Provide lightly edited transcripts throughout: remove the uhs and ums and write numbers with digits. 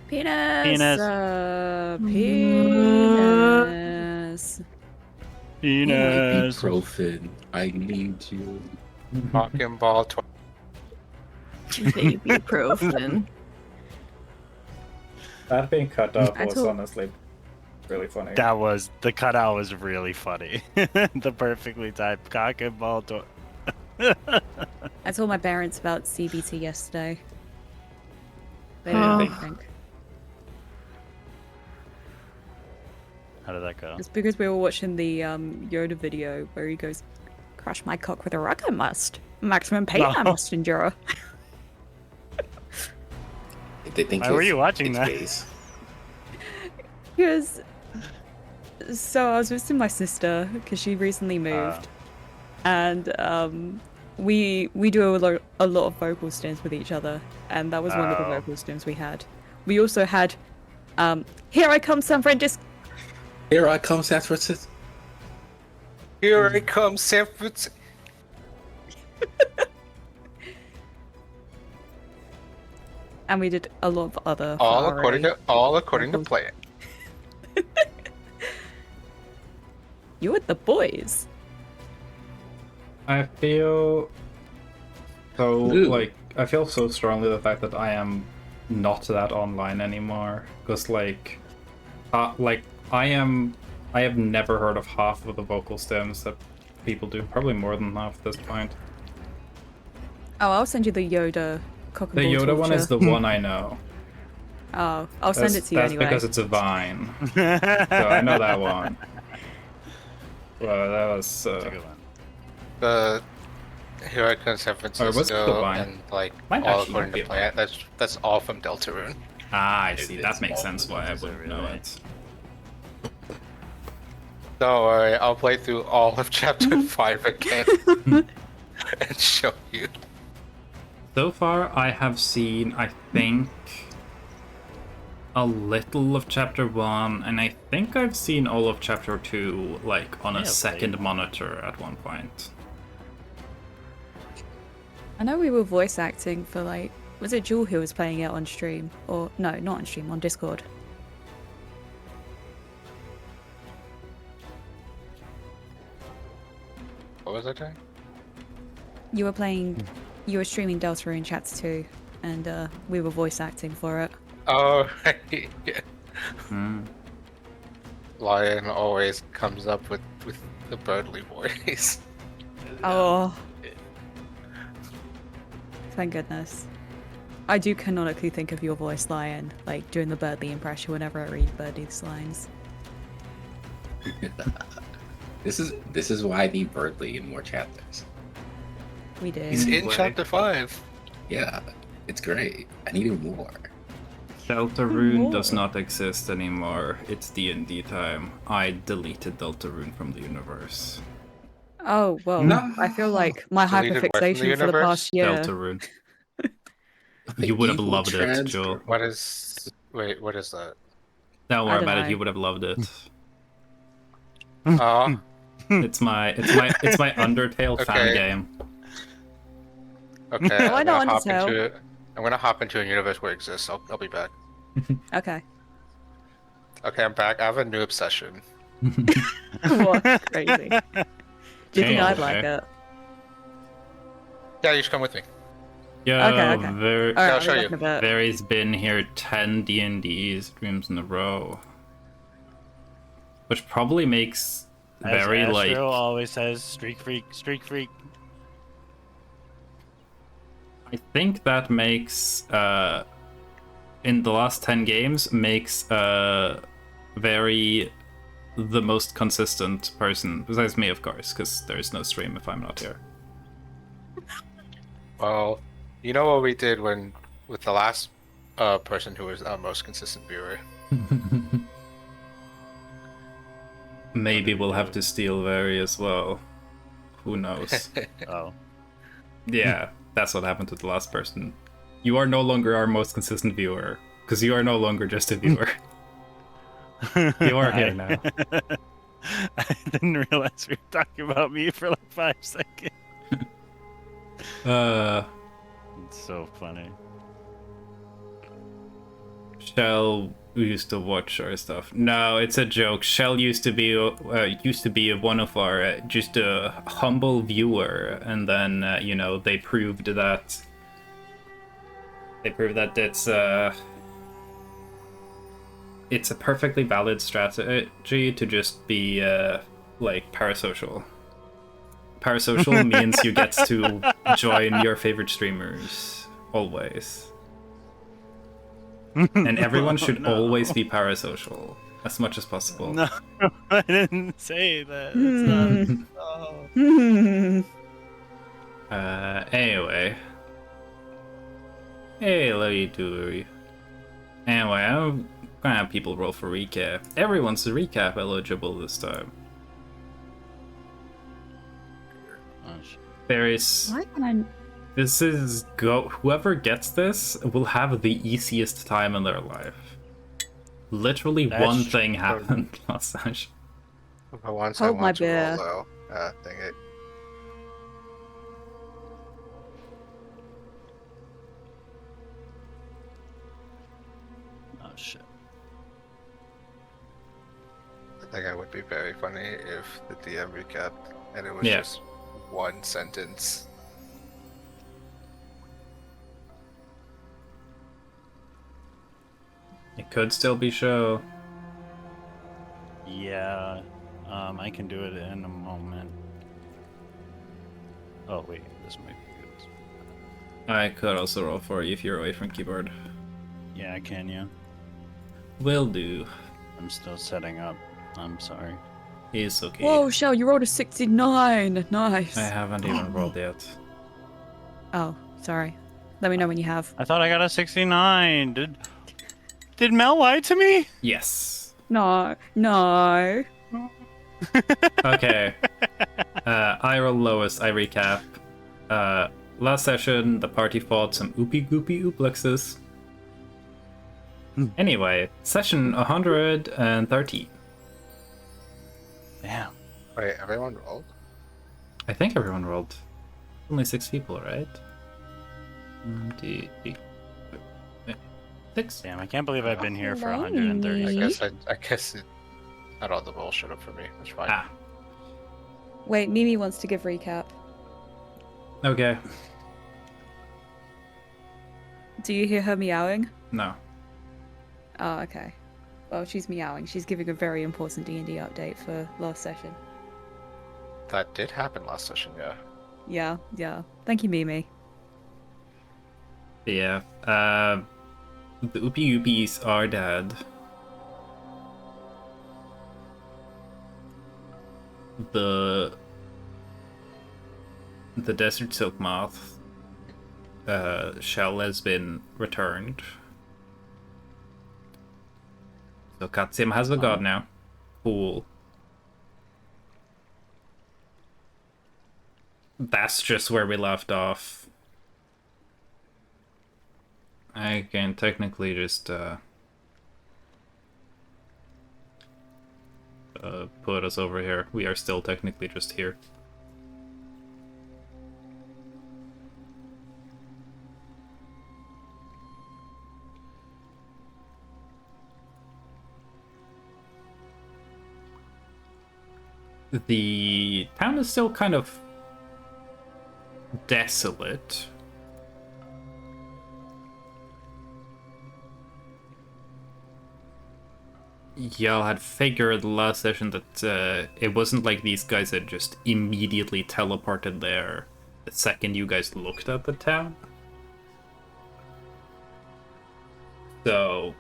Penis. Penis. Penis. Penis. Ibuprofen. I need you. Talking ball. Ibuprofen. That being cut off I was told- honestly really funny. The cutout was really funny. The perfectly typed cock and ball. I told my parents about CBT yesterday. They Oh. didn't know what to think. How did that go? It's because we were watching the Yoda video where he goes, "Crush my cock with a rock I must. Maximum pain I No. must endure." They think Why were it's- you watching it's that? base. Because so I was visiting my sister because she recently moved, and we do a lot of vocal stims with each other, and that was one of the Oh. vocal stims we had. We also had "Here I Come San Francisco." Here I come, San Francisco. Here I come, San Francisco. And we did a lot of other All RA. according to plan. You with the boys. I feel so Ooh. I feel so strongly the fact that I am not that online anymore because I have never heard of half of the vocal stems that people do, probably more than half at this point. Oh, I'll send you the Yoda cock and The ball Yoda one torture. is the one I know. Oh, I'll send it to you That's anyway. because it's a vine, so I know that one. Well, that was That's a good one. The Here I come, San what's the Francisco, line? and like Might all actually according be to a plan. That's all from Deltarune. I see. It's That makes all sense why I Is it wouldn't know really? it. Don't worry, I'll play through all of Chapter 5 again and show you. So far, I have seen, I think, a little of Chapter 1, and I think I've seen all of Chapter 2, like, on a Yeah, second like- monitor at one point. I know we were voice acting for like, was it Jewel who was playing it on stream? Or no, not on stream, on Discord. What was I doing? You were playing, you were streaming Deltarune Chapter 2, and we were voice acting for it. Oh, right. Yeah. Hmm. Lion always comes up with the Birdly voice. Oh. Thank goodness. I do canonically think of your voice, Lion, like doing the Birdly impression whenever I read Birdie's lines. This is why I need Birdly in more chapters. We do. He's in Way. Chapter 5. Yeah, it's great. I need him more. Deltarune does More. not exist anymore. It's D&D time. I deleted Deltarune from the universe. Oh, well, No. I feel like my Deleted what from the hyperfixation for the universe? past year. Deltarune. You would have Evil loved it, trans Joel. girl. What is... Wait, what is that? Don't I worry don't about know. it. You would have loved it. Oh, It's my Undertale fan Okay. game. okay. Oh, I know Undertale. I'm gonna hop into a universe where it exists. I'll be back. Okay. Okay, I'm back. I have a new obsession. What? Crazy. Do you think Okay. I'd like it? Yeah, you should come with me. Yeah, Okay. Ver- Alright, I'll I'll show be you. back in a bit. Very's been here 10 D&D streams in a row. Which probably makes Very, As like... Astro always says, streak freak, streak freak. I think that makes, in the last 10 games, makes Very the most consistent person, besides me, of course, because there's no stream if I'm not here. Well, you know what we did with the last person who was our most consistent viewer. Maybe we'll have to steal Very as well. Who knows? Oh. Yeah, that's what happened to the last person. You are no longer our most consistent viewer, because you are no longer just a viewer. You are here now. I didn't realize we were talking about me for like 5 seconds. Uh, It's so funny. Shell used to watch our stuff. No, it's a joke. Shell used to be one of our just a humble viewer, and then they proved that it's a perfectly valid strategy to just be like parasocial. Parasocial means you get to join your favorite streamers always. And everyone should always be parasocial as much as possible. No, I didn't say that. It's not. Oh. Anyway. Hey, lady dory. Anyway, I'm gonna have people roll for recap. Everyone's recap eligible this time. There is. Why can I? This is whoever gets this will have the easiest time in their life. Literally That's one thing happened last session. But once Hold I my want to beer. roll low. Dang it. Oh shit. I think it would be very funny if the DM recapped and it was Yeah. just one sentence. It could still be show. Yeah, I can do it in a moment. Oh wait, this might be good. I could also roll for you if you're away from keyboard. Yeah, I can. Yeah, Will do. I'm still setting up. I'm sorry. It's okay. Whoa, Shell, you rolled a 69. Nice. I haven't even rolled yet. Oh, sorry. Let me know when you have. I thought I got a 69. Did Mel lie to me? Yes. No, no. Okay. I roll lowest, I recap. Last session, the party fought some oopy goopy ooplexes. Anyway, session 113. Damn. Wait, everyone rolled? I think everyone rolled. Only 6 people, right? 6? Damn, I can't believe I've been here for Hello. 130. I guess it had all the bullshit up for me. It's fine. Ah, Wait, Mimi wants to give recap. okay. Do you hear her meowing? No. Oh, okay. Well, she's meowing. She's giving a very important D&D update for last session. That did happen last session, yeah. Yeah, yeah. Thank you, Mimi. Yeah. The Oopie Oopies are dead. The Desert Silk Moth shell has been returned. So Katsim has a god now. Cool. That's just where we left off. I can technically just put us over here. We are still technically just here. The town is still kind of desolate. Y'all had figured last session that it wasn't like these guys had just immediately teleported there the second you guys looked at the town. So,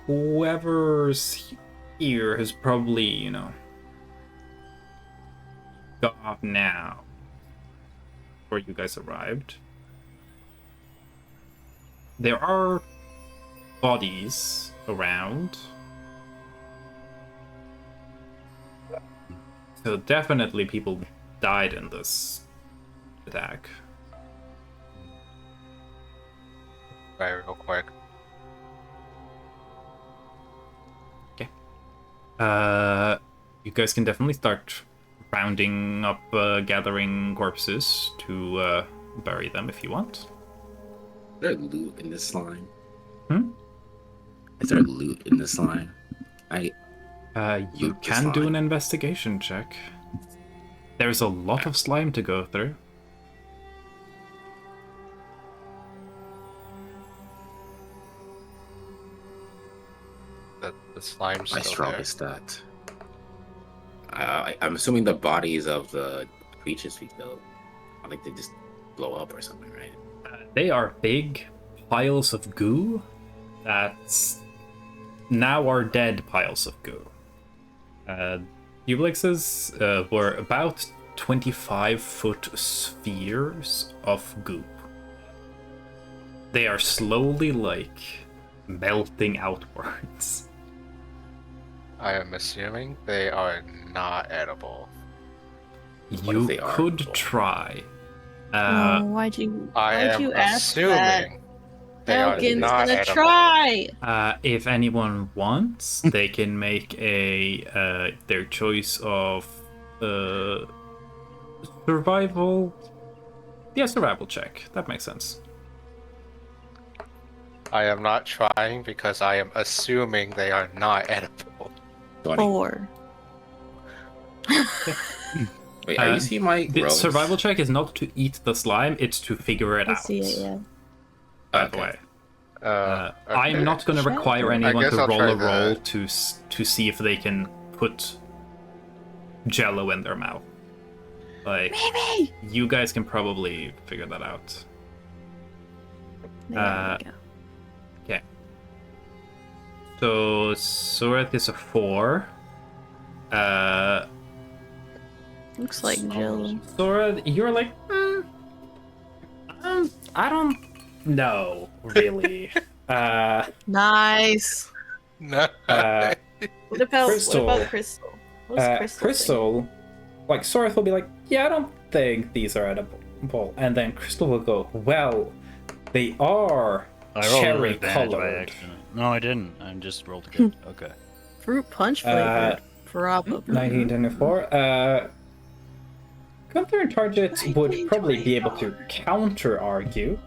whoever's here has probably, got off now before you guys arrived. There are bodies around. So definitely people died in this attack. Right, real quick. Okay. You guys can definitely start rounding up, gathering corpses to bury them if you want. There's loot in this slime. Is there loot in the slime? I You Loot the can do an slime. investigation check. There's a lot of slime to go through. The slime's my still there. strongest stat. I'm assuming the bodies of the creatures we killed, I think they just blow up or something, right? They are big piles of goo that now are dead piles of goo. Ubelixes were about 25-foot spheres of goo. They are slowly, like, melting outwards. I am assuming they are not edible. What You if they are could edible? try. Oh, why'd you ask that? Assuming they are Elgin's not gonna edible. try. If anyone wants, they can make a their choice of survival. Yeah, survival check. That makes sense. I am not trying because I am assuming they are not edible. 20. 4. Wait, are you seeing my The rolls? survival check is not to eat the slime; it's to figure it I out. see it, yeah. By the Okay. way, Okay. I'm not going to Check. require I anyone guess to I'll roll try a roll that. to see if they can put Jello in their mouth. Like, Maybe. you guys can probably figure that out. There we go. Okay. So Soreth is a 4. Looks like Jill. Soreth, you're like, I don't know, really. Nice. No. What about Crystal. Crystal? What's Crystal? Crystal, like, Soreth will be like, yeah, I don't think these are edible. And then Crystal will go, well, they are I rolled cherry advantage by colored. accident. No, I didn't. I just rolled good. Okay. Fruit punch flavored. Probably. 1924. Gunther and Target would probably be able to counter argue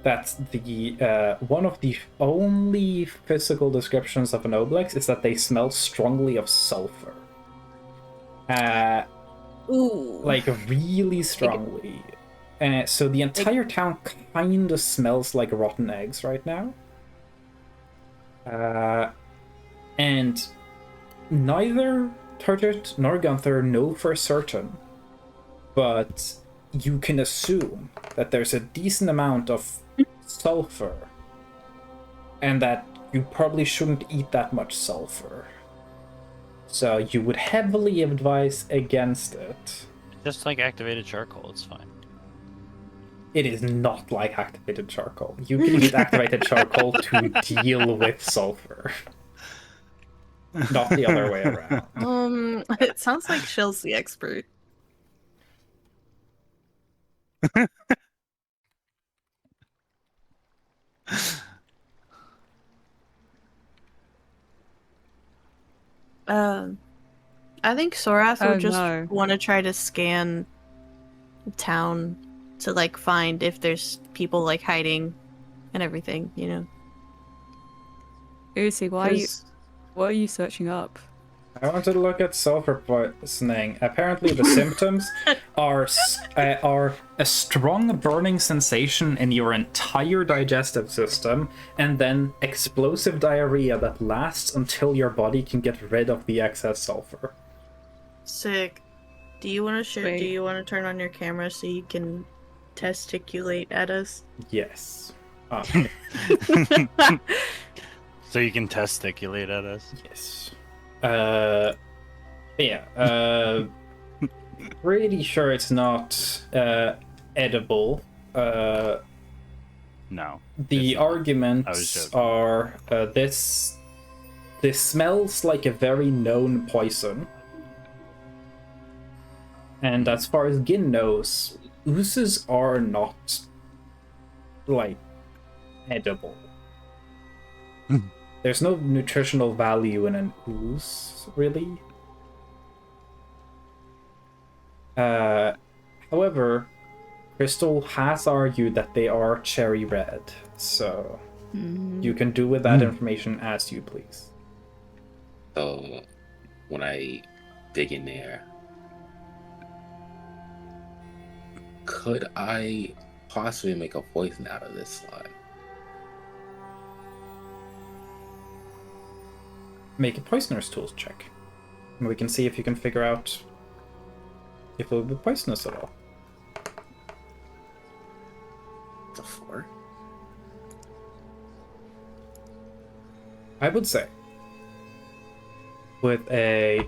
that the one of the only physical descriptions of an Obelix is that they smell strongly of sulfur. Ooh. Like really strongly. So the entire town kind of smells like rotten eggs right now. And neither Turget nor Gunther know for certain, but you can assume that there's a decent amount of sulfur, and that you probably shouldn't eat that much sulfur. So you would heavily advise against it. Just like activated charcoal, it's fine. It is not like activated charcoal. You can use activated charcoal to deal with sulfur. Not the other way around. It sounds like Shell's the expert. I think Sorath Oh, would just no. want to try to scan the town to like find if there's people like hiding and everything, you know. Uzi, what are you searching up? I wanted to look at sulfur poisoning. Apparently, the symptoms are a strong burning sensation in your entire digestive system, and then explosive diarrhea that lasts until your body can get rid of the excess sulfur. Sick. Do you want to Sweet. Do you want to turn on your camera so you can testiculate at us? Yes. So you can testiculate at us. Yes. Pretty sure it's not edible. No. The It's not. I was arguments joking. are this smells like a very known poison. And as far as Gin knows, oozes are not like edible. There's no nutritional value in an ooze, really. However, Crystal has argued that they are cherry red, so You can do with that information as you please. So when I dig in there, could I possibly make a poison out of this slime? Make a poisoner's tools check. And we can see if you can figure out if it will be poisonous at all. It's a 4. I would say with a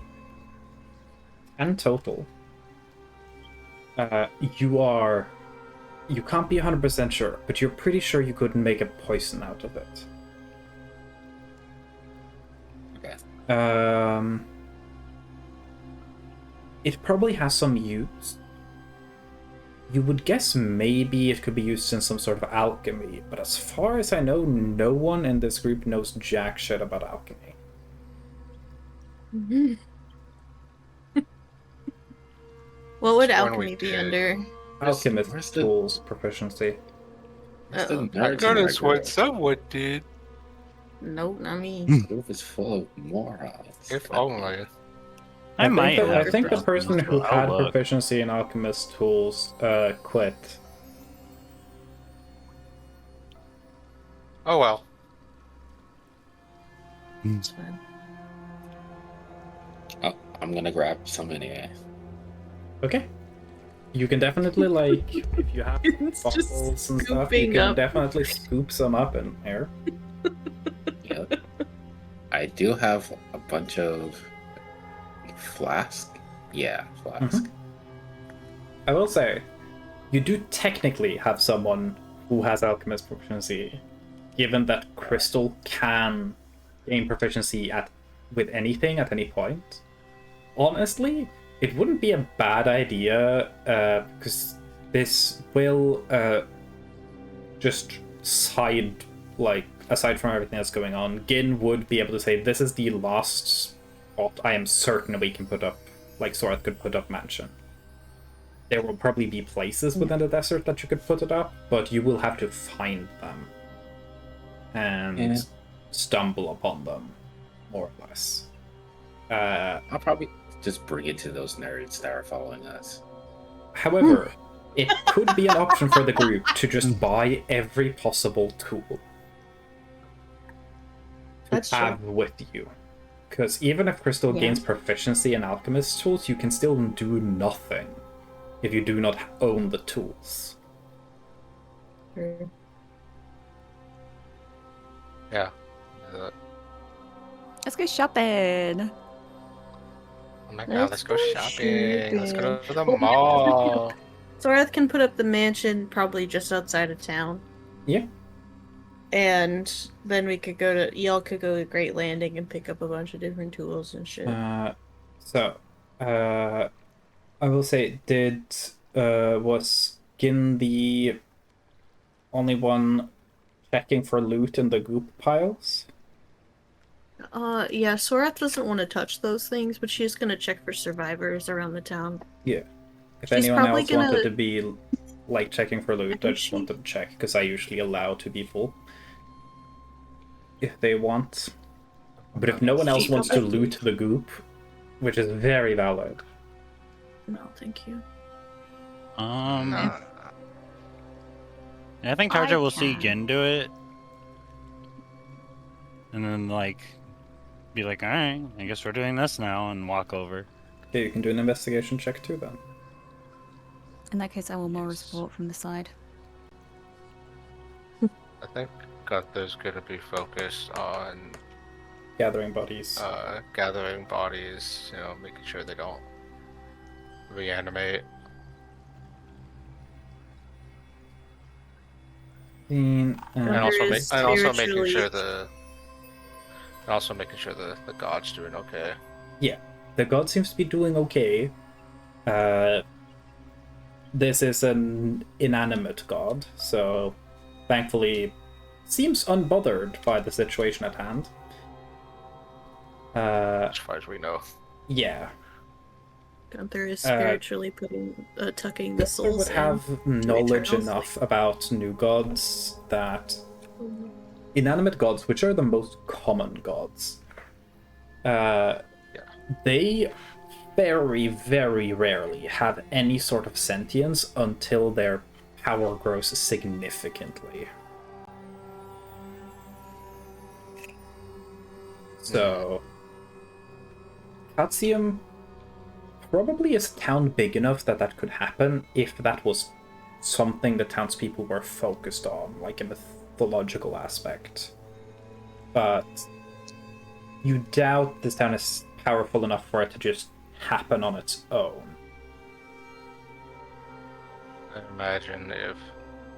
10 total, you can't be 100% sure, but you're pretty sure you couldn't make a poison out of it. Okay. It probably has some use. You would guess maybe it could be used in some sort of alchemy, but as far as I know, no one in this group knows jack shit about alchemy. What would Sworn alchemy we be did. under? Alchemist where's the- tools proficiency. Where's the Uh-oh. nerds I in my noticed what group? someone did. Nope, not me. This group is full of morons. If only. I might think have I think the some person who useful had outlook. proficiency in alchemist tools quit. Oh well. It's fine. Oh, I'm gonna grab some anyway. Okay. You can definitely, like, if you have It's just bottles and stuff, you scooping can up. definitely scoop some up in here. Yep. I do have a bunch of flask. Yeah, flask. I will say, you do technically have someone who has alchemist proficiency, given that Crystal can gain proficiency with anything at any point. Honestly, it wouldn't be a bad idea, because this will just aside from everything that's going on, Gin would be able to say, this is the last spot I am certain we can put up, like Sorath could put up mansion. There will probably be places within the desert that you could put it up, but you will have to find them and stumble upon them, more or less. I'll probably just bring it to those nerds that are following us. However, it could be an option for the group to just buy every possible tool to That's have with you. Because even if Crystal gains proficiency in alchemist tools, you can still do nothing if you do not own the tools. True. Yeah. Let's go shopping. Oh my god, let's go shopping. Let's go to the Well, mall. Sorath can put up the mansion probably just outside of town. Yeah. And then we could y'all could go to Great Landing and pick up a bunch of different tools and shit. I will say, was Gin the only one checking for loot in the goop piles? Yeah, Sorath doesn't want to touch those things, but she's gonna check for survivors around the town. Yeah. If She's anyone probably else wanted gonna- to be like checking for loot, I think just she- wanted to check because I usually allow 2 people if they want. But if no one else She wants to probably- loot the goop, which is very valid. No, thank you. I think I Tarja will see can. Gin do it, and then be like, "All right, I guess we're doing this now," and walk over. Yeah, you can do an investigation check too then. In that case, I will more support from the side. I think Gunther's gonna be focused on Gathering bodies. gathering bodies, making sure they don't reanimate. And And also, Gunther is and also making spiritually- sure the god's doing okay. the god seems to be doing okay. This is an inanimate god, so thankfully seems unbothered by the situation at hand. As far as we know. Yeah, Gunther is spiritually tucking the I souls would in. have knowledge eternal enough about new gods that inanimate gods, which are the most common gods, they very, very rarely have any sort of sentience until their power grows significantly. So, Katsium probably is a town big enough that that could happen if that was something the townspeople were focused on, like a mythological aspect. But you doubt this town is powerful enough for it to just happen on its own. I imagine if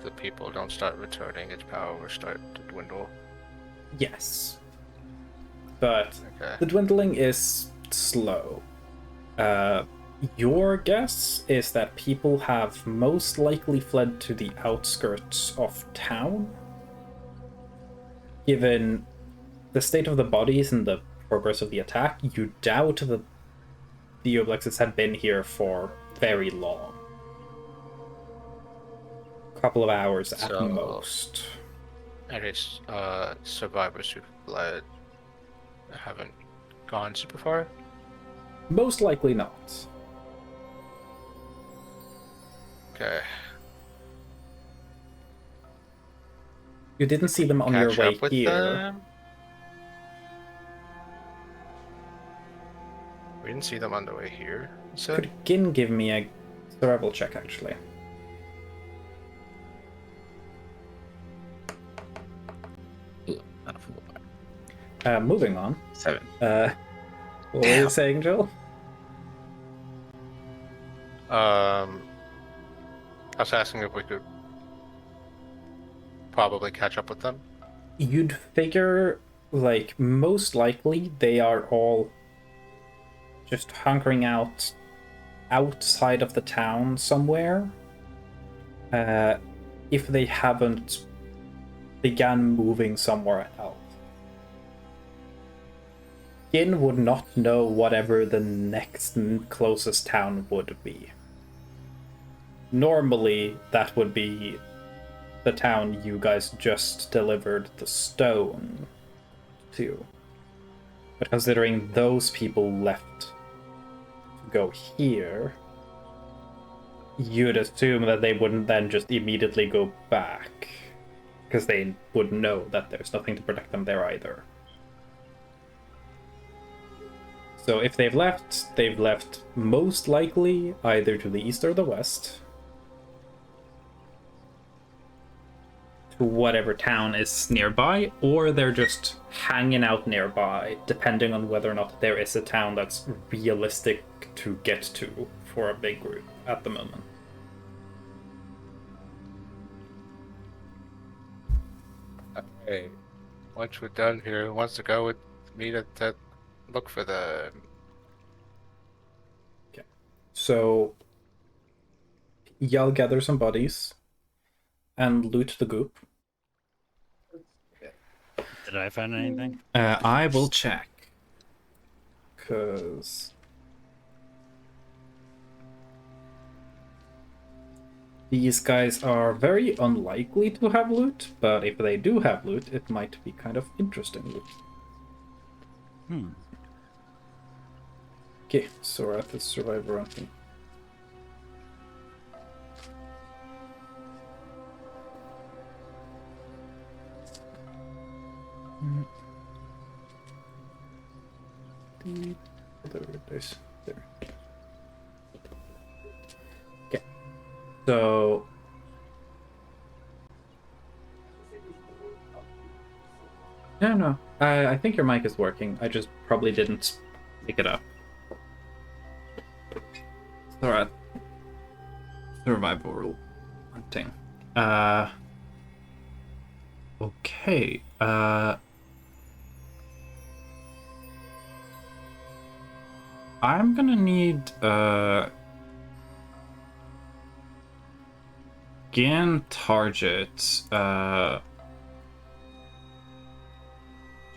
the people don't start returning, its power will start to dwindle. Yes. But Okay. the dwindling is slow. Your guess is that people have most likely fled to the outskirts of town, given the state of the bodies and the progress of the attack. You doubt that the Oblexes have been here for very long. A couple of hours at So- most. And it's survivors who fled haven't gone super far. Most likely not. Okay. You didn't see them on your Catch way up with here. them. We didn't see them on the way here. So Could Gin give me a survival check, actually? Ooh, not a full Moving on. 7. What were you saying, Joel? I was asking if we could probably catch up with them. You'd figure, like, most likely they are all just hunkering out outside of the town somewhere. If they haven't began moving somewhere else. Gin would not know whatever the next closest town would be. Normally, that would be the town you guys just delivered the stone to. But considering those people left to go here, you'd assume that they wouldn't then just immediately go back, because they would know that there's nothing to protect them there either. So if they've left most likely either to the east or the west, to whatever town is nearby, or they're just hanging out nearby, depending on whether or not there is a town that's realistic to get to for a big group at the moment. Hey, once we're done here, who wants to go with me to look for the? So y'all gather some bodies and loot the goop. Did I find anything? I will check. Because these guys are very unlikely to have loot, but if they do have loot, it might be kind of interesting loot. Okay, so we're at the survivor ranking. There. Okay, so no, I think your mic is working. I just probably didn't pick it up. Alright. Survival hunting. Okay. I'm gonna need Gan target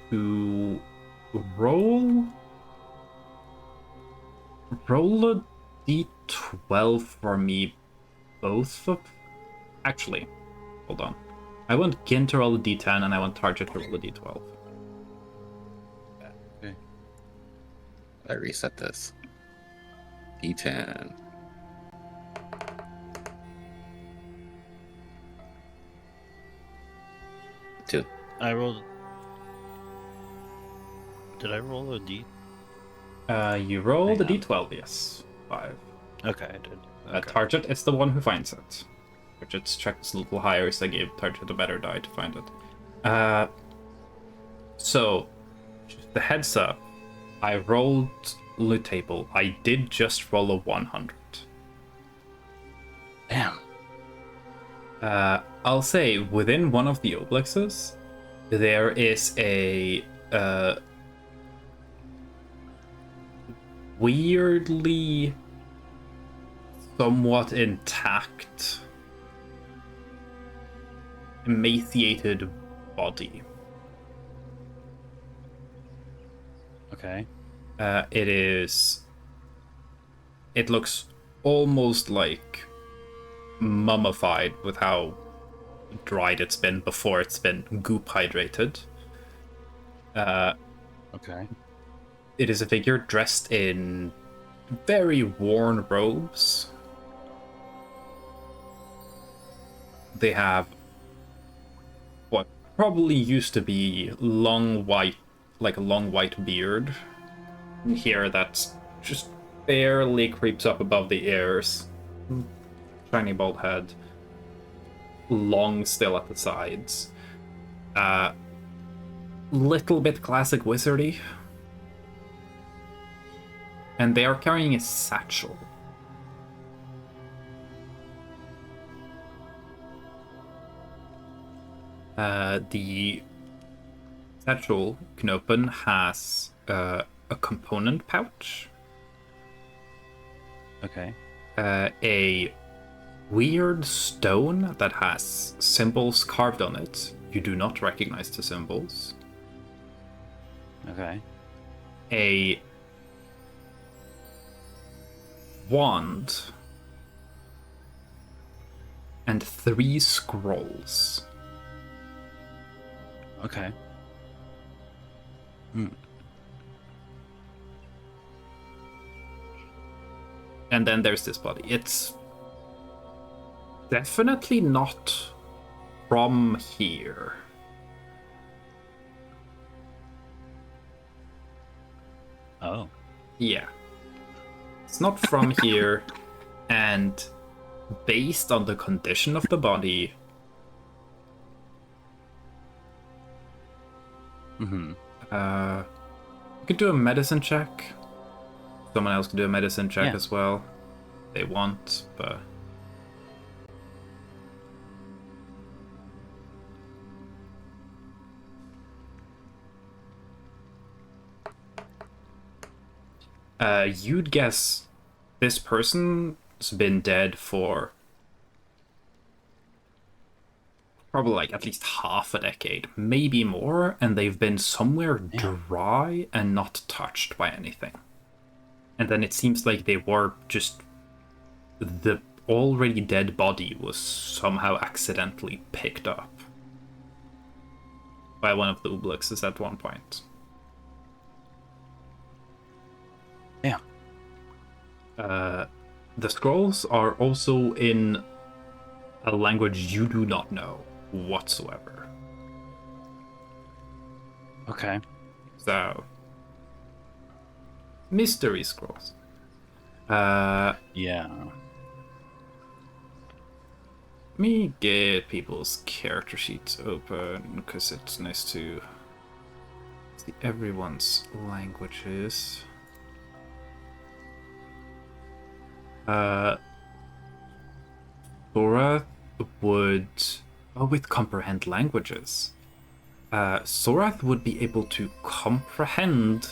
to roll a d12 for me, both of... Actually, hold on. I want Gin to roll a d10, and I want Target to roll a d12. I reset this. D10. Two. I rolled. Did I roll a D? You roll the Hang on. d12, yes. 5. Okay, I did. Okay. Target is the one who finds it. Target's check is a little higher, so I gave Target a better die to find it. So, just the heads up, I rolled loot table. I did just roll a 100. Damn. I'll say, within one of the oblexes, there is a weirdly somewhat intact, emaciated body. Okay. It looks almost like mummified with how dried it's been before it's been goop hydrated. Okay. It is a figure dressed in very worn robes. They have what probably used to be long white, like a long white beard. Here that's just barely creeps up above the ears. Shiny bald head. Long still at the sides. Little bit classic wizardy. And they are carrying a satchel. The satchel Knopen has a component pouch, Okay. a weird stone that has symbols carved on it. You do not recognize the symbols. Okay. A wand and 3 scrolls. Okay. And then there's this body. It's definitely not from here. Oh. Yeah. It's not from here, and based on the condition of the body, Mm-hmm. you could do a medicine check. Someone else could do a medicine check Yeah. as well. If they want, but you'd guess this person's been dead for probably like at least half a decade, maybe more, and they've been somewhere dry and not touched by anything. And then it seems like they were just the already dead body was somehow accidentally picked up by one of the Oblixes at one point. Yeah. The scrolls are also in a language you do not know whatsoever. Okay. So, mystery scrolls. Yeah. Let me get people's character sheets open because it's nice to see everyone's languages. Sora would, with comprehend languages. Sorath would be able to comprehend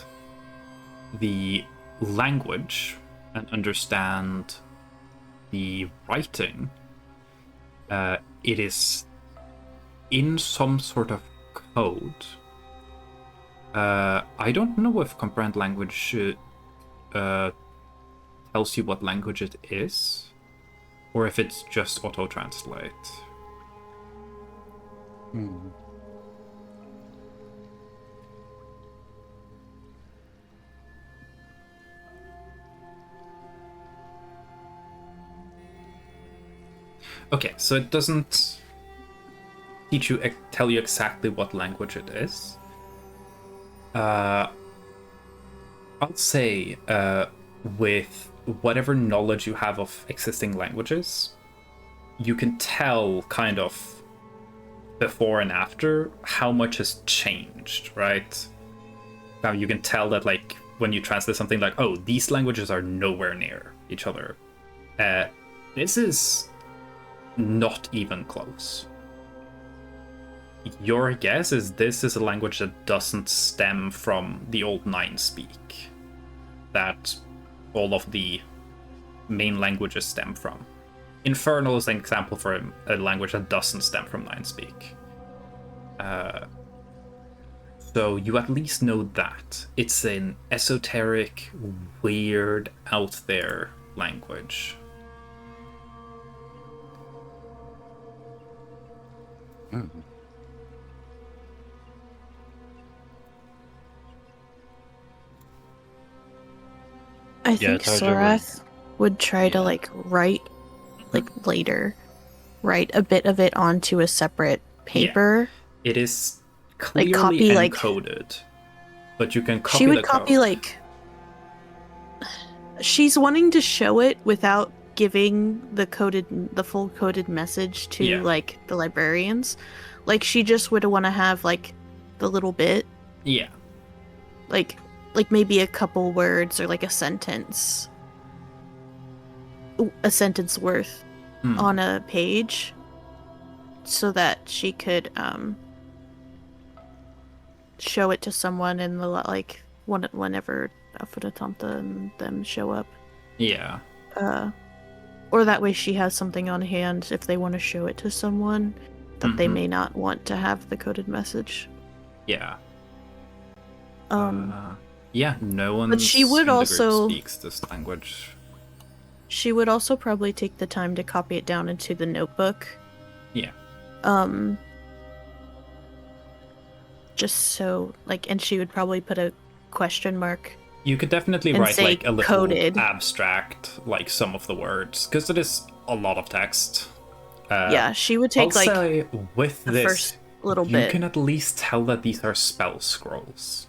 the language and understand the writing. It is in some sort of code. I don't know if comprehend language tells you what language it is, or if it's just auto-translate. Hmm. Okay, so it doesn't tell you exactly what language it is. I'll say with whatever knowledge you have of existing languages, you can tell kind of before and after how much has changed, right? Now you can tell that like when you translate something like, oh, these languages are nowhere near each other. This is not even close. Your guess is this is a language that doesn't stem from the old Nine Speak, that all of the main languages stem from. Infernal is an example for a language that doesn't stem from Nine Speak. So you at least know that. It's an esoteric, weird, out there language. Hmm. I Yeah, think it's hard to remember. Sorath would try to Yeah. like write, like later, write a bit of it onto a separate paper. It is Like, clearly copy, like- encoded, but you can copy She would the copy code. like. She's wanting to show it without giving the full coded message to Yeah. like the librarians. Like she just would want to have like the little bit, Yeah. like maybe a couple words or like a sentence worth Hmm. on a page, so that she could show it to someone in the like whenever Afudatanta and them show up. Yeah. Or that way she has something on hand if they want to show it to someone that they Mhm. may not want to have the coded message. Yeah. Um, Yeah, no one she would in the also- group speaks this language. She would also probably take the time to copy it down into the notebook. Yeah. Just so like, and she would probably put a question mark. You could definitely And write say like a little coded. abstract, like some of the words, because it is a lot of text. Yeah, she would I'll take like say with the this, first little you bit. can at least tell that these are spell scrolls.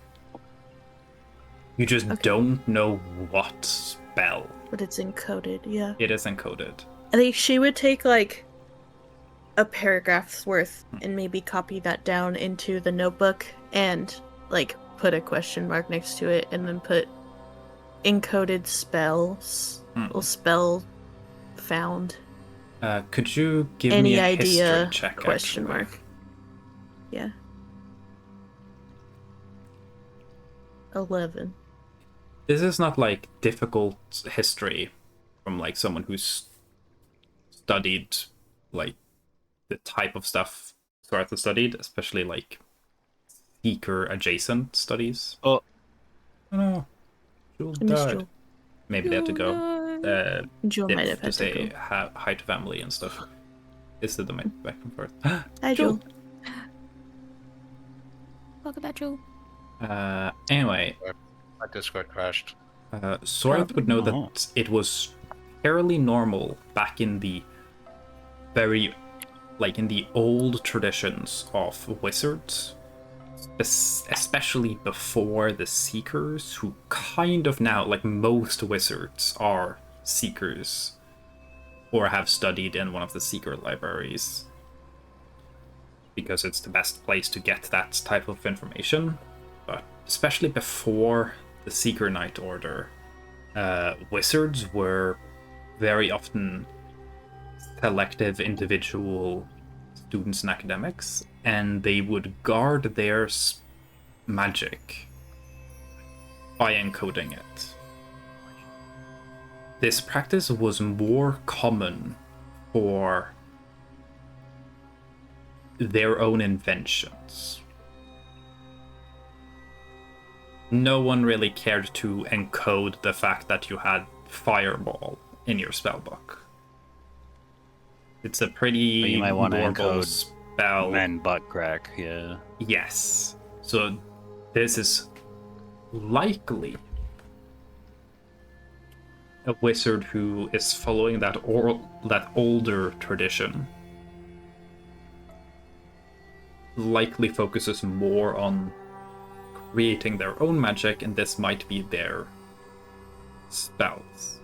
You just Okay. don't know what spell But it's encoded, yeah. it is encoded. I think she would take like a paragraph's worth and maybe copy that down into the notebook and like put a question mark next to it and then put encoded spells or spell found. Could you give Any me a idea? history check? Question actually? mark. Yeah. 11. This is not like difficult history from like someone who's studied like the type of stuff Svartha studied, especially like seeker adjacent studies. Oh. Oh no, Jewel I miss died. Jewel. Maybe they had to go. Jewel might have To had to say go. hi to family and stuff. This is the back and forth. Hi, Jewel. Welcome back, Joel. Anyway, My Discord crashed. Sorith would know Oh. that it was fairly normal back in the in the old traditions of wizards, especially before the Seekers, who kind of now, like most wizards, are Seekers or have studied in one of the Seeker libraries, because it's the best place to get that type of information. But especially before the Seeker Knight Order, wizards were very often selective individual students and academics, and they would guard their magic by encoding it. This practice was more common for their own inventions. No one really cared to encode the fact that you had Fireball in your spellbook. It's a pretty But you might want to normal encode spell. Men butt crack, yeah. Yes. So this is likely a wizard who is following that older tradition. Likely focuses more on creating their own magic, and this might be their spells.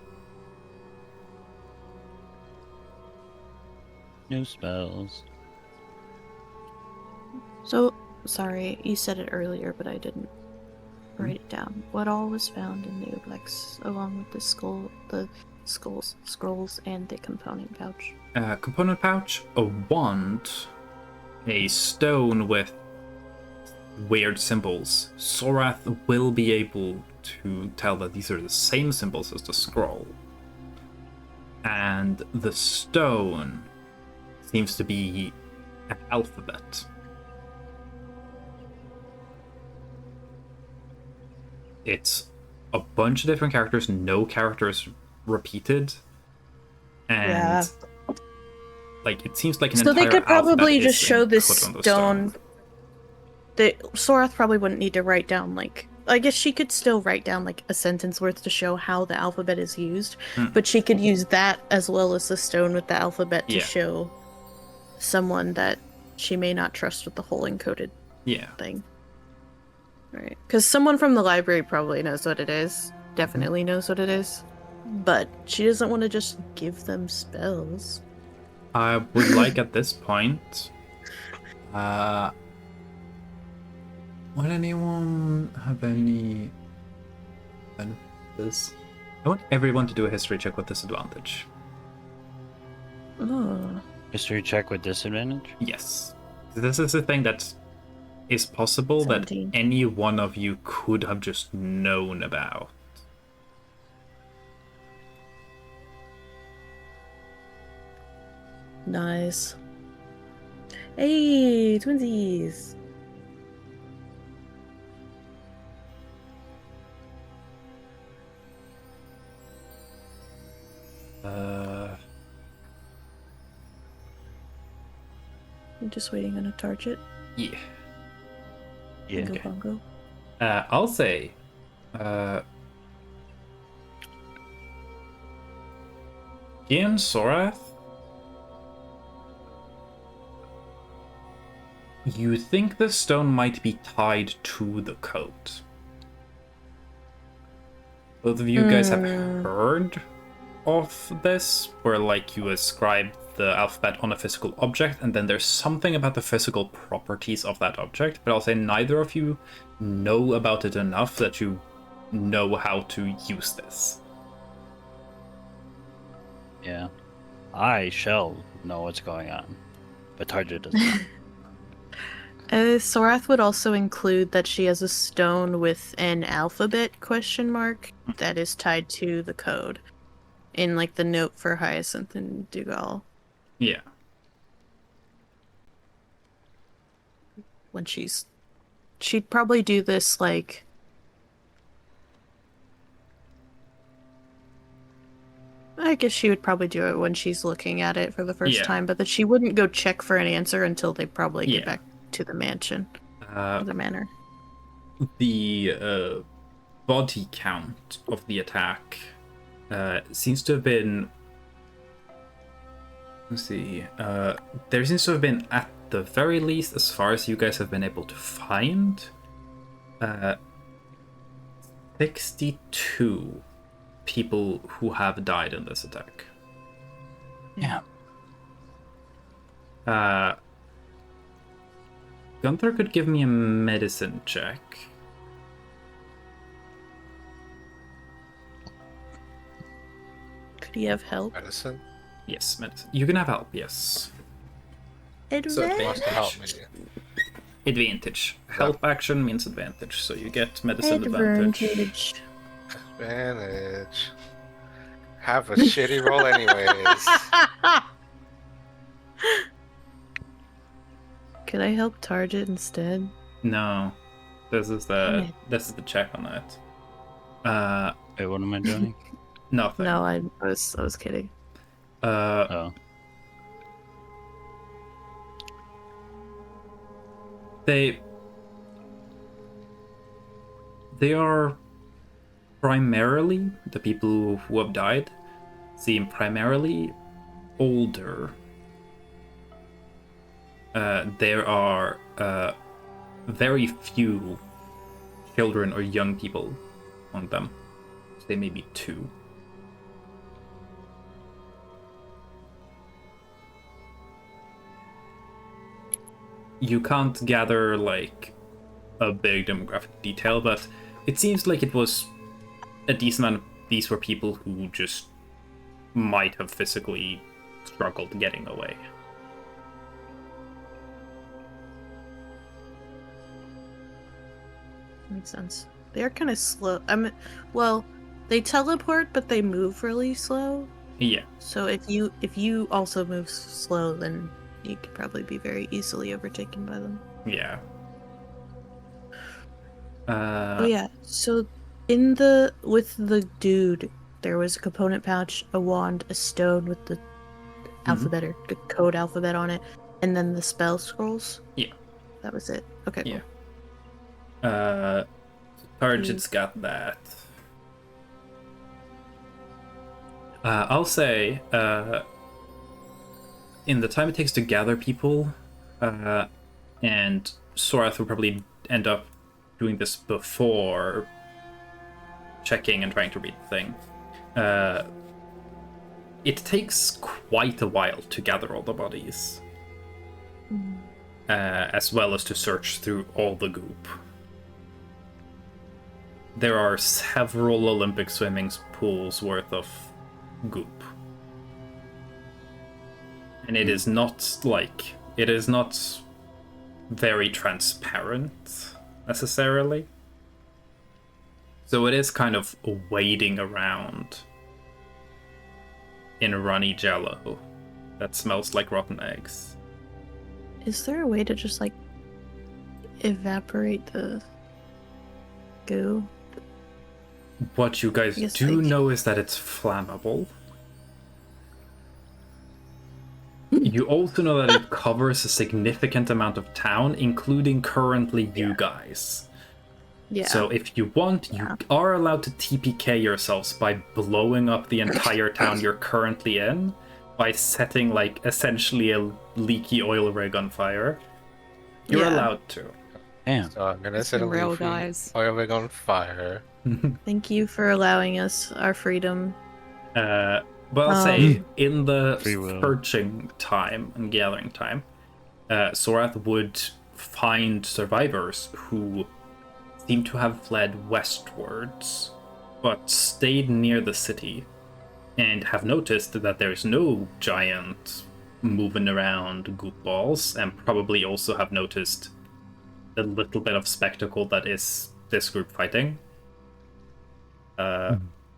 New spells. So, sorry, you said it earlier, but I didn't write it down. What all was found in the Ublex, along with the scrolls, and the component pouch? Component pouch, a wand, a stone with weird symbols. Sorath will be able to tell that these are the same symbols as the scroll. And the stone seems to be an alphabet. It's a bunch of different characters, no characters repeated. And like it seems like an So entire they could probably alphabet just is show this put on the stone. Sorath probably wouldn't need to write down, like, I guess she could still write down like a sentence worth to show how the alphabet is used, but she could use that as well as the stone with the alphabet to show someone that she may not trust with the whole encoded thing. Right. Because someone from the library probably knows what it is. Definitely knows what it is. But she doesn't want to just give them spells. I would like at this point, would anyone have any benefits? I want everyone to do a history check with disadvantage. Oh. History check with disadvantage? Yes. This is a thing that is possible 17. that any one of you could have just known about. Nice. Hey, twinsies. I'm just waiting on a target. Yeah. Yeah. Bingo bongo. I'll say, Ian Sorath, you think the stone might be tied to the coat. Both of you guys have heard of this, where like you ascribe the alphabet on a physical object, and then there's something about the physical properties of that object, but I'll say neither of you know about it enough that you know how to use this. Yeah. I shall know what's going on, but Tarja doesn't. Sorath would also include that she has a stone with an alphabet question mark that is tied to the code in like the note for Hyacinth and Dougal. Yeah. When she'd probably do this like I guess she would probably do it when she's looking at it for the first time, but that she wouldn't go check for an answer until they probably get back to the mansion. Or the manor. The body count of the attack seems to have been... Let's see. There seems to have been, at the very least, as far as you guys have been able to find, 62 people who have died in this attack. Yeah. Gunther could give me a medicine check. Could he have help? Medicine? Yes, medicine. You can have help, yes. Advantage. Wants to help me. Advantage. Help action means advantage, so you get medicine advantage. Advantage. Have a shitty roll anyways. Could I help Target instead? No. This is the check on that. Wait, what am I doing? Nothing. No, I was kidding. Oh. They are primarily, the people who have died seem primarily older. There are very few children or young people on them. They may be 2. You can't gather like a big demographic detail, but it seems like it was a decent amount of these were people who just might have physically struggled getting away. Makes sense. They are kind of slow. Well, they teleport, but they move really slow. Yeah. So if you also move slow, then you could probably be very easily overtaken by them. Yeah. Oh yeah. So with the dude, there was a component pouch, a wand, a stone with the alphabet or the code alphabet on it, and then the spell scrolls. Yeah. That was it. Okay. Cool. Yeah. Target's got that. I'll say, in the time it takes to gather people, and Sorath will probably end up doing this before checking and trying to read the thing. It takes quite a while to gather all the bodies, as well as to search through all the goop. There are several Olympic swimming pools worth of goop. And it is not very transparent necessarily. So it is kind of wading around in runny jello that smells like rotten eggs. Is there a way to just like evaporate the goo? What you guys Yes, do like- know is that it's flammable. You also know that it covers a significant amount of town, including currently you guys. Yeah. So if you want, you are allowed to TPK yourselves by blowing up the entire town you're currently in, by setting like essentially a leaky oil rig on fire. You're Yeah. allowed to. Damn. So I'm gonna set a Some real leaf guys. oil rig on fire. Thank you for allowing us our freedom. But I'll say, in the Free will. searching time and gathering time, Sorath would find survivors who seem to have fled westwards, but stayed near the city, and have noticed that there's no giant moving around goop balls, and probably also have noticed the little bit of spectacle that is this group fighting.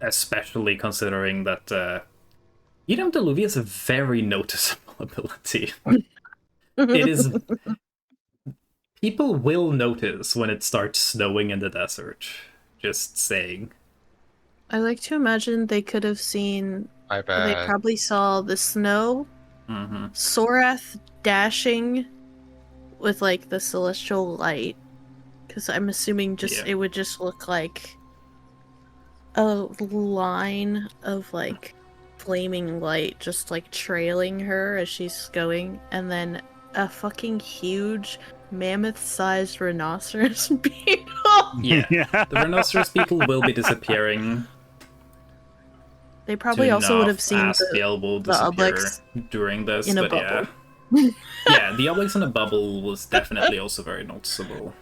Especially considering that Edom Deluvi is a very noticeable ability. It is. People will notice when it starts snowing in the desert. Just saying. I like to imagine they could have seen. My They bad. probably saw the snow, Mm-hmm. Sorath dashing with like the celestial light, because I'm assuming it would just look like a line of like flaming light just like trailing her as she's going, and then a fucking huge mammoth-sized rhinoceros beetle. Yeah. The rhinoceros people will be disappearing. They probably also would have seen Aspiel will the disappear Obelix during this, in a but bubble. yeah, the Obelix in a bubble was definitely also very noticeable.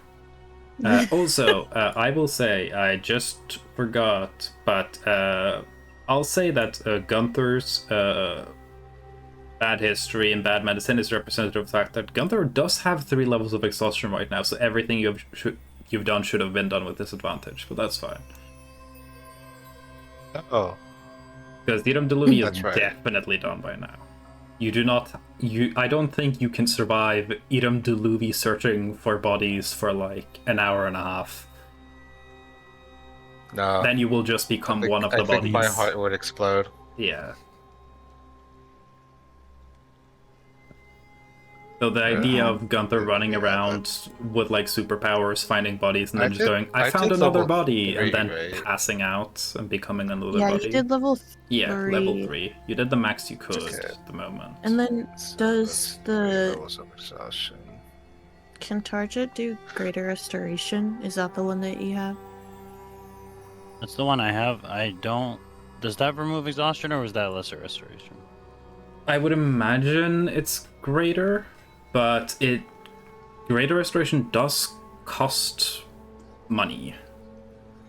Also, I will say, I just forgot, but I'll say that Gunther's bad history and bad medicine is representative of the fact that Gunther does have 3 levels of exhaustion right now, so everything you've done should have been done with disadvantage, but that's fine. Oh, Because Edom Deluvi is That's right. definitely done by now. You do not. I don't think you can survive Edom Deluvi searching for bodies for like an hour and a half. no. Then you will just become one of the I think bodies. my heart would explode. Yeah. So the idea of Gunther running Yeah, around with like superpowers, finding bodies, and I then just did- going, I I found did another level body, and 3, then right? passing out and becoming another Yeah, body. you did level 3. Yeah, level 3. You did the max you could Okay. at the moment. And then So does that's 3 the levels of exhaustion. can Target do greater restoration? Is that the one that you have? That's the one I have. I don't. Does that remove exhaustion, or was that lesser restoration? I would imagine it's greater, but greater restoration does cost money.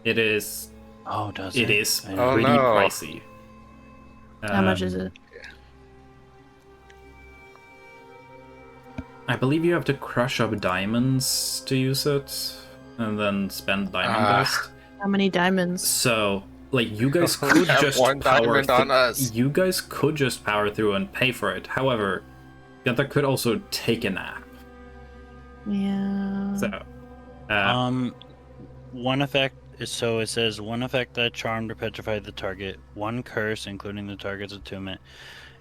It is Oh, does it it? is I Oh, pretty no. pricey. How much is it? I believe you have to crush up diamonds to use it, and then spend diamond Ah. dust. How many diamonds? So, like, you guys We could have just one power diamond on us. You guys could just power through and pay for it. However, Gunther could also take a nap. Yeah. So, One effect is so it says one effect that charmed or petrified the target, one curse, including the target's attunement,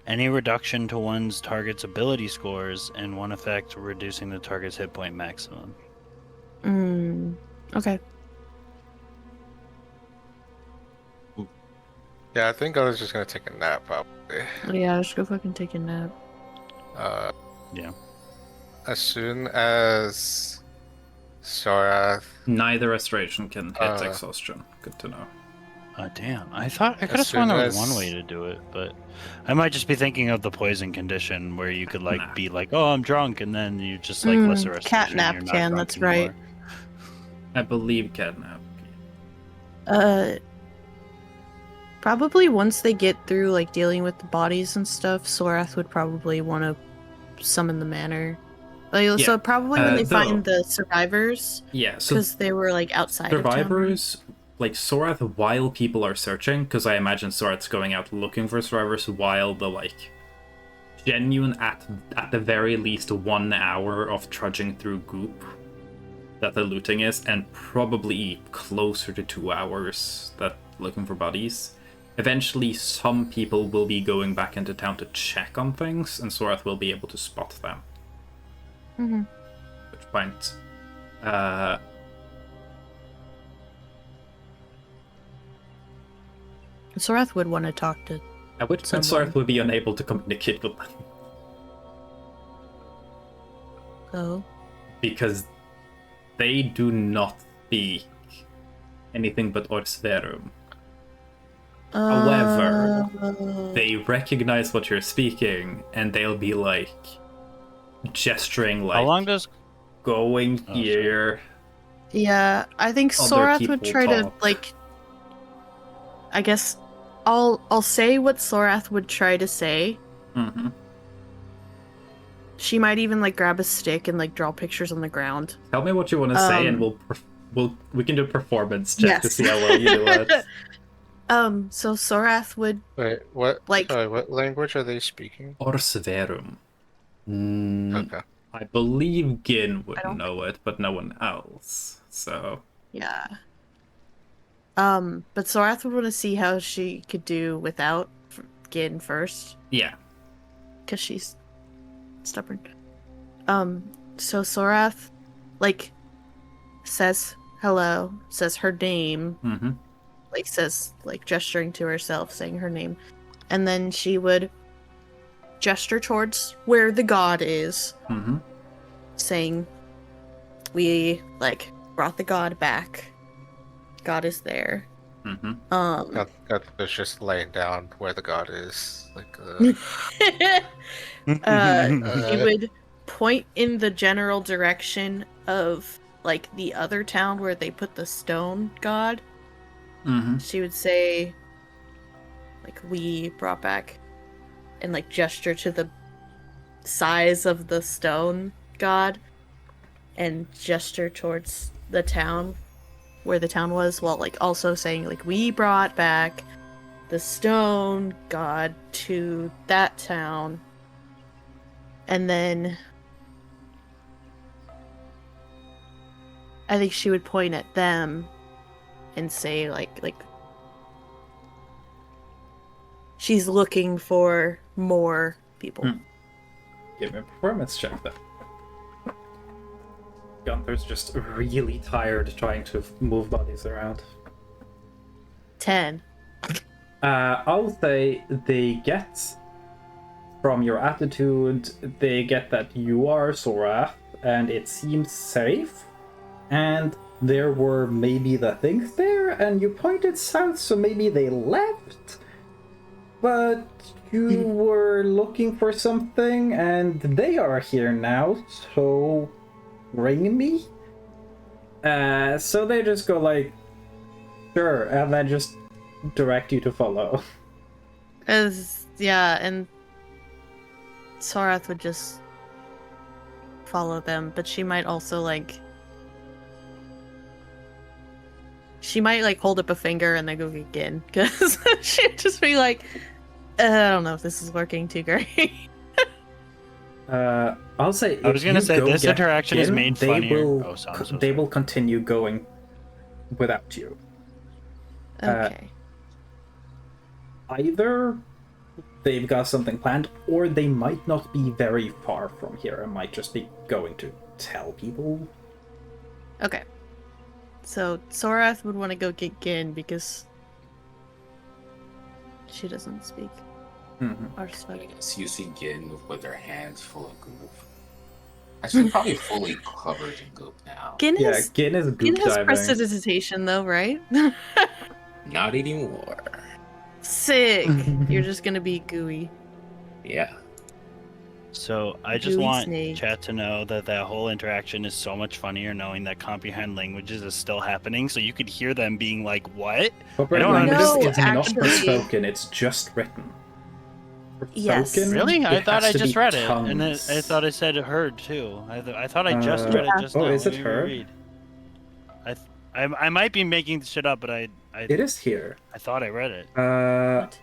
any reduction to one's target's ability scores, and one effect reducing the target's hit point maximum. Okay. Yeah, I think I was just gonna take a nap, probably. Yeah, I'll just go fucking take a nap. Yeah. As soon as Sorath, neither restoration can hit Uh, exhaustion. Good to know. Damn. I thought I As could have sworn soon there was as- one way to do it, but I might just be thinking of the poison condition where you could like Nah. be like, "Oh, I'm drunk," and then you just like lesser restoration. catnap you're not can, drunk that's right. anymore. I believe catnap. Probably once they get through like dealing with the bodies and stuff, Sorath would probably want to summon the manor. Like, so probably when they find the survivors, Yeah, so because they were like outside of town, right? survivors, like Sorath, while people are searching, because I imagine Sorath's going out looking for survivors while the like genuine at the very least 1 hour of trudging through goop that the looting is, and probably closer to 2 hours that looking for bodies. Eventually, some people will be going back into town to check on things, and Sorath will be able to spot them. Mm-hmm. Which point, Sorath would want to talk to. at which point Someone. Sorath would be unable to communicate with them. Oh. Because they do not speak anything but Orsverum. However, they recognize what you're speaking, and they'll be like gesturing, like How long does going Oh, here. Yeah, I think Other Sorath would people try to talk. like. I guess I'll say what Sorath would try to say. Hmm. She might even like grab a stick and like draw pictures on the ground. Tell me what you want to say, and we can do a performance check to Yes. see how well you do it. So Sorath would wait, what? Like- Sorry, what language are they speaking? Orsverum. Okay. I believe Gin would I don't know it, but no one else. So yeah. But Sorath would want to see how she could do without Gin first, yeah. because she's stubborn. So Sorath, like, says hello, says her name, Mm-hmm. like says like gesturing to herself, saying her name, and then she would gesture towards where the god is, Mm-hmm. saying, "We like brought the god back. God is there." Mm-hmm. God is just laying down where the god is. Like, He would point in the general direction of like the other town where they put the stone god. Mm-hmm. She would say, like, "We brought back," and like gesture to the size of the stone god, and gesture towards the town where the town was, while like also saying like, "We brought back the stone god to that town." And then I think she would point at them and say like she's looking for more people. Give me a performance check then. Gunther's just really tired trying to move bodies around. 10. I'll say they get, from your attitude, they get that you are Sorath, and it seems safe, and there were maybe the things there, and you pointed south, so maybe they left, but you were looking for something, and they are here now, so ring me? So they just go like, sure, and then just direct you to follow. Yeah, and Sorath would just follow them, but she might also she might hold up a finger and then go again, because she'd just be like, I don't know if this is working too great. I'll say I was gonna say this interaction is made funnier. They will continue going without you. Okay. Either they've got something planned, or they might not be very far from here and might just be going to tell people. Okay. So Sorath would want to go get Gin because she doesn't speak our I stuff. guess you see Gin with her hands full of goop. Actually, probably fully covered in goop now. Gin Yeah, has Gin is goop Gin has diving. prestidigitation though, right? Not anymore. Sick. You're just gonna be gooey. Yeah. So I just Gooey want snake. chat to know that that whole interaction is so much funnier knowing that comprehend languages is still happening. So you could hear them being like, "What?" Corporate I don't language understand. is not Actually- spoken, it's just written. For Yes. spoken, Really? I it thought has I to just be read it, and I tongues. thought I said heard too. I thought I just read it just Oh, now. is Let it me heard? reread. I might be making shit up, but I It is here. thought I read it. What?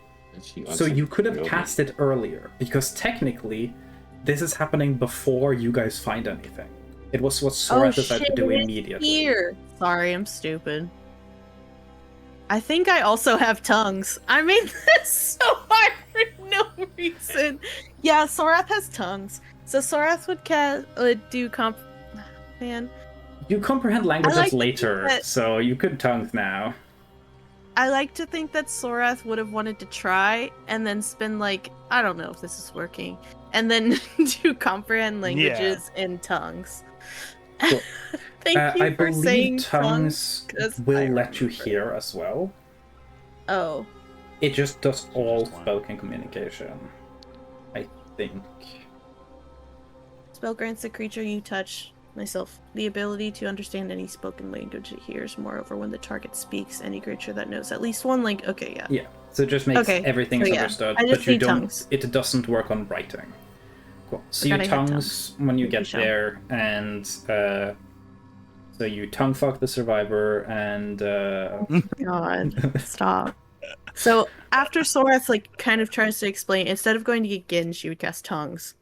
So you could have cast it earlier, because technically, this is happening before you guys find anything. It was what Sorath decided to do it is immediately. Here. Sorry, I'm stupid. I think I also have tongues. I made this so hard for no reason. Yeah, Sorath has tongues. So Sorath would do comp. Man, You comprehend languages like to later, think that- so you could tongue now. I like to think that Sorath would have wanted to try and then spend I don't know if this is working, and then do comprehend languages in tongues. Cool. Thank you I for believe saying tongues 'cause will I let you remember. hear as well. Oh, It just does all Just one. spoken communication, I think. spell grants the creature you touch, myself, the ability to understand any spoken language it hears. Moreover, when the target speaks, any creature that knows at least one okay, yeah. Yeah, so it just makes Okay, everything so is yeah, understood, I just but you need don't. tongues. It doesn't work on writing. Cool. So you Forgot I had tongues when you Maybe get so. there, and so you tongue fuck the survivor, and God, stop. So after Sorath kind of tries to explain, instead of going to get Gin, she would cast tongues.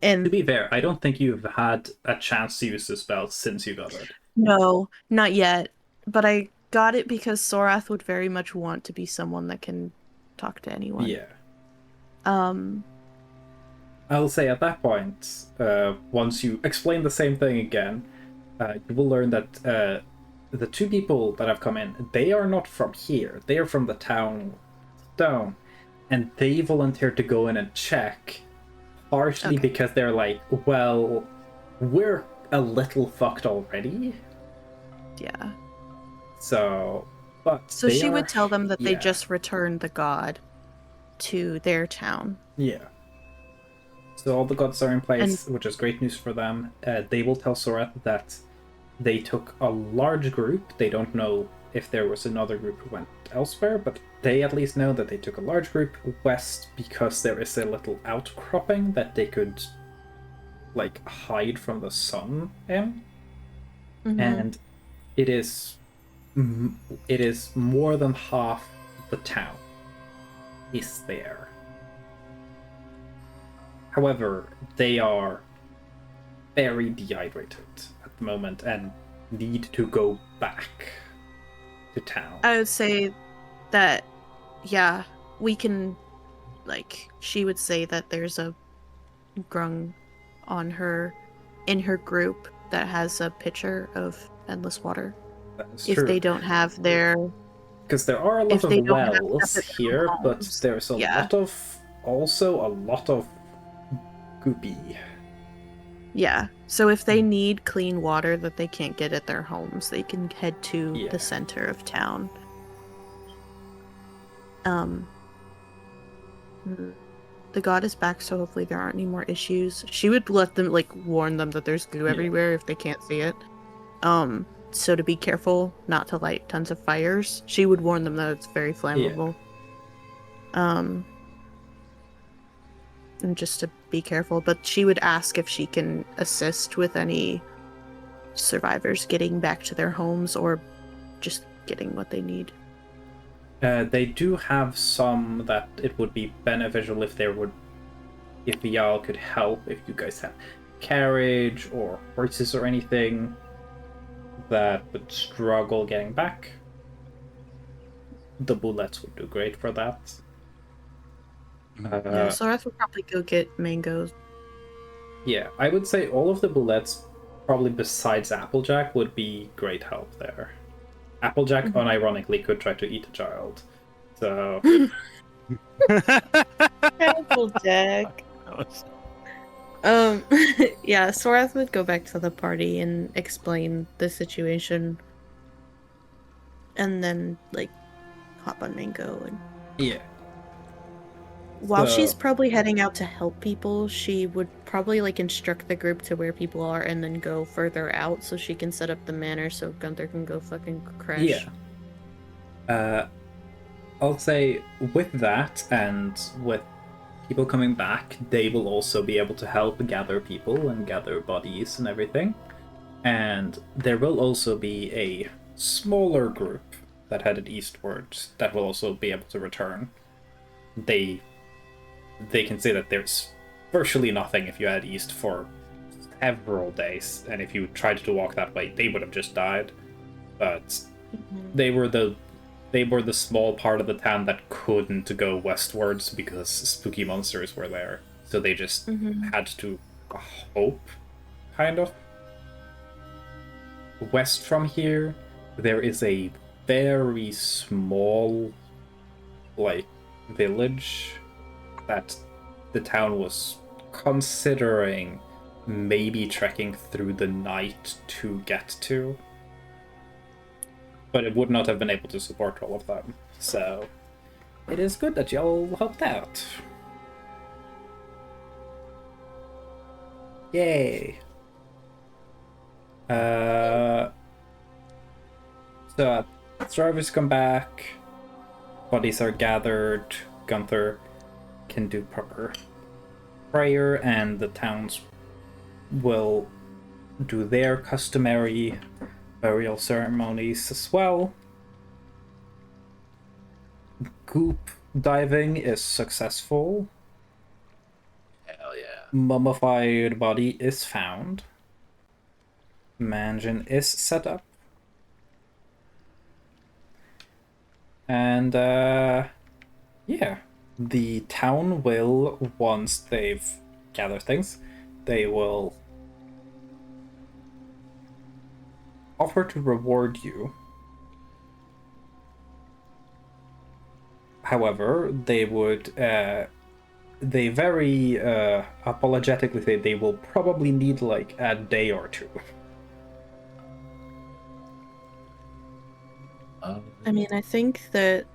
to And be fair, I don't think you've had a chance to use the spell since you got it. no, not yet. But I got it because Sorath would very much want to be someone that can talk to anyone. Yeah. I'll say at that point, once you explain the same thing again, you will learn that the two people that have come in, they are not from here. They are from the town Stone, and they volunteered to go in and check, partially Okay. because they're like, well, we're a little fucked already. Yeah. So, but So they she are- would tell them that they yeah. just returned the god to their town. Yeah. So all the gods are in place, which is great news for them. They will tell Sorath that they took a large group. They don't know if there was another group who went elsewhere, but they at least know that they took a large group west because there is a little outcropping that they could hide from the sun in. Mhm. And it is more than half the town is there. However, they are very dehydrated at the moment and need to go back to town. I would say that, yeah, we can, she would say that there's a Grung on her in her group that has a pitcher of endless water. That's If true. they don't have their Because there are a lot if they of don't have wells separate here, but homes. there's a Yeah. lot of goopy. Yeah. So if they need clean water that they can't get at their homes, they can head to Yeah. the center of town. The god is back, so hopefully there aren't any more issues. She would let them warn them that there's goo everywhere if they can't see it. So to be careful not to light tons of fires. She would warn them that it's very flammable. And just to be careful, but she would ask if she can assist with any survivors getting back to their homes or just getting what they need. They do have some that it would be beneficial if y'all could help, if you guys have carriage or horses or anything that would struggle getting back. The bullets would do great for that. Yeah, so I have to probably go get mangoes. Yeah, I would say all of the bullets, probably besides Applejack, would be great help there. Applejack, unironically, could try to eat a child. So... Applejack. Yeah, Sorath would go back to the party and explain the situation. And then, hop on Mango and... Yeah. While she's probably heading out to help people, she would probably instruct the group to where people are and then go further out so she can set up the manor so Gunther can go fucking crash. Yeah. I'll say with that and with people coming back, they will also be able to help gather people and gather bodies and everything. And there will also be a smaller group that headed eastwards that will also be able to return. They can say that there's virtually nothing if you head east for several days, and if you tried to walk that way, they would have just died. But they were the small part of the town that couldn't go westwards because spooky monsters were there, so they just had to hope, kind of. West from here, there is a very small, village that the town was considering maybe trekking through the night to get to. But it would not have been able to support all of them. So it is good that y'all helped out. Yay. So survivors come back, bodies are gathered, Gunther can do proper prayer, and the towns will do their customary burial ceremonies as well. Goop diving is successful. Hell yeah. Mummified body is found. Mansion is set up. And yeah, the town will, once they've gathered things, they will offer to reward you. However, they would they very apologetically say they will probably need a day or two. I mean, I think that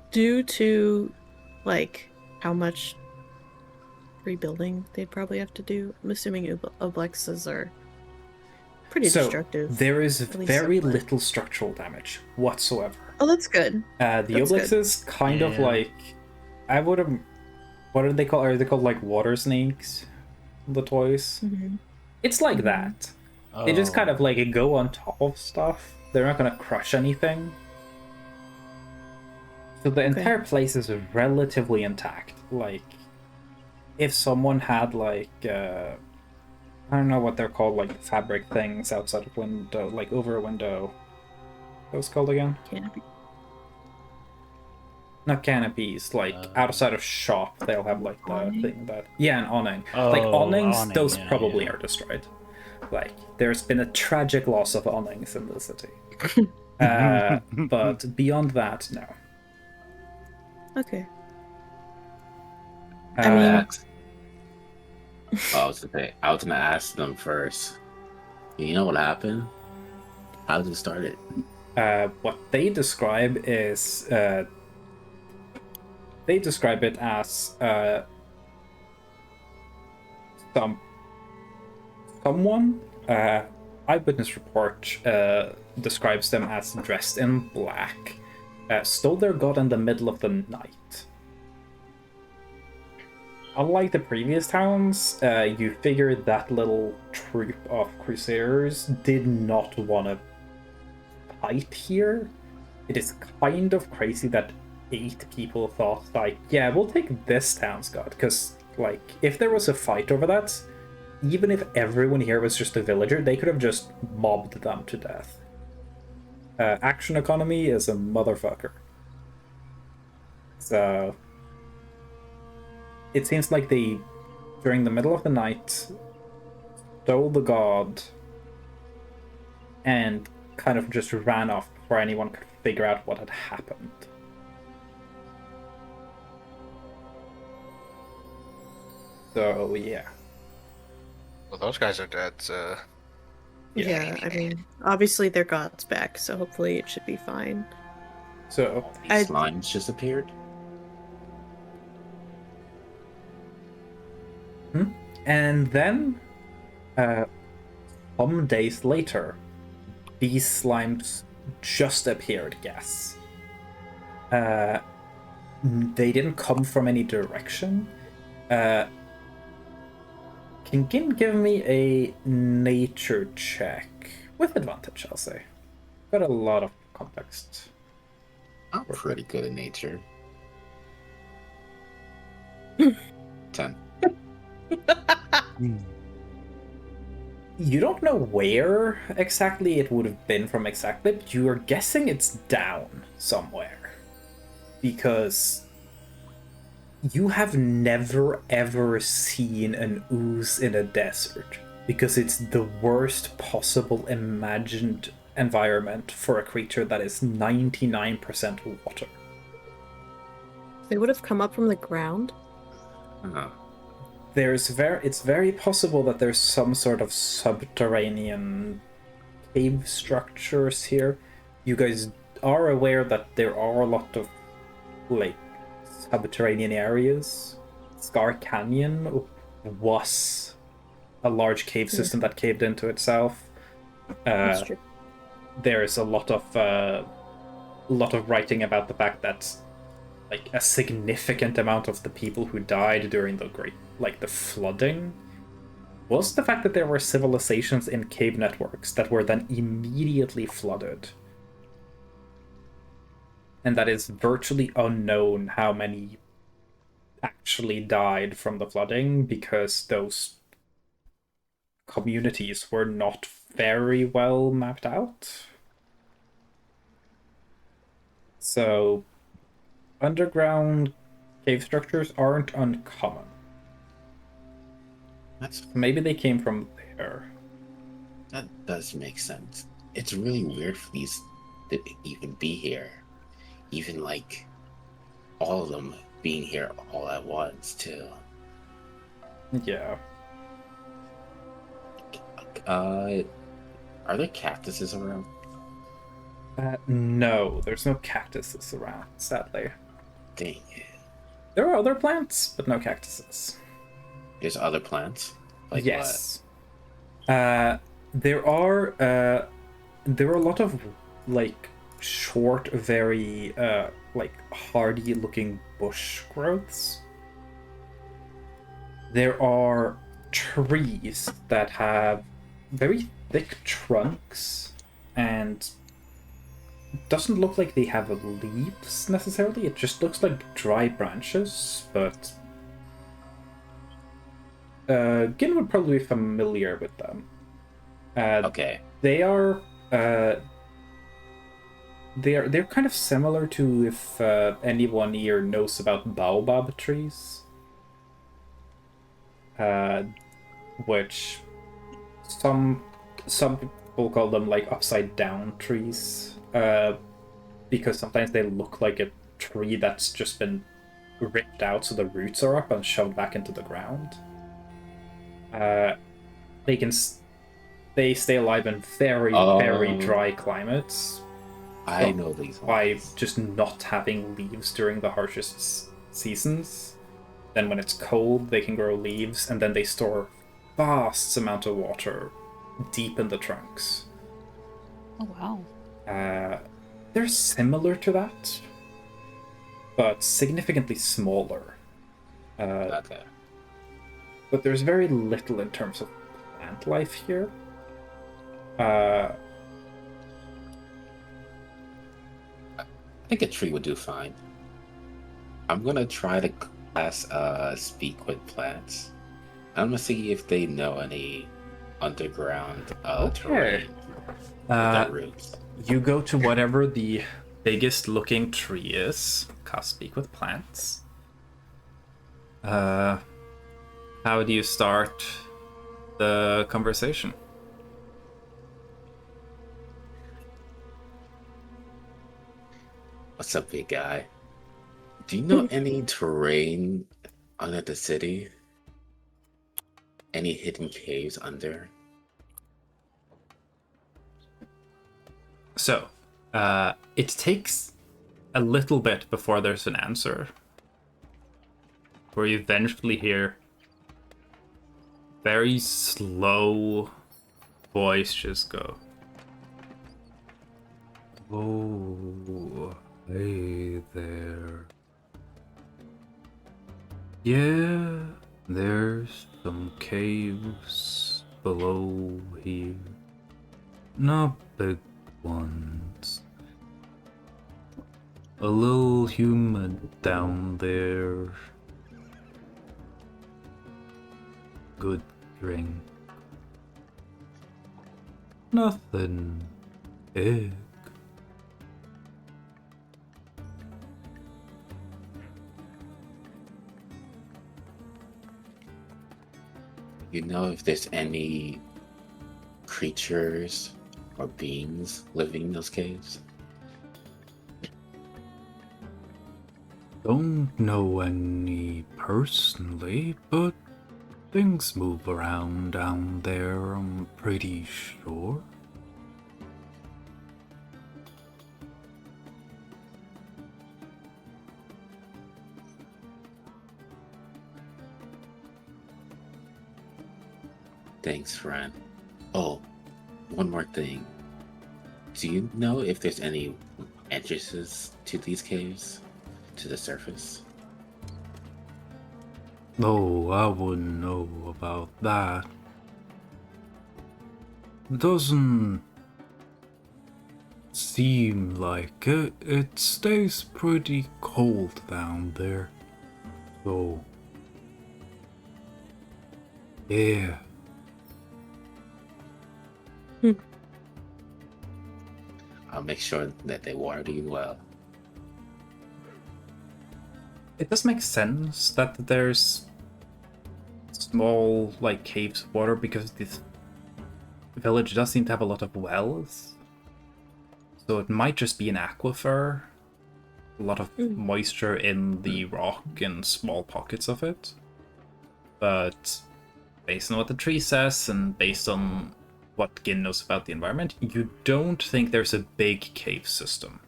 due to how much rebuilding they'd probably have to do, I'm assuming oblexes are pretty destructive. There is very somewhat. little structural damage whatsoever. Oh, that's good. The oblexes kind of I would have. What are they called? Are they called water snakes? The toys. It's like that. They just kind of go on top of stuff. They're not gonna crush anything. So the entire place is relatively intact. If someone had I don't know what they're called, fabric things outside of window, over a window. What was it called again? Canopy. Not canopies, like outside of shop, they'll have like the Awning? thing that an awning. Oh, like awnings, awning, those yeah, probably yeah. are destroyed. Like there's been a tragic loss of awnings in the city. But beyond that, no. Okay. Uh, I mean, That's. I was gonna ask them first. You know what happened? How did it start? what they describe is they describe it as someone. Eyewitness report describes them as dressed in black, stole their god in the middle of the night. Unlike the previous towns, you figure that little troop of crusaders did not want to fight here. It is kind of crazy that 8 people thought, like, yeah, we'll take this town's god, because, like, if there was a fight over that, even if everyone here was just a villager, they could have just mobbed them to death. Action economy is a motherfucker. So it seems like they, during the middle of the night, stole the god and kind of just ran off before anyone could figure out what had happened. So yeah. Well, those guys are dead, so... yeah, I mean, obviously their god's back, so hopefully it should be fine. So All I- these slimes just appeared. and then some days later, these slimes just appeared, yes. They didn't come from any direction. Can Gin give me a nature check? With advantage, I'll say. Got a lot of context. I'm pretty good at nature. 10. You don't know where exactly it would have been from exactly, but you are guessing it's down somewhere. Because you have never ever seen an ooze in a desert. Because it's the worst possible imagined environment for a creature that is 99% water. They would have come up from the ground. Uh-huh. It's very possible that there's some sort of subterranean cave structures here. You guys are aware that there are a lot of like subterranean areas. Scar Canyon was a large cave system that caved into itself. That's true. There's a lot of writing about the fact that like a significant amount of the people who died during the the flooding was the fact that there were civilizations in cave networks that were then immediately flooded. And that is virtually unknown how many actually died from the flooding, because those communities were not very well mapped out. So underground cave structures aren't uncommon. Maybe they came from there. That does make sense. It's really weird for these to even be here. Even like all of them being here all at once too. Yeah. Are there cactuses around? No, there's no cactuses around, sadly. Dang it. There are other plants, but no cactuses. There's other plants? Like yes. There are a lot of like short, very like hardy looking bush growths. There are trees that have very thick trunks, and it doesn't look like they have leaves necessarily. It just looks like dry branches, but Gin would probably be familiar with them. Okay. They are they're kind of similar to if anyone here knows about baobab trees, which some people call them like upside down trees, because sometimes they look like a tree that's just been ripped out so the roots are up and shoved back into the ground. They stay alive in very very dry climates. I know these by ones. just not having leaves during the harshest seasons. Then when it's cold, they can grow leaves, and then they store vast amount of water deep in the trunks. Oh wow. They're similar to that, but significantly smaller. Okay. But there's very little in terms of plant life here. I think a tree would do fine. I'm gonna try to class speak with plants. I'm gonna see if they know any underground terrain with their roots. You go to whatever the biggest looking tree is. Cast speak with plants. How do you start the conversation? What's up, big guy? Do you know any terrain under the city? Any hidden caves under? So, it takes a little bit before there's an answer, where you eventually hear very slow voice just go, "Oh, hey there. Yeah, there's some caves below here. Not big ones. A little humid down there. Good drink. Nothing big." You know if there's any creatures or beings living in those caves? Don't know any personally, but things move around down there, I'm pretty sure. Thanks, friend. Oh, one more thing. Do you know if there's any entrances to these caves? To the surface? No, I wouldn't know about that. Doesn't seem like it. It stays pretty cold down there. So, yeah. I'll make sure that they water you well. It does make sense that there's small, like, caves of water, because this village does seem to have a lot of wells. So it might just be an aquifer. A lot of moisture in the rock and small pockets of it. But based on what the tree says, and based on what Gin knows about the environment, you don't think there's a big cave system.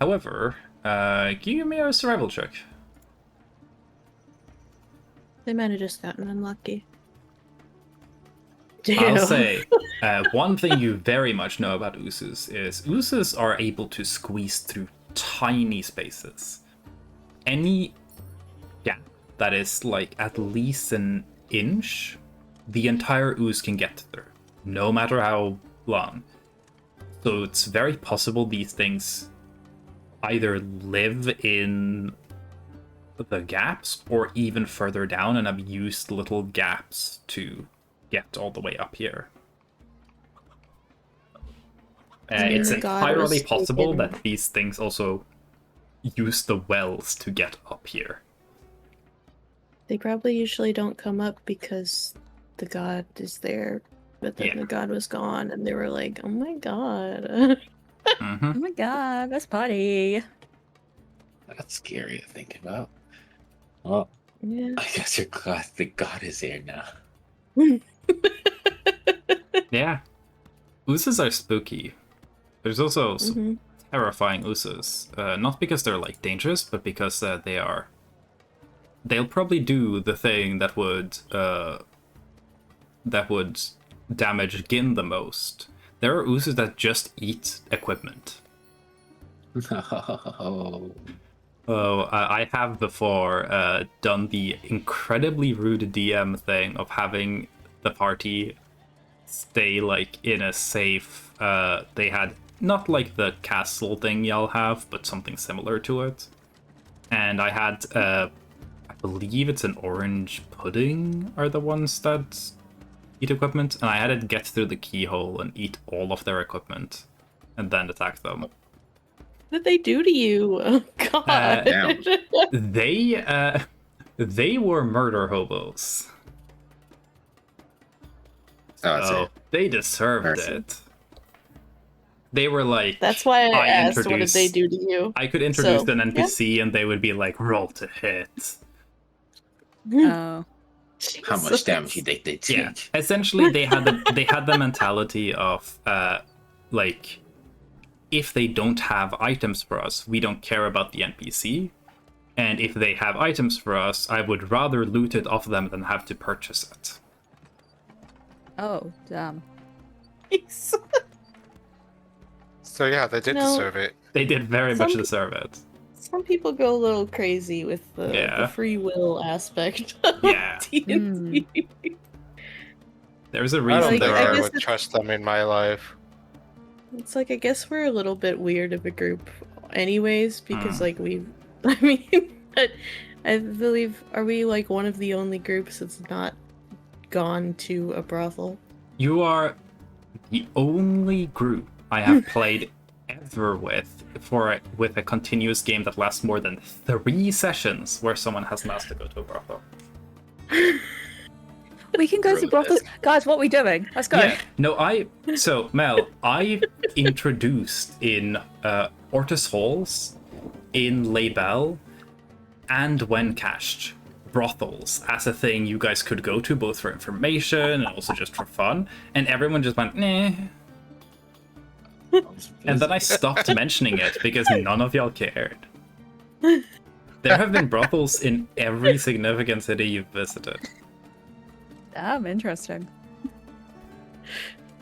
However, give me a survival check. They might have just gotten unlucky. I'll Damn. say, one thing you very much know about oozes is oozes are able to squeeze through tiny spaces. Any gap that is like at least an inch, the entire ooze can get through, no matter how long. So it's very possible these things either live in the gaps or even further down and have used little gaps to get all the way up here. It's the god was entirely possible taken. that these things also use the wells to get up here. They probably usually don't come up because the god is there, but then Yeah. the god was gone, and they were like, "Oh my god." Hmm. Oh my god, let's party. That's scary to think about. Well, Yeah. I guess you're glad the god is here now. Yeah. Ooses are spooky. There's also some Mhm. terrifying ooses. Not because they're like dangerous, but because they'll probably do the thing that would damage Gin the most. There are ooses that just eat equipment. No. Oh, I have before done the incredibly rude DM thing of having the party stay like in a safe. They had not like the castle thing y'all have, but something similar to it. And I had, I believe it's an orange pudding are the ones that eat equipment, and I had it get through the keyhole and eat all of their equipment, and then attack them. What did they do to you? Oh god. Damn. They were murder hobos. Oh, that's So it. they deserved Mercy. it. They were like, That's why I asked, what did introduce- they do to you? I could introduce So, an NPC and they would be like, roll to hit. Oh. How much damage you think they take? Yeah, essentially they had the mentality of like, if they don't have items for us, we don't care about the NPC. And if they have items for us, I would rather loot it off them than have to purchase it. Oh, damn. So yeah, they did No. deserve it. They did very much Some- deserve it. Some people go a little crazy with the Yeah. free will aspect of Yeah. D&D. There's a I reason don't Like, there think I guess are. would it's- trust them in my life. It's like, I guess we're a little bit weird of a group anyways, because Hmm. like I mean, but I believe, are we like one of the only groups that's not gone to a brothel? You are the only group I have played ever with a continuous game that lasts more than 3 sessions where someone hasn't asked to go to a brothel. We can go to Really brothels. Guys, what are we doing? Let's go. Yeah. No, Mel, I introduced in Ortis Halls, in Label, and when cached brothels as a thing you guys could go to both for information and also just for fun, and everyone just went, nah. And then I stopped mentioning it because none of y'all cared. There have been brothels in every significant city you've visited. Damn, interesting.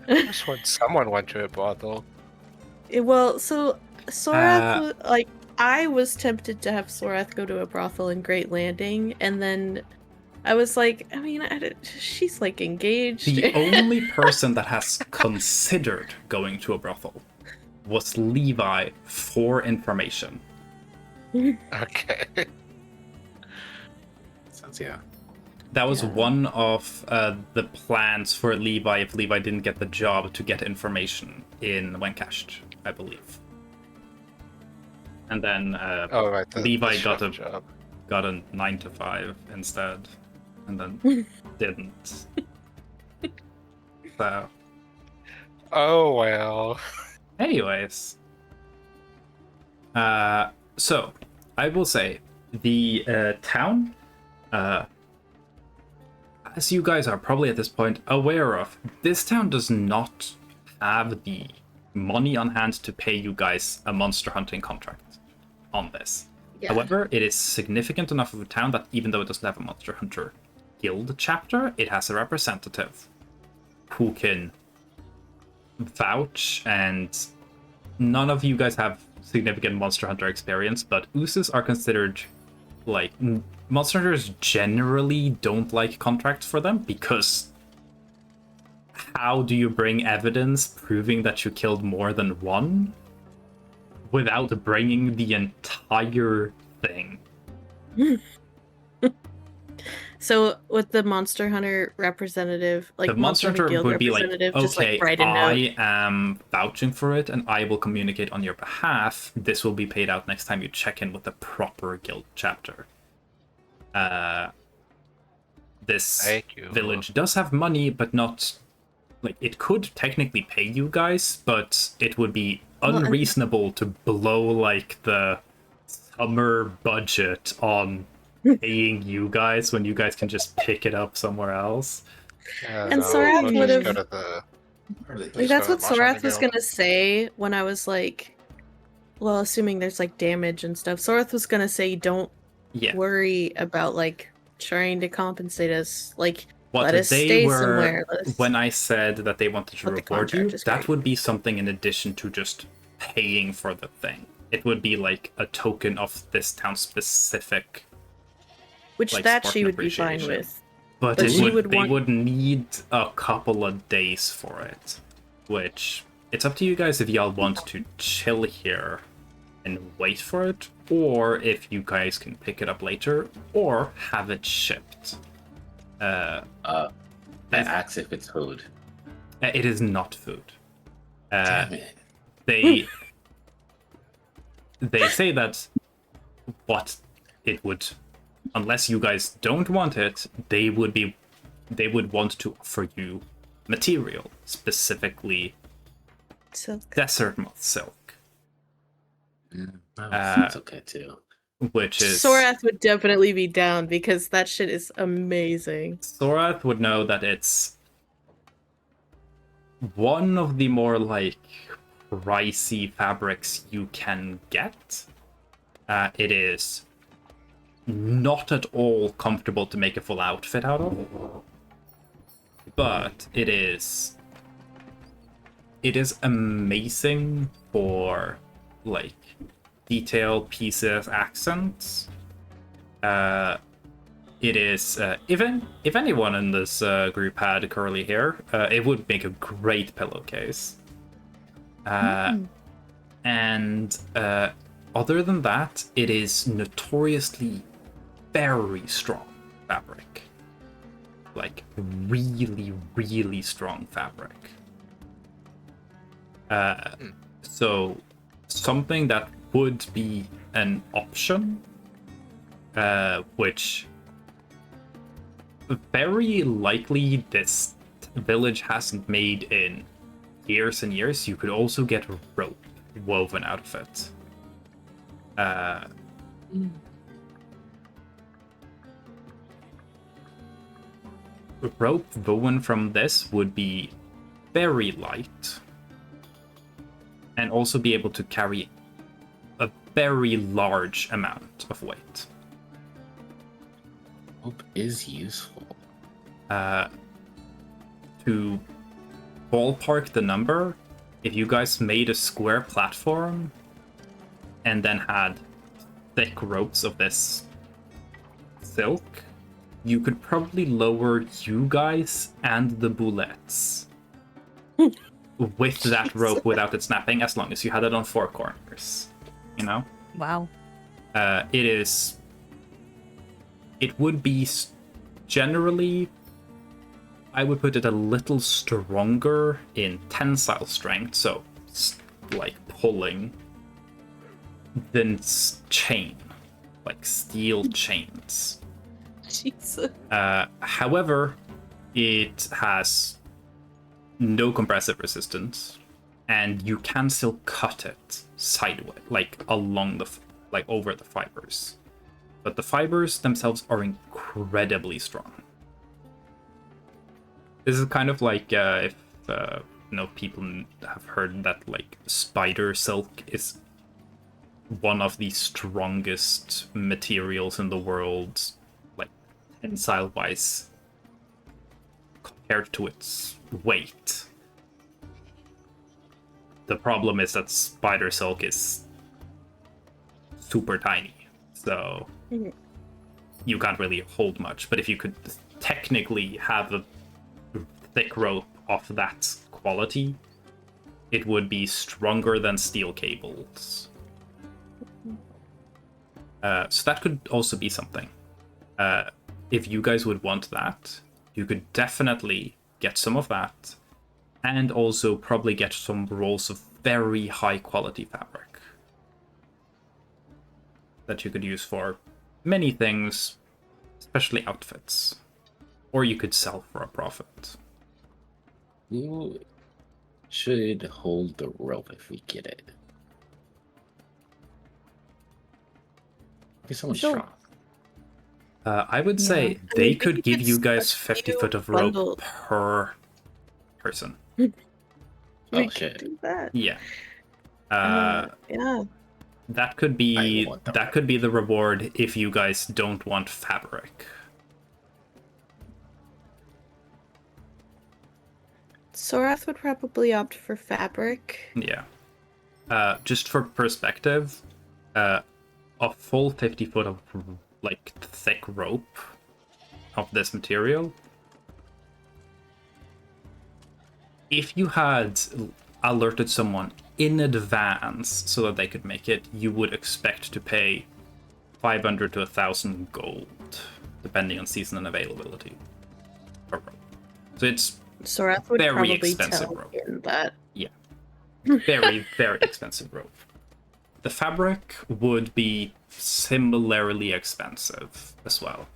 Just when someone went to a brothel. Well, so Sorath, like, I was tempted to have Sorath go to a brothel in Great Landing, and then I was like, I mean, she's like engaged. The only person that has considered going to a brothel was Levi for information. Okay. Sounds, yeah. That was Yeah. one of the plans for Levi if Levi didn't get the job to get information in when cached, I believe. And then Oh right. Levi the got chef a- job. got a 9 to 5 instead, and then didn't. So, Oh well. anyways, so I will say the town, as you guys are probably at this point aware of, this town does not have the money on hand to pay you guys a monster hunting contract on this. Yeah. However, it is significant enough of a town that even though it doesn't have a monster hunter guild chapter, it has a representative who can vouch, and none of you guys have significant monster hunter experience, but ooses are considered like monster hunters generally don't like contracts for them because how do you bring evidence proving that you killed more than one without bringing the entire thing? So with the Monster Hunter representative, like The Monster Hunter Guild would be like, representative, just like okay, write a note. I am vouching for it and I will communicate on your behalf. This will be paid out next time you check in with the proper guild chapter. This Thank you. village does have money, but not... Like, it could technically pay you guys, but it would be unreasonable to blow, like, the summer budget on paying you guys when you guys can just pick it up somewhere else. Yeah, And no, Sorath we'll would've- just go to the. Like, that's go what to Monster Hunter Sorath was Guild. gonna say when I was like, well, assuming there's like damage and stuff. Sorath was gonna say, don't Yeah. worry about like trying to compensate us. Like, What let us they stay were, somewhere. Let us... when I said that they wanted to But the reward you, contract is that great. would be something in addition to just paying for the thing. It would be like a token of this town's specific, Which like, that Spartan she would be fine appreciation. with. but But it she would, would they want- would need a couple of days for it. Which, it's up to you guys if y'all want to chill here and wait for it, or if you guys can pick it up later, or have it shipped. I asked if it's food. It is not food. Damn it. They say that what it would, unless you guys don't want it, they would want to offer you material, specifically So desert moth silk, That's okay too. which is Sorath would definitely be down because that shit is amazing. Sorath would know that it's one of the more like pricey fabrics you can get. It is not at all comfortable to make a full outfit out of, but it is amazing for like detail pieces, accents. It is if anyone in this group had curly hair, it would make a great pillowcase. And other than that, it is notoriously very strong fabric. Like really, really strong fabric. So something that would be an option, which very likely this village hasn't made in years and years, you could also get rope woven out of it. Rope woven from this would be very light and also be able to carry a very large amount of weight. Hope is useful. To ballpark the number, if you guys made a square platform and then had thick ropes of this silk, you could probably lower you guys and the bullets with that rope without it snapping, as long as you had it on four corners. You know? Wow. It would be generally, I would put it a little stronger in tensile strength, so like pulling, than chain, like steel chains. Jesus. However, it has no compressive resistance, and you can still cut it sideways, like along the, like over the fibers. But the fibers themselves are incredibly strong. This is kind of like if people have heard that like spider silk is one of the strongest materials in the world, like tensile wise, compared to its weight. The problem is that spider silk is super tiny, so you can't really hold much. But if you could technically have a thick rope of that quality, it would be stronger than steel cables. So that could also be something. if you guys would want that, you could definitely get some of that, and also probably get some rolls of very high quality fabric that you could use for many things, especially outfits, or you could sell for a profit. Who should hold the rope if we get it? Be someone Sure. strong. I would say Yeah. they I mean, could maybe give you it's guys a 50 few foot of rope bundle- per person. Oh We could shit! do that. Yeah. Yeah. That could I be want the that could be the reward if you guys don't want fabric. Sorath would probably opt for fabric. Yeah. Just for perspective, a full 50 foot of like thick rope of this material. If you had alerted someone in advance so that they could make it, you would expect to pay 500 to 1,000 gold, depending on season and availability. Per rope. So it's Sorath would Very probably expensive tell rope. Ian that. very, very expensive rope. The fabric would be similarly expensive as well.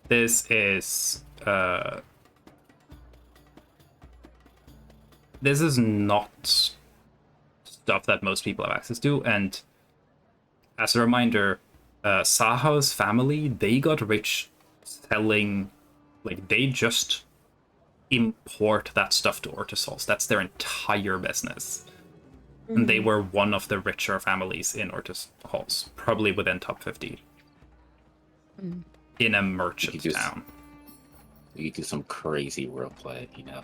This is not stuff that most people have access to, and as a reminder, Saha's family, they got rich selling, like, they just import that stuff to Ortisols. That's their entire business. And they were one of the richer families in Ortisols, probably within top 50. In a merchant You could town. You could do some crazy roleplay, you know.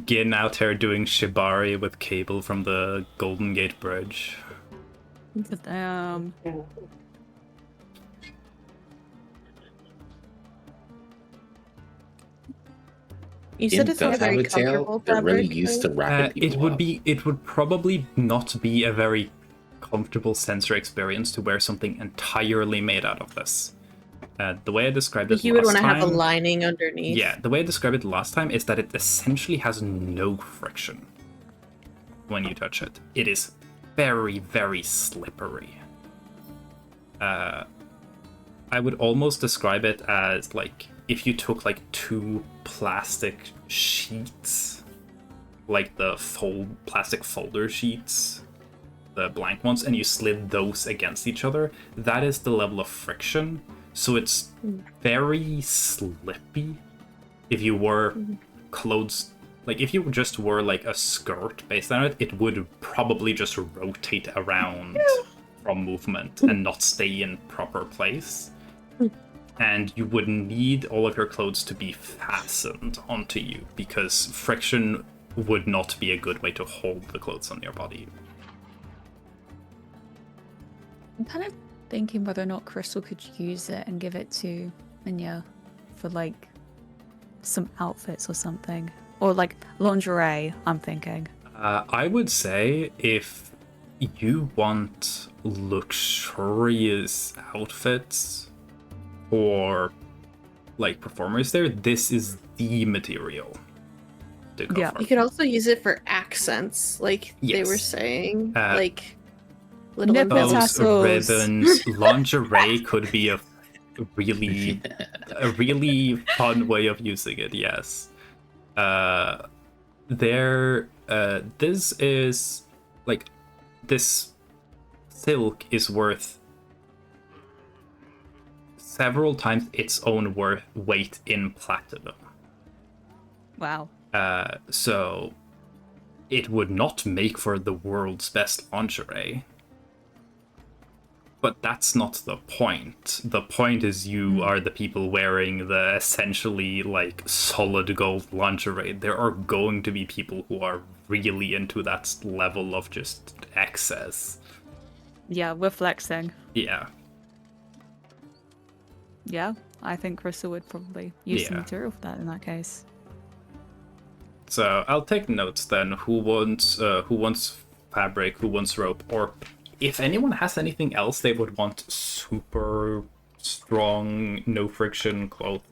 Gin out here doing shibari with Cable from the Golden Gate Bridge. Damn. You said It it's not a does have very a tail. comfortable They're really fabric. used to wrapping people up. It would probably not be a very comfortable sensory experience to wear something entirely made out of this. The way I described it You would last want to have a time- lining underneath. Yeah, the way I described it last time is that it essentially has no friction when you touch it. It is very, very slippery. I would almost describe it as like if you took like two plastic sheets, like the plastic folder sheets, the blank ones, and you slid those against each other. That is the level of friction. So it's very slippy. If you wore clothes, like if you just wore like a skirt based on it, it would probably just rotate around from movement and not stay in proper place. And you would need all of your clothes to be fastened onto you because friction would not be a good way to hold the clothes on your body. I'm kind of thinking whether or not Crystal could use it and give it to Minya for like some outfits or something. Or like lingerie, I'm thinking. I would say if you want luxurious outfits or like performers there, this is the material to go Yeah. for. You could also use it for accents, like they were Yes. saying, Uh, like little Nipple bells. tassels. Ribbons, lingerie could be a really fun way of using it. Yes, this is like this silk is worth several times its own weight in platinum. Wow. So it would not make for the world's best lingerie. But that's not the point. The point is you are the people wearing the essentially like solid gold lingerie. There are going to be people who are really into that level of just excess. Yeah, we're flexing. Yeah. Yeah, I think Crystal would probably use the Yeah. material for that in that case. So I'll take notes then. Who wants fabric, who wants rope, or if anyone has anything else they would want super strong, no friction cloth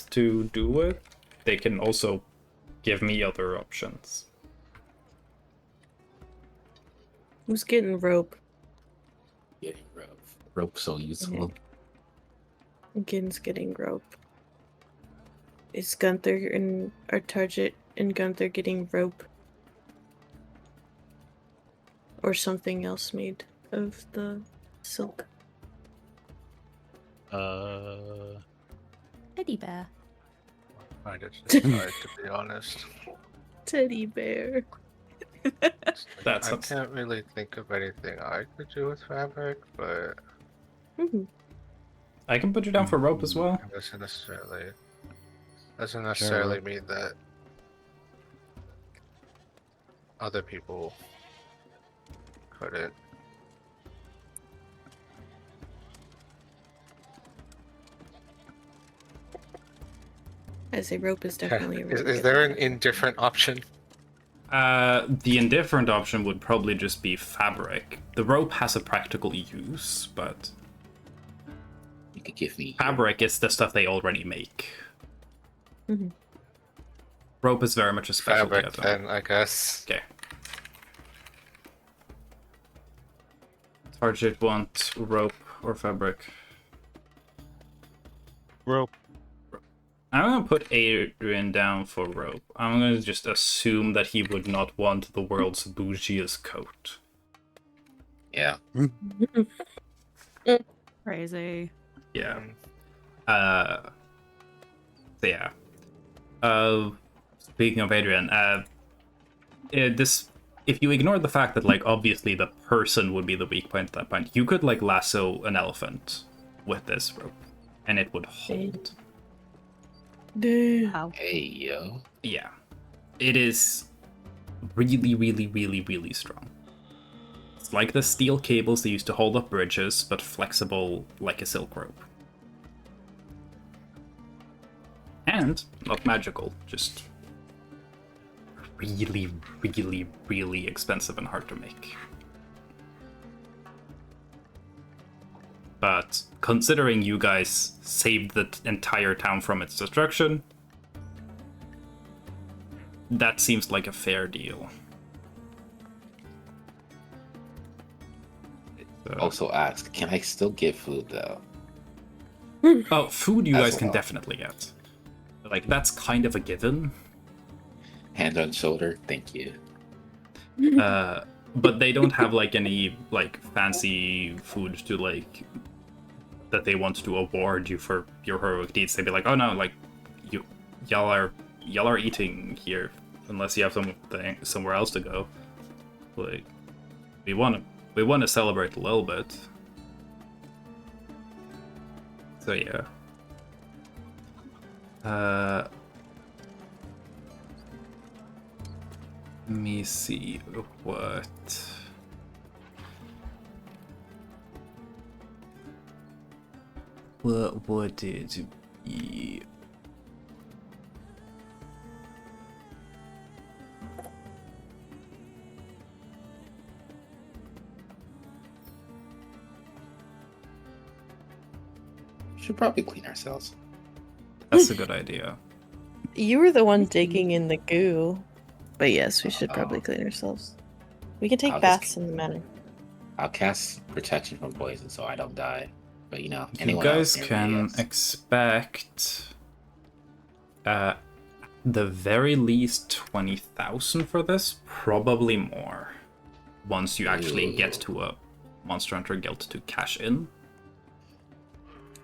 to do with, they can also give me other options. Who's getting rope? Getting rope. Rope so useful. Gin's getting rope. Is Gunther and our target and Gunther getting rope? Or something else made of the silk? Teddy bear. I just decide, to be honest. Teddy bear. That's I can't really think of anything I could do with fabric, but I can put you down for rope as well. it doesn't necessarily mean that other people couldn't. I say rope is definitely a Is really there good an indifferent option? The indifferent option would probably just be fabric. The rope has a practical use, but You could give me fabric is the stuff they already make. Mhm. Rope is very much a specialty. Fabric, then, I guess. Okay. Target want rope or fabric. Rope. I'm gonna put Adrian down for rope. I'm gonna just assume that he would not want the world's bougiest coat. Yeah. Crazy. Yeah. Mm. So yeah. Speaking of Adrian, this, if you ignore the fact that, like, obviously the person would be the weak point at that point, you could, like, lasso an elephant with this rope, and it would hold. Damn. How? Hey, yo. Yeah. It is really, really, really, really strong. It's like the steel cables they used to hold up bridges, but flexible like a silk rope. And not magical, just really, really, really expensive and hard to make. But considering you guys saved the entire town from its destruction, that seems like a fair deal. So, Also ask, can I still get food though? oh, food you As guys can well. definitely get. Like, that's kind of a given. Hand on shoulder, thank you. But they don't have, like, any, like, fancy food to, like, that they want to award you for your heroic deeds. They'd be like, oh no, like, y'all are eating here unless you have somewhere else to go. Like, we want to celebrate a little bit. So yeah. Let me see what. What would it be? Should probably clean ourselves. That's a good idea. You were the one digging in the goo. But yes, we should probably clean ourselves. We can take I'll baths just- in the manor. I'll cast protection from poison so I don't die. But you know, You anyone guys else can yes. expect the very least 20,000 for this, probably more. Once you actually Ooh. get to a Monster Hunter Guild to cash in.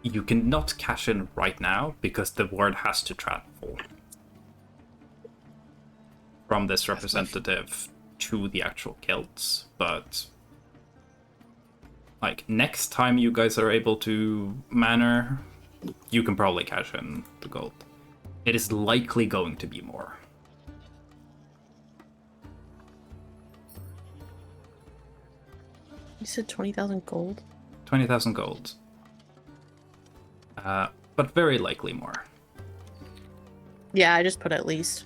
You cannot cash in right now because the word has to travel from this representative to the actual guilds, but like next time you guys are able to manor, you can probably cash in the gold. It is likely going to be more. You said 20,000 gold? 20,000 gold. But very likely more. Yeah, I just put at least.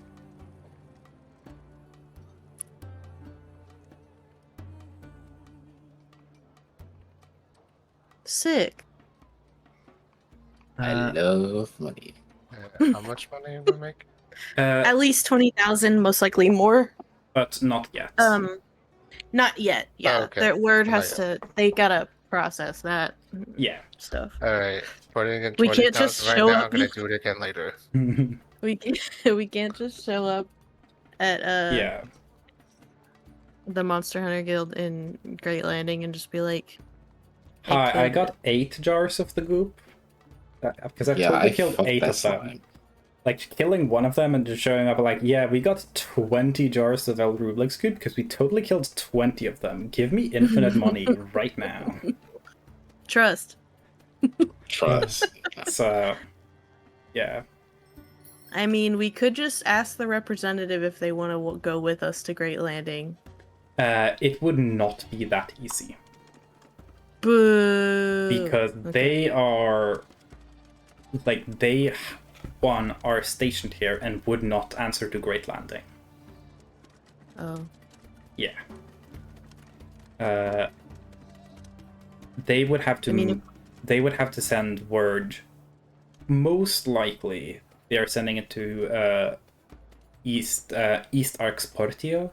sick. I Uh, love money. How much money we make? At least 20,000, most likely more. but not yet. Not yet. Yeah, okay. their word Not has to. They gotta process that Yeah. stuff. Alright, putting in We 20,000 can't just right show now. up. I'm gonna do it again later. We can, we can't just show up at Yeah. the Monster Hunter Guild in Great Landing and just be like, Hi, I could- got 8 jars of the goop. Because I've Yeah, totally I killed fucked 8 that of them. slime. Like, killing one of them and just showing up like, yeah, we got 20 jars of El Rublik's Cube because we totally killed 20 of them. Give me infinite money right now. trust. Trust. So, yeah. I mean, we could just ask the representative if they want to go with us to Great Landing. It would not be that easy. Boo. Because they are... Like, they, one, are stationed here and would not answer to Great Landing. Oh. Yeah. They would have to. I mean, they would have to send word. Most likely, they are sending it to East Arx Portia,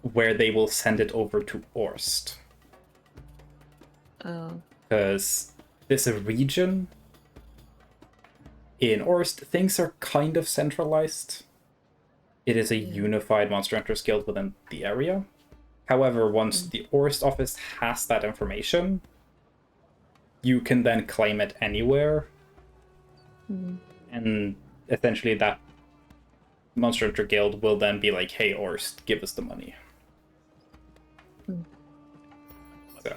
where they will send it over to Orst. Oh. Because this region in Orst, things are kind of centralized. It is a unified Monster Hunters Guild within the area. However, once the Orst office has that information, you can then claim it anywhere. And essentially that Monster Hunter Guild will then be like, hey, Orst, give us the money. So.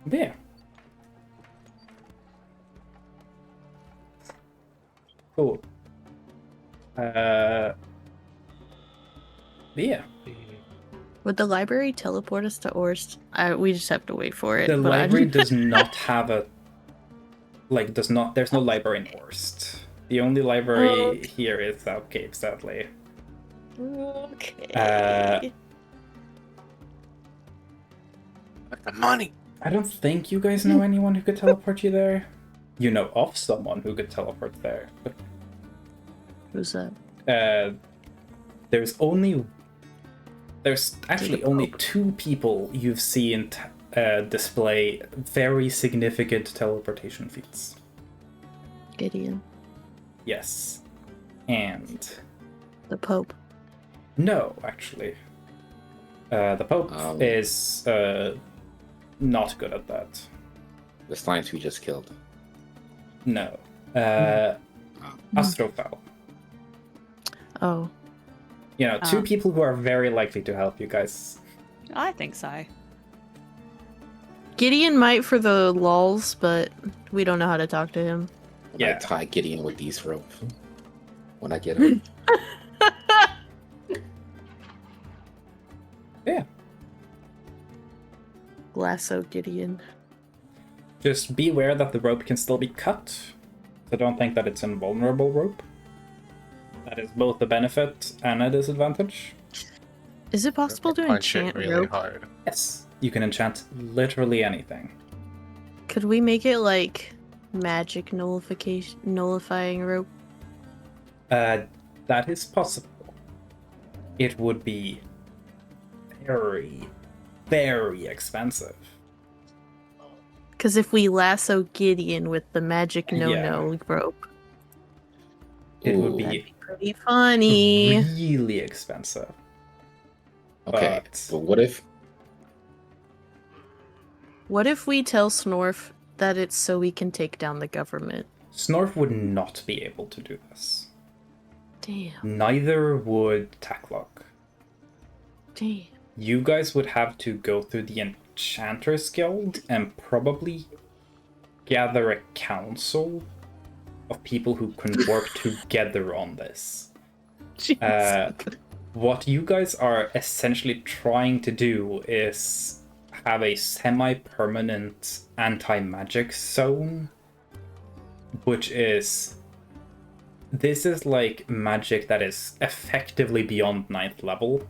Yeah. Cool. Yeah. Would the library teleport us to Orst? We just have to wait for it. The but library does not have a there's no library in Orst. The only library here is South Cape, sadly. Okay. The money. I don't think you guys know anyone who could teleport you there. You know of someone who could teleport there. But, Who's that? there's actually only 2 people you've seen display very significant teleportation feats. Gideon. Yes. And The Pope. no, actually. The Pope is not good at that. The slimes we just killed. No. Astrofel. Oh. You know, 2 people who are very likely to help you guys. I think so. Gideon might for the lulz, but we don't know how to talk to him. I tie Gideon with these ropes when I get him. Yeah. Lasso Gideon. Just be aware that the rope can still be cut. So don't think that it's an invulnerable rope. That is both a benefit and a disadvantage. Is it possible to Punch it enchant really rope? hard. Yes, you can enchant literally anything. Could we make it like magic nullifying rope? That is possible. It would be very, very expensive. Because if we lasso Gideon with the magic no rope, It would Ooh. be that'd be pretty funny. really expensive. Okay, But- but what if What if we tell Snorf that it's so we can take down the government? Snorf would not be able to do this. Damn. Neither would Tacklock. Damn. You guys would have to go through the Enchanters Guild and probably gather a council of people who can work together on this. What you guys are essentially trying to do is have a semi-permanent anti-magic zone, which is... This is like magic that is effectively beyond 9th level.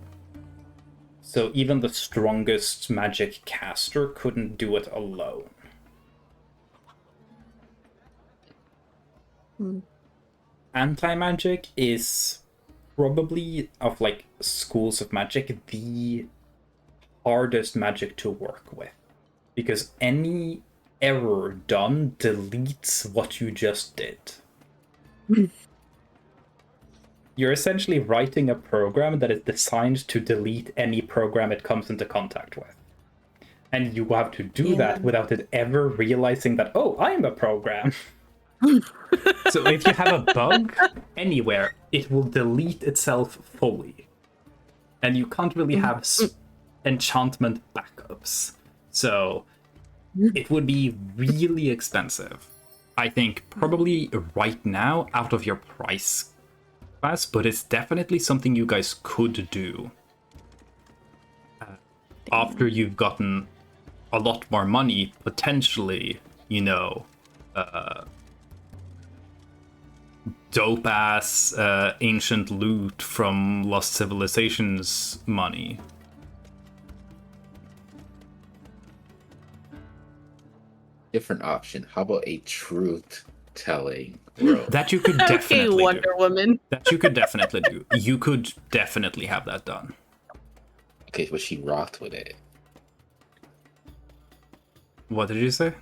So even the strongest magic caster couldn't do it alone. Hmm. Anti-magic is probably, of like schools of magic, the hardest magic to work with. Because any error done deletes what you just did. You're essentially writing a program that is designed to delete any program it comes into contact with. And you have to do that without it ever realizing that, oh, I'm a program. So if you have a bug anywhere, it will delete itself fully. And you can't really have enchantment backups. So it would be really expensive. I think probably right now out of your price class, but it's definitely something you guys could do after you've gotten a lot more money, potentially, you know, dope ass ancient loot from Lost Civilizations money. Different option. How about a truth-telling rope? That you could Okay, definitely Wonder do. Woman. That you could definitely do. You could definitely have that done. Okay, but she rocked with it. What did you say?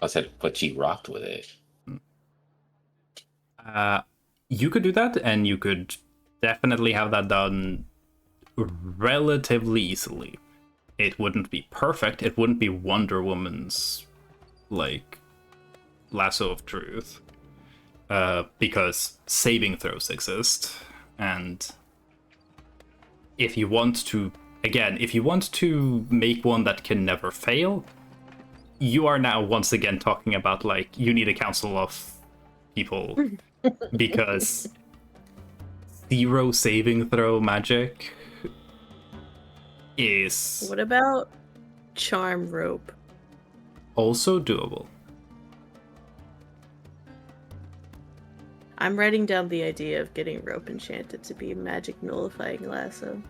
I said, but she rocked with it. You could do that, and you could definitely have that done relatively easily. It wouldn't be perfect. It wouldn't be Wonder Woman's, like, lasso of truth. Because saving throws exist. And if you want to, again, if you want to make one that can never fail, you are now once again talking about, like, you need a council of people. Because zero saving throw magic is What about charm rope? also doable. I'm writing down the idea of getting rope enchanted to be magic nullifying lasso.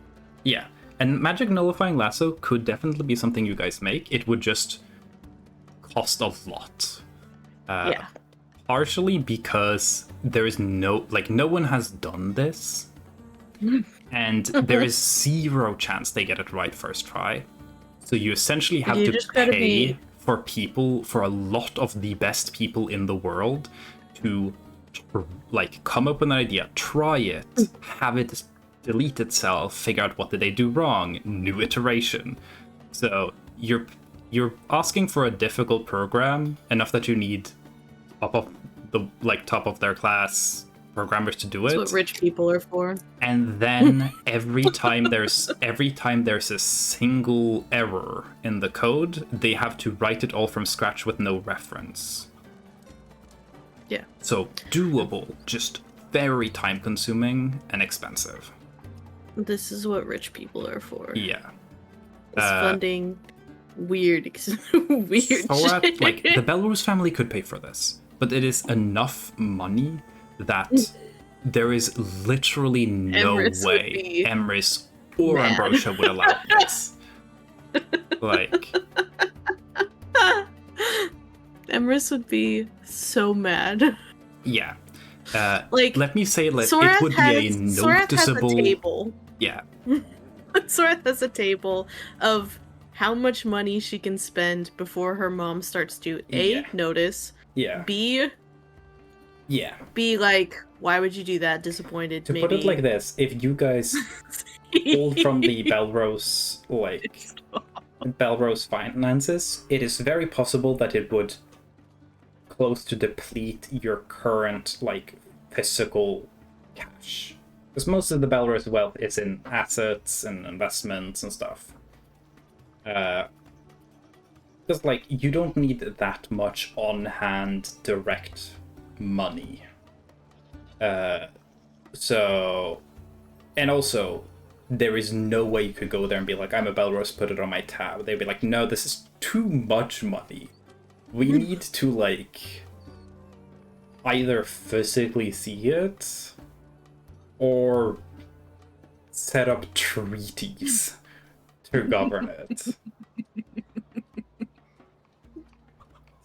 Yeah, and magic nullifying lasso could definitely be something you guys make. It would just cost a lot. Yeah. Partially because there is no one has done this, and there is zero chance they get it right first try. So you essentially have You to just gotta pay for a lot of the best people in the world to like come up with an idea, try it, have it delete itself, figure out what did they do wrong, new iteration. So you're asking for a difficult program enough that you need top of their class programmers to do it. That's what rich people are for. And then every time there's a single error in the code, they have to write it all from scratch with no reference. Yeah. So doable, just very time consuming and expensive. This is what rich people are for. Yeah. It's funding weird Thorat, shit. like the Belrose family could pay for this, but it is enough money that there is literally no Emrys would way be Emrys or mad. Ambrosia would allow this. Like, Emrys would be so mad. yeah. Like, let me say, it Sorath would be a noticeable. has a table. Yeah, Sorath has a table of how much money she can spend before her mom starts to Yeah. notice, yeah, B, like, why would you do that? Disappointed. To maybe. put it like this, if you guys pulled from the Belrose, Belrose finances, it is very possible that it would close to deplete your current, physical cash. Because most of the Belrose wealth is in assets and investments and stuff. Because, you don't need that much on-hand direct money. So... And also, there is no way you could go there and be like, I'm a Belrose, put it on my tab. They'd be like, no, this is too much money. We need to, either physically see it, or set up treaties to govern it.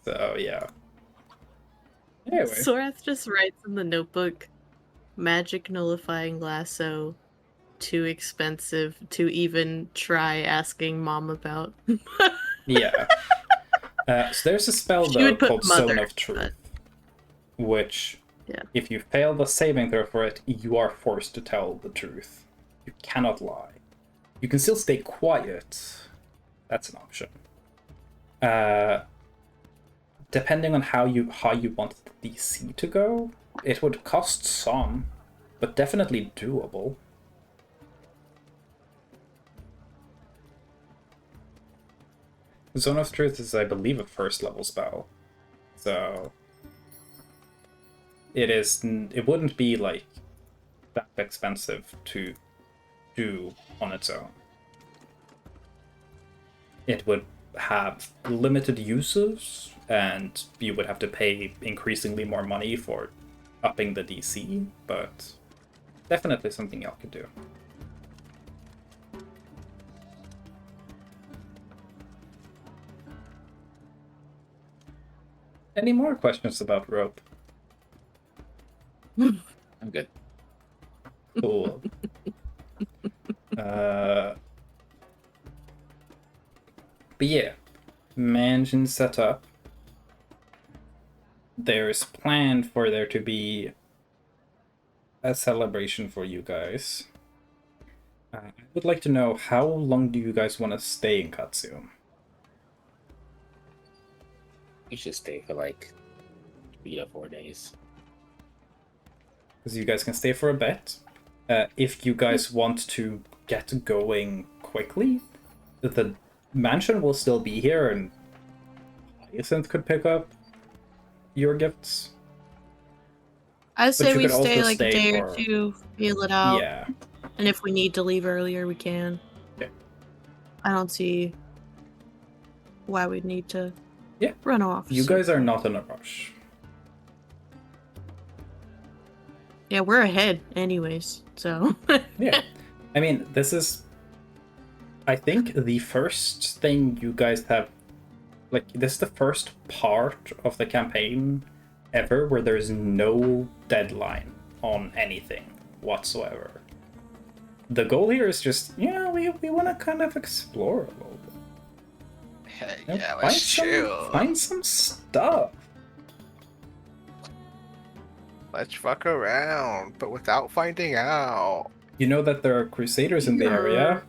So yeah. Anyway, Sorath just writes in the notebook, magic nullifying lasso, too expensive to even try asking mom about. yeah. So there's a spell She though would put called mother, Zone of Truth, which, Yeah. if you fail the saving throw for it, you are forced to tell the truth. You cannot lie. You can still stay quiet. That's an option. Depending on how you want the DC to go, it would cost some, but definitely doable. Zone of Truth is, I believe, a first level spell, so it wouldn't be like that expensive to do on its own. It would have limited uses, and you would have to pay increasingly more money for upping the DC, but definitely something y'all could do. Any more questions about rope? I'm good. Cool. But yeah, mansion setup. There's planned for there to be a celebration for you guys. I would like to know, how long do you guys want to stay in Katsu? We should stay for like 3 to 4 days. Because you guys can stay for a bit. If you guys want to get going quickly, the mansion will still be here, and Hyacinth could pick up your gifts. I say you we could also stay like a stay day or for- two, feel it out, Yeah. and if we need to leave earlier, we can. Yeah. I don't see why we'd need to Yeah. run off. You so- guys are not in a rush. Yeah, we're ahead anyways, so. Yeah. I mean, this is, I think, the first thing you guys have, like, this is the first part of the campaign ever where there's no deadline on anything whatsoever. The goal here is just, we want to kind of explore a little bit. Hey, You know, yeah, let's chill. find some stuff. Let's fuck around, but without finding out. You know that there are crusaders in the Yeah. area,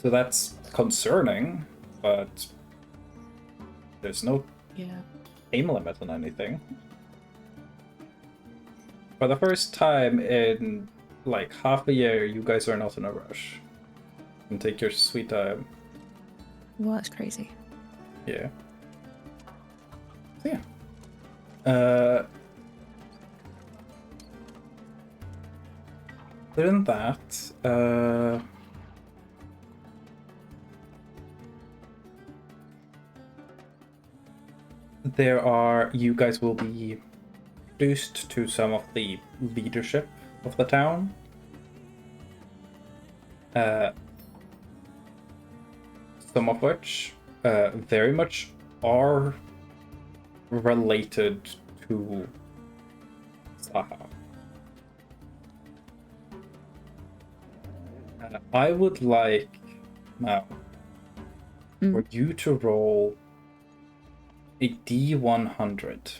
so that's concerning, but there's no Yeah. aim limit on anything. For the first time in like half a year, you guys are not in a rush. And take your sweet time. Well, that's crazy. Yeah. So yeah. Other than that, you guys will be introduced to some of the leadership of the town. Some of which very much are related to Saha. I would like now for you to roll a D100.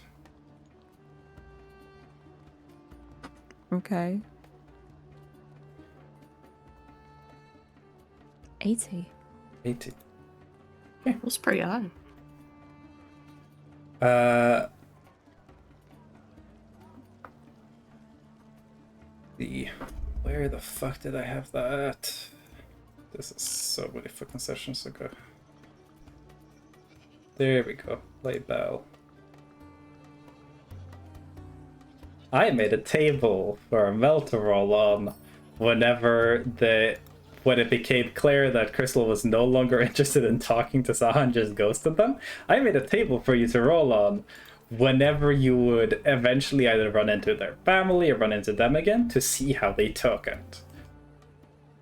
Okay. 80. 80. That's pretty high. Where the fuck did I have that? This is so many fucking sessions ago. There we go. Play bell. I made a table for Mel to roll on when it became clear that Crystal was no longer interested in talking to Saha and just ghosted them. I made a table for you to roll on whenever you would eventually either run into their family or run into them again to see how they took it.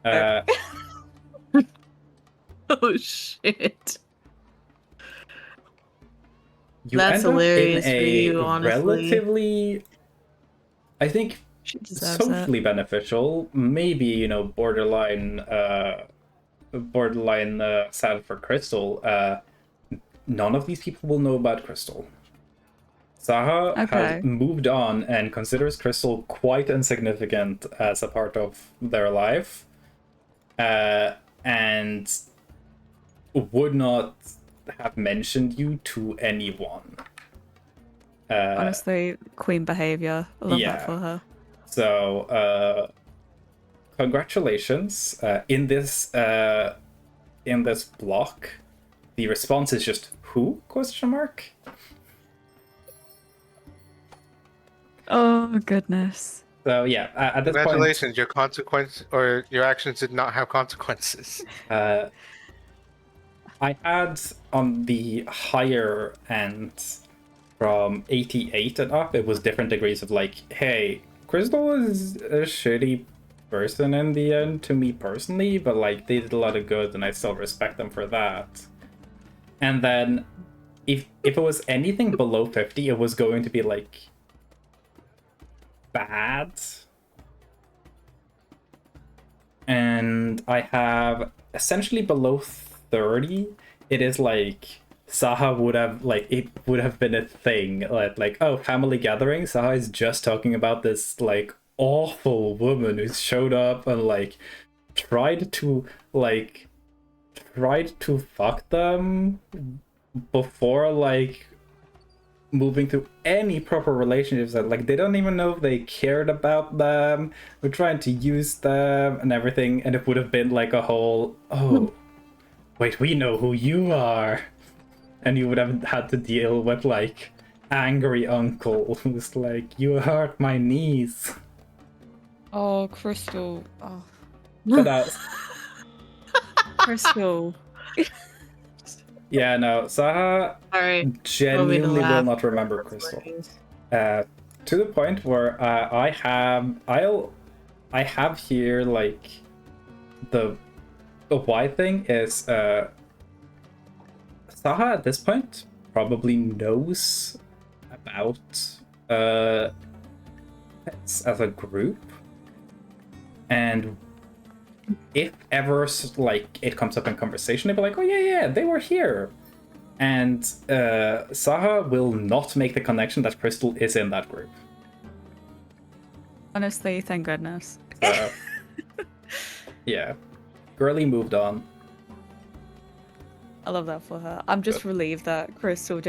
Uh, Oh shit. you That's end up in hilarious for a you, honestly. relatively, I think, She deserves it. socially beneficial, maybe, you know, borderline sad for Crystal. None of these people will know about Crystal. Saha has Okay. moved on and considers Crystal quite insignificant as a part of their life, and would not have mentioned you to anyone. Honestly, queen behavior. I love that Yeah. for her. So, congratulations. In this block, the response is just who? Question mark. Oh goodness. So yeah, at this point, Congratulations, your consequence or your actions did not have consequences. I had on the higher end from 88 and up, it was different degrees of like, hey, Crystal is a shitty person in the end to me personally, but like they did a lot of good and I still respect them for that. And then if it was anything below 50, it was going to be like bad. And I have essentially below 30, it is like Saha would have like it would have been a thing like oh, family gathering, Saha is just talking about this like awful woman who showed up and like tried to fuck them before like moving to any proper relationships. That like they don't even know if they cared about them, we're trying to use them and everything, and it would have been like a whole oh wait, we know who you are, and you would have had to deal with like angry uncle who's like, you hurt my knees. Oh, Crystal. Oh, But Crystal. yeah, no, Saha Alright. genuinely will laugh. not remember Crystal. To the point where I have here like the why thing is Saha at this point probably knows about pets as a group, and if ever like it comes up in conversation, they'll be like, oh yeah, they were here. And Saha will not make the connection that Crystal is in that group. Honestly, thank goodness. So, yeah. Girly moved on. I love that for her. I'm just relieved that Crystal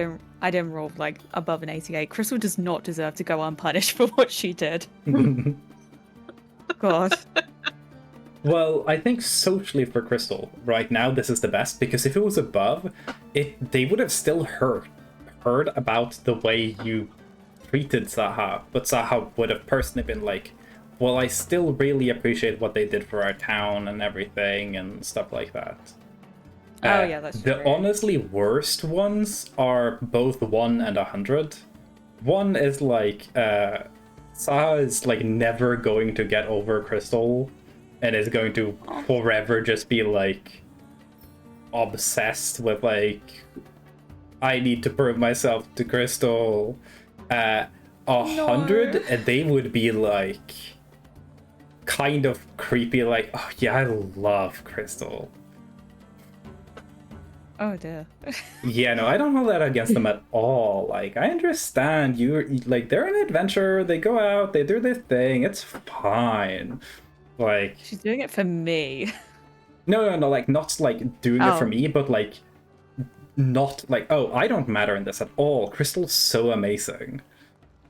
I didn't roll like above an 88. Crystal does not deserve to go unpunished for what she did. God. Well, I think socially for Crystal, right now this is the best, because if it was above, they would have still heard about the way you treated Saha, but Saha would have personally been like, well, I still really appreciate what they did for our town and everything and stuff like that. Oh yeah, that's the true. honestly worst ones are both 1 and 100. 1 is like Saha is like never going to get over Crystal and is going to forever just be like obsessed with like, I need to prove myself to Crystal. 100, and they would be like kind of creepy, like, oh yeah, I love Crystal. Oh dear. Yeah, no, I don't hold that against them at all. Like, I understand you like, they're an adventure, they go out, they do their thing, it's fine. Like, She's doing it for me. no, like not like doing it for Oh. me, but like not like, oh, I don't matter in this at all. Crystal's so amazing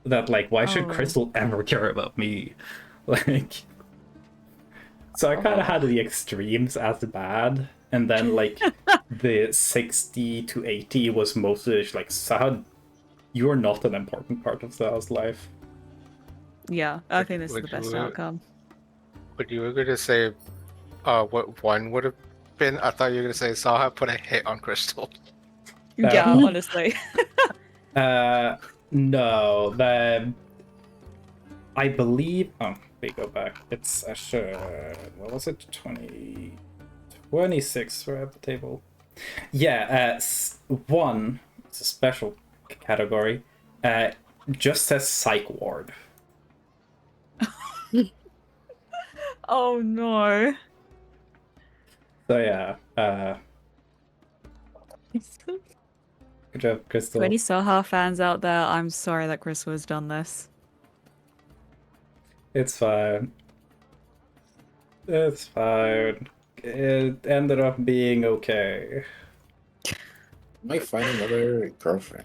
that like, why should Oh. Crystal ever care about me? Like, so I kind of had the extremes as bad, and then like the 60 to 80 was mostly just like, Sahad, you are not an important part of Sahad's life. Yeah, I think this is the Would best you- outcome. But you were going to say what 1 would have been? I thought you were going to say Saha put a hit on Crystal. Yeah, honestly. No, I believe we go back. It's what was it? 26 we're at the table. Yeah, one, it's a special category, just says psych ward. Oh no. So yeah, good job, For Crystal. any Soha fans out there, I'm sorry that Crystal has done this. It's fine. It's fine. It ended up being okay. Might find another girlfriend.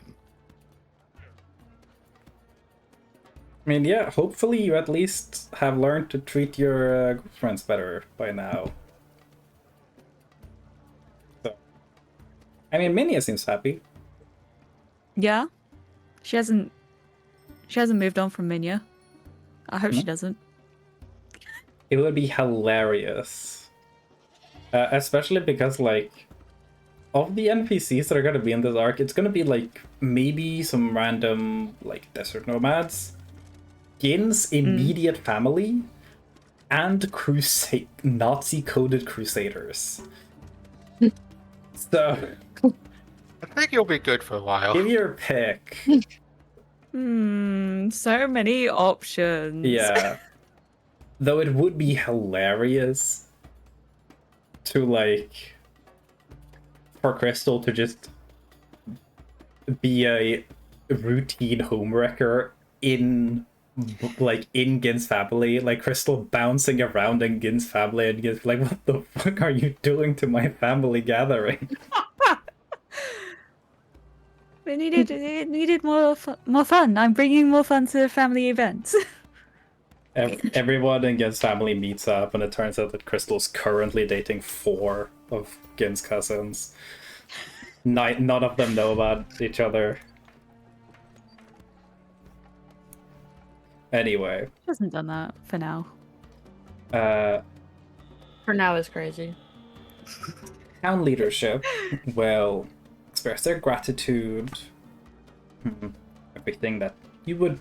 I mean, yeah, hopefully you at least have learned to treat your girlfriends better by now. So, I mean, Minia seems happy. Yeah? She hasn't moved on from Minya. I hope she doesn't. It would be hilarious. Especially because, like, of the NPCs that are going to be in this arc, it's going to be, like, maybe some random, like, desert nomads, Gin's immediate family, and Nazi-coded crusaders. So, I think you'll be good for a while. give your pick. So many options. Yeah. Though it would be hilarious to, like, for Crystal to just be a routine homewrecker in Gin's family, like Crystal bouncing around in Gin's family, and Gin's like, what the fuck are you doing to my family gathering? We needed more fun. I'm bringing more fun to family events. Everyone in Gin's family meets up, and it turns out that Crystal's currently dating 4 of Gin's cousins. None of them know about each other. Anyway. She hasn't done that for now. For now is crazy. Town leadership will express their gratitude, everything that you would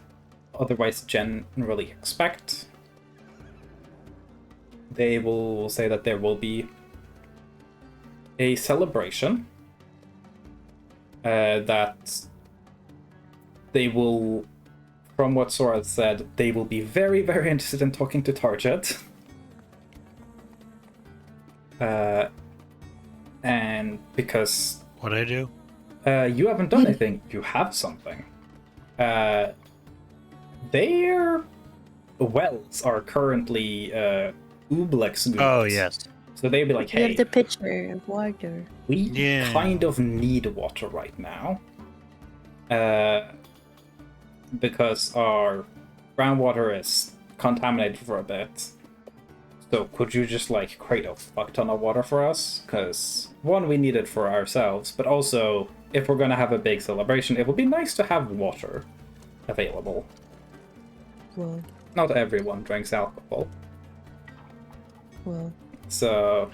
otherwise generally expect. They will say that there will be a celebration, that they will, from what Sora said, they will be very, very interested in talking to Target. And because What'd I do? you haven't done anything, you have something. Their wells are currently Ooblex goods. Oh, yes. So they'd be like, You hey, have the picture of water. we Yeah. kind of need water right now. Because our groundwater is contaminated for a bit. So could you just, like, create a fuck ton of water for us? Because, one, we need it for ourselves, but also, if we're gonna have a big celebration, it would be nice to have water available. Well, Not everyone drinks alcohol. well. So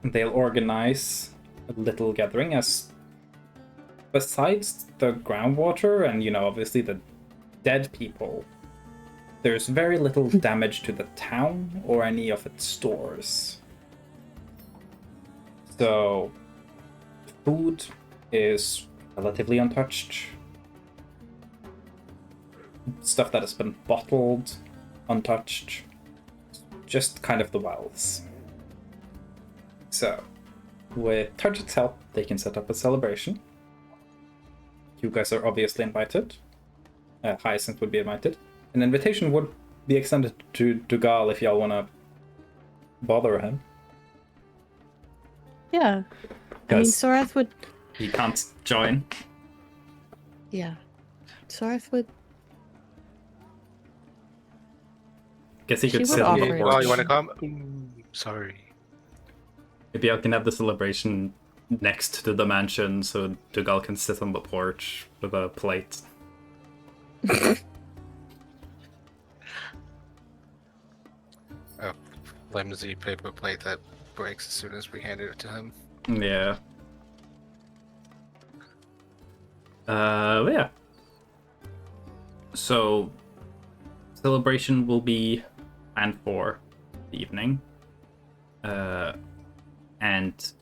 they'll organize a little gathering as, besides the groundwater and, you know, obviously the dead people, there's very little damage to the town or any of its stores. So food is relatively untouched. Stuff that has been bottled, untouched. Just kind of the wells. So, with Target's help, they can set up a celebration. You guys are obviously invited. Hyacinth would be invited. An invitation would be extended to Dugal if y'all want to bother him. Yeah. I mean, Because Sorath would. he can't join. Yeah. Sorath would. Guess he She could would sit on offer the it. porch. Oh, you want to come? Sorry. Maybe y'all can have the celebration next to the mansion so Dugal can sit on the porch with a plate. A flimsy paper plate that breaks as soon as we handed it to him. Yeah. But yeah. So, celebration will be planned for the evening. And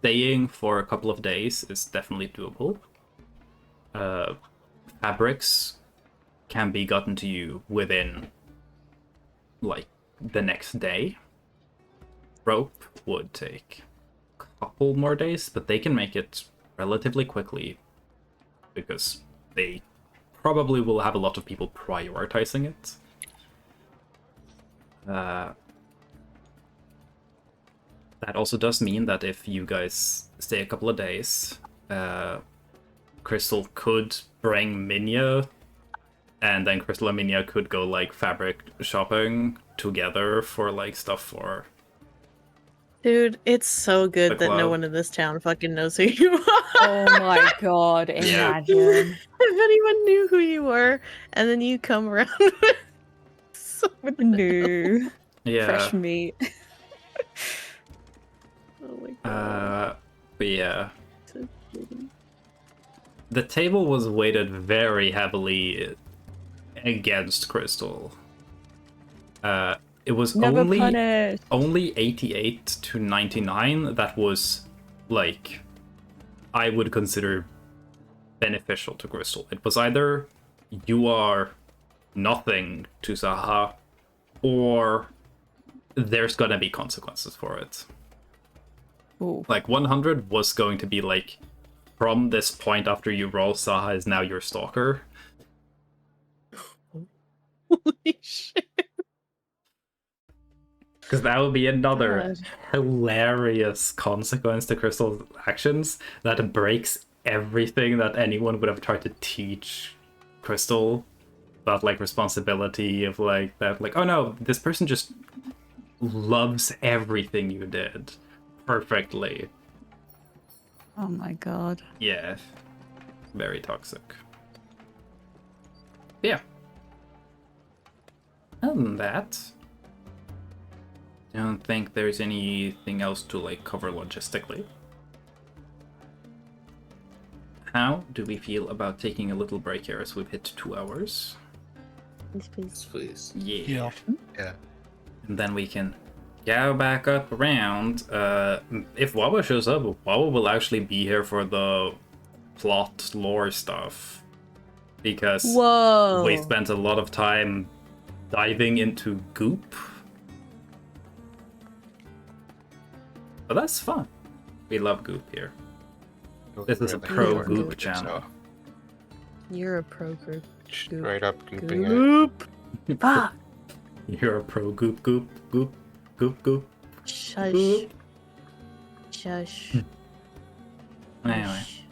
staying for a couple of days is definitely doable. Fabrics can be gotten to you within, like, the next day. Rope would take a couple more days, but they can make it relatively quickly because they probably will have a lot of people prioritizing it. That also does mean that if you guys stay a couple of days, Crystal could bring Minya, and then Crystal and Minya could go like fabric shopping together for like stuff for. Dude, it's so good The that no club. one in this town fucking knows who you are. Oh my god, imagine. If anyone knew who you were, and then you come around with someone No. Yeah. Fresh meat. Oh my god. But yeah. So pretty. The table was weighted very heavily against Crystal. It was Never only punished. 88 to 99 that was, like, I would consider beneficial to Crystal. It was either you are nothing to Zaha, or there's gonna be consequences for it. Ooh. Like, 100 was going to be like, from this point after you roll, Zaha is now your stalker. Holy shit. Because that would be another God. hilarious consequence to Crystal's actions that breaks everything that anyone would have tried to teach Crystal about, like, responsibility of, like, that, like, oh no, this person just loves everything you did perfectly. Oh my god. Yeah. Very toxic. Yeah. Other than that, I don't think there's anything else to, like, cover logistically. How do we feel about taking a little break here as we've hit 2 hours? Please, please. Please. Yeah. Yeah. And then we can go back up around. If Wawa shows up, Wawa will actually be here for the plot lore stuff. Because Whoa. we spent a lot of time diving into goop. But that's fun. We love goop here. This is a pro enjoy goop it, channel. so You're a pro group. straight up gooping it. Goop. Fuck. You're a pro goop goop goop goop goop. Shush. Goop. Shush. Anyway, Shush.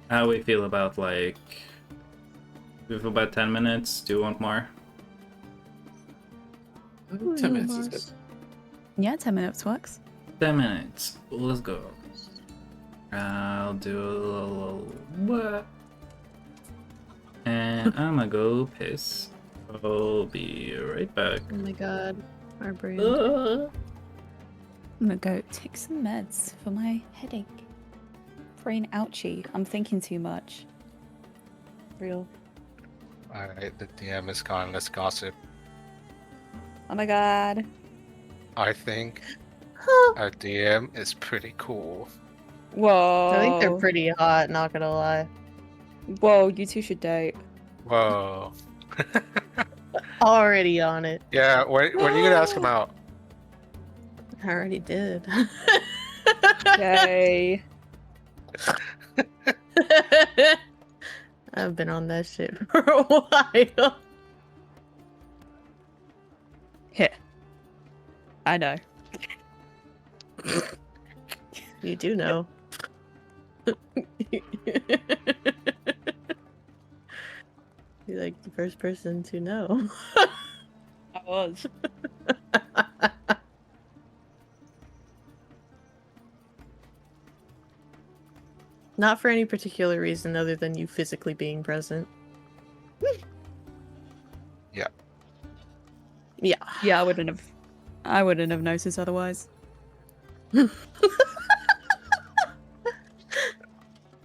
how we feel about, like, we have about 10 minutes. Do you want more? 10 minutes is good. Yeah, 10 minutes works. 10 minutes. Let's go. I'll do a little what? And I'm gonna go piss. I'll be right back. Oh my god. Our brain. Uh, I'm gonna go take some meds for my headache. Brain ouchie. I'm thinking too much. Real. Alright, the DM is gone. Let's gossip. Oh my god. I think our DM is pretty cool. Whoa. I think they're pretty hot, not gonna lie. Whoa, you two should date. Whoa. Already on it. Yeah, when are you gonna ask him out? I already did. Yay. I've been on that shit for a while. Here. I know. You do know. You're like the first person to know. I was. Not for any particular reason other than you physically being present. Yeah. Yeah. Yeah, I wouldn't have noticed otherwise.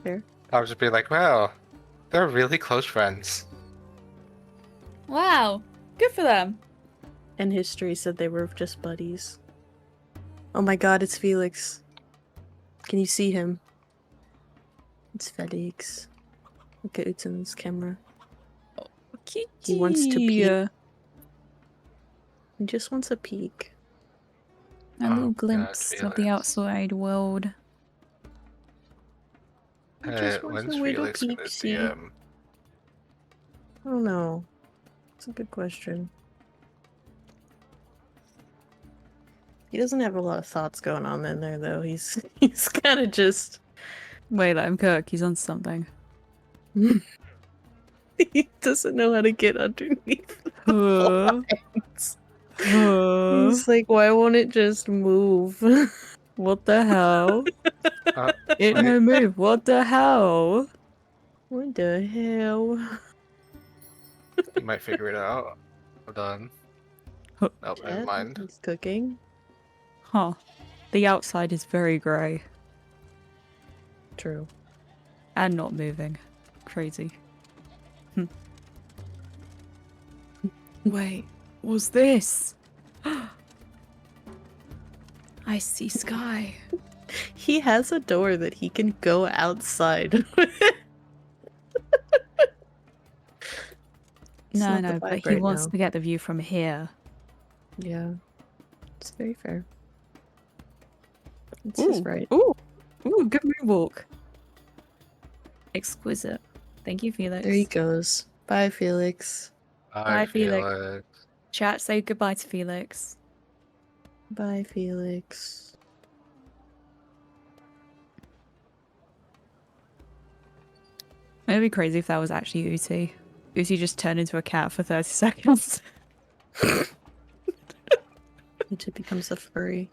Fair. I would just be like, wow, they're really close friends. Wow, good for them. And history said they were just buddies. Oh my god, it's Felix. Can you see him? It's Felix. Look at Uten's camera. He wants to peek. Kitty. He just wants a peek. A Oh, little God, glimpse of the Felix. outside world. He just wants When's a little Felix gonna peek-see. DM? I don't know. It's a good question. He doesn't have a lot of thoughts going on in there, though. He's kind of just. Wait, let him cook. He's on something. He doesn't know how to get underneath the Huh? blinds. He's like, why won't it just move? What the hell? Uh, It wait. no move. What the hell? What the hell? You might figure it out. Hold on. Huh. Oh, never Chad, mind. he's cooking. Huh. The outside is very grey True. and not moving. Crazy. Wait, what's this? I see sky. He has a door that he can go outside. It's No, not the no, but vibe he right wants now. to get the view from here. Yeah, it's very fair. It's his right. Ooh, good moonwalk. Exquisite. Thank you, Felix. There he goes. Bye, Felix. Bye, Felix. Felix. Chat, say goodbye to Felix. Bye, Felix. It'd be crazy if that was actually Uti. Uti just turned into a cat for 30 seconds. It becomes a furry.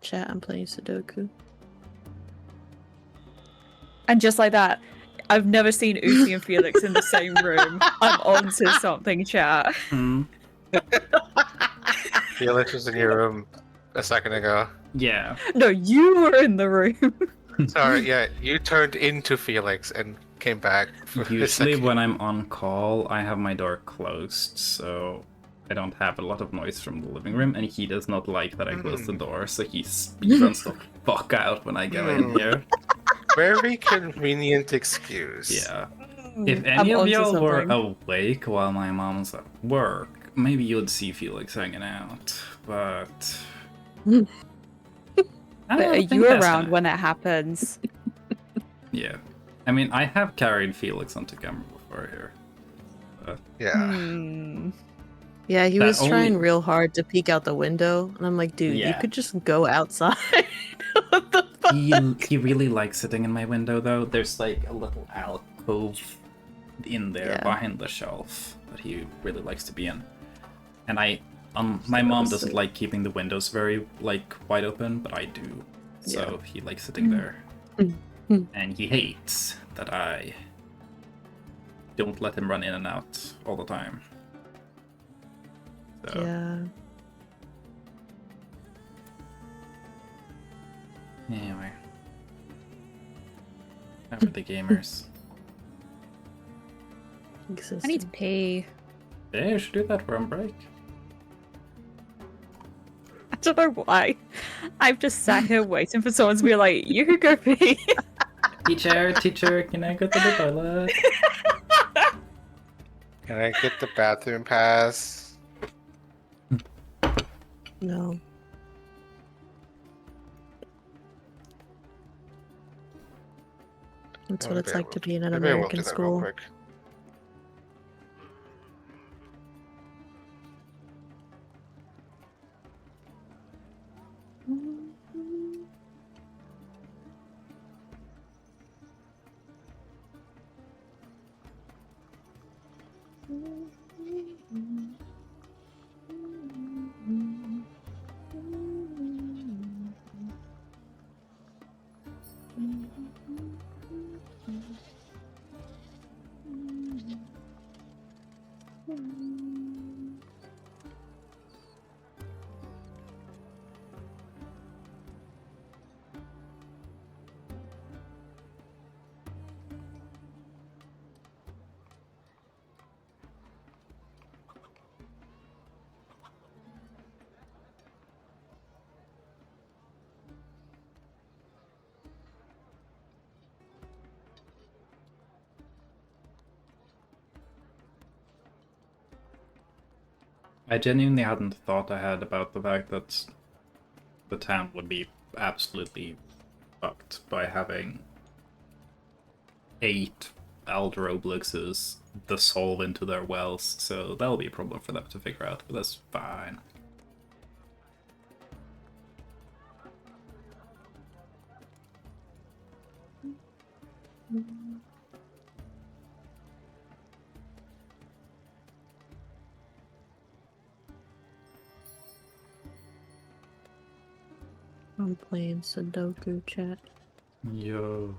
Chat, I'm playing Sudoku. And just like that, I've never seen Uti and Felix in the same room. I'm onto something, chat. Hmm. Felix was in your room a second ago. Yeah. No, you were in the room. Sorry, yeah, you turned into Felix and came back. For a Usually second. when I'm on call, I have my door closed, so I don't have a lot of noise from the living room, and he does not like that I close the door, so he speedruns the fuck out when I go in here. Very convenient excuse. Yeah. If I'm any of onto y'all were something. awake while my mom's at work, maybe you'd see Felix hanging out, but... I But don't are think you that's around gonna- when it happens? Yeah. I mean, I have carried Felix onto camera before here. Yeah. Hmm. Yeah, he That was trying only- real hard to peek out the window, and I'm like, dude, you Yeah. could just go outside. What the fuck? He really likes sitting in my window, though. There's like a little alcove in there Yeah. behind the shelf that he really likes to be in. And my mom doesn't sweet. like keeping the windows very like wide open, but I do. So he likes sitting there. Mm. And he hates that I don't let him run in and out all the time. So Yeah. anyway. How are the gamers? I need to pee. Yeah, you should do that for a break. I don't know why. I've just sat here waiting for someone to be like, you could go pee. Teacher, can I go to the toilet? Can I get the bathroom pass? No. That's what it's like to be in an Maybe I will American do that real school. quick. I genuinely hadn't thought ahead about the fact that the town would be absolutely fucked by having 8 Elder Obluxes dissolve into their wells, so that'll be a problem for them to figure out, but that's fine. I'm playing Sudoku chat. Yo.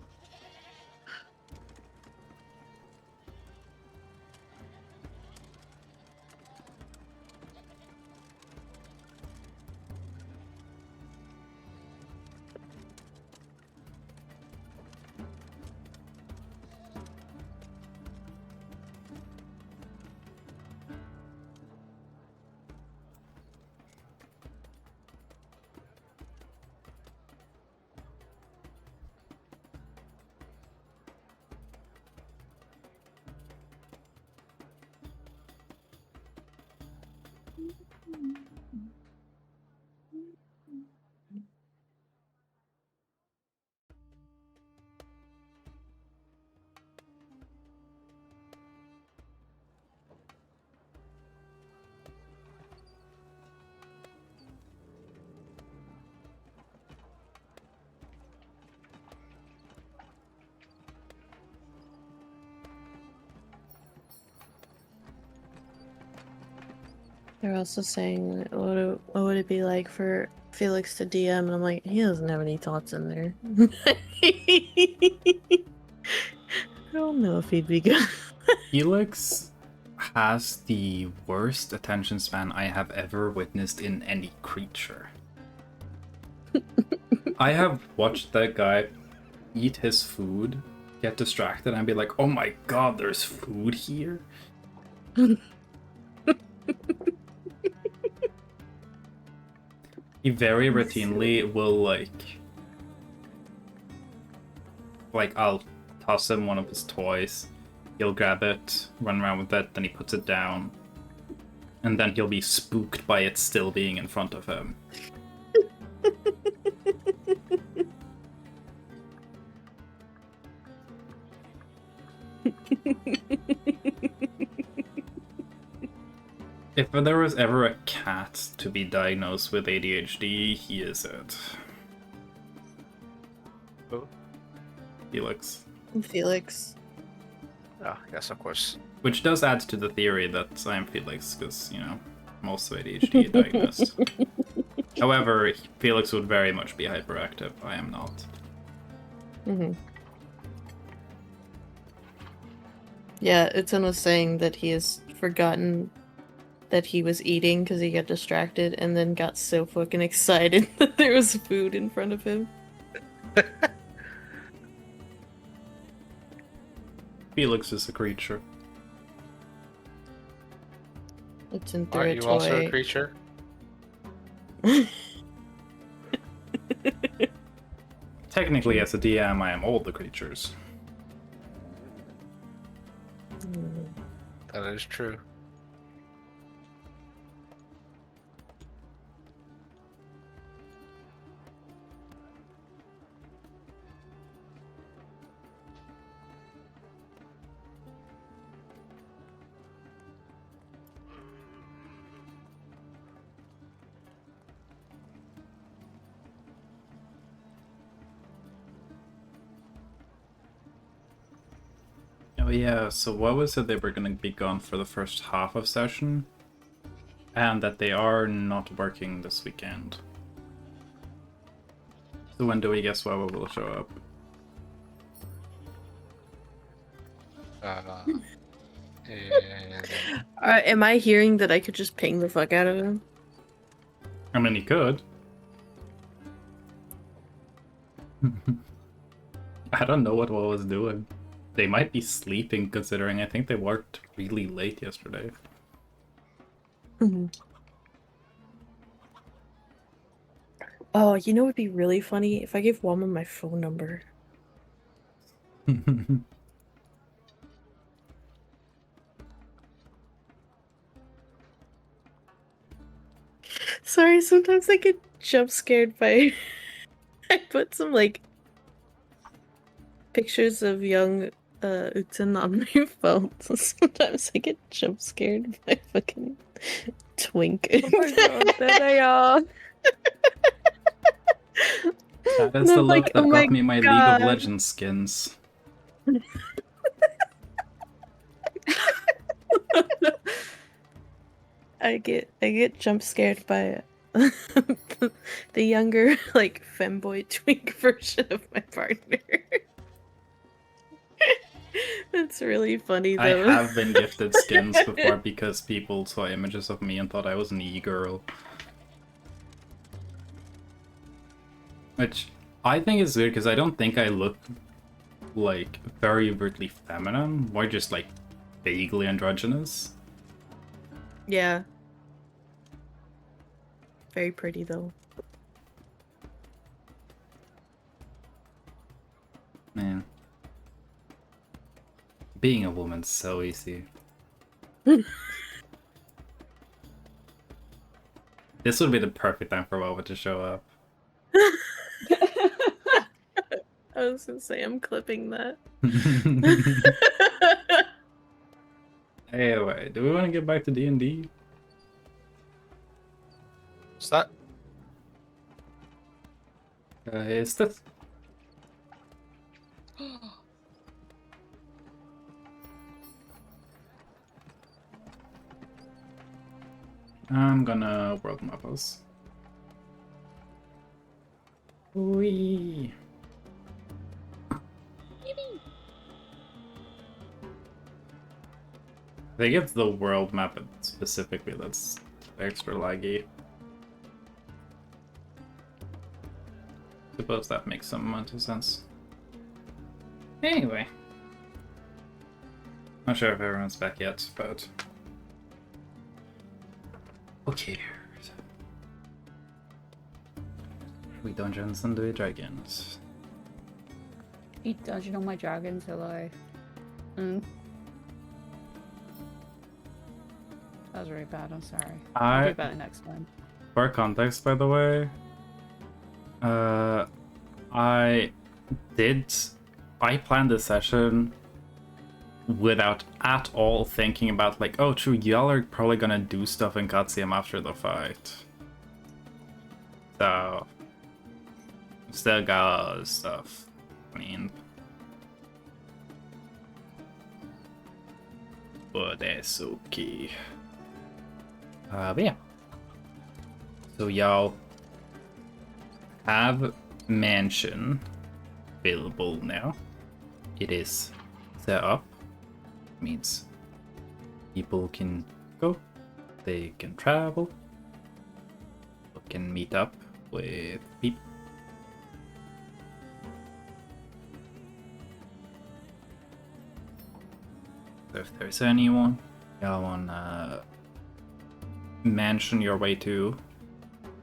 They're also saying, what would it be like for Felix to DM? And I'm like, he doesn't have any thoughts in there. I don't know if he'd be good. Felix has the worst attention span I have ever witnessed in any creature. I have watched that guy eat his food, get distracted, and be like, oh my god, there's food here? He very routinely will, like, I'll toss him one of his toys, he'll grab it, run around with it, then he puts it down, and then he'll be spooked by it still being in front of him. If there was ever a cat to be diagnosed with ADHD, he is it. Who? Felix. Felix. Oh, yes, of course. Which does add to the theory that I am Felix, because, you know, I'm also ADHD diagnosed. However, Felix would very much be hyperactive. I am not. Mm-hmm. Yeah, Utsun was saying that he has forgotten that he was eating because he got distracted and then got so fucking excited that there was food in front of him. Felix is a creature. Utsun threw Are a you toy. also a creature? Technically, as a DM, I am all the creatures. That is true. Oh yeah, so what was it they were going to be gone for the first half of session? And that they are not working this weekend. So when do we guess Wawa will show up? And Am I hearing that I could just ping the fuck out of him? I mean, he could. I don't know what Wawa's doing. They might be sleeping, considering I think they worked really late yesterday. Mm-hmm. Oh, you know what would be really funny? If I gave Wama my phone number. Sorry, sometimes I get jump scared by. I put some like pictures of young Uten on my phone, so sometimes I get jump scared by fucking Twink. Oh my god, there they are. That And is the I'm look like, that oh got my me my League of God. Legends skins. I get jump scared by the younger like femboy twink version of my partner. It's really funny I though. have been gifted skins before because people saw images of me and thought I was an e-girl. Which I think is weird because I don't think I look like very overtly feminine, more just like vaguely androgynous. Yeah. Very pretty though. Man. Being a woman's so easy. This would be the perfect time for Wawa to show up. I was gonna say I'm clipping that. Anyway, do we want to get back to D&D? What's that? Is this? I'm gonna world map us. Wee. I think it's the world map specifically that's extra laggy. Suppose that makes some amount of sense. Anyway. Not sure if everyone's back yet, but... who cares? We dungeons and we dragons. Eat dungeon on my dragons, hello. That was really bad, I'm sorry. I'll do better next time. For context, by the way, I planned this session without at all thinking about like, oh true, y'all are probably gonna do stuff in Katsuyama after the fight. So still got stuff. I mean, but that's okay. But yeah. So y'all have mansion available now. It is set up. Means people can go, they can travel, people can meet up with people. So if there's anyone y'all wanna mansion your way to,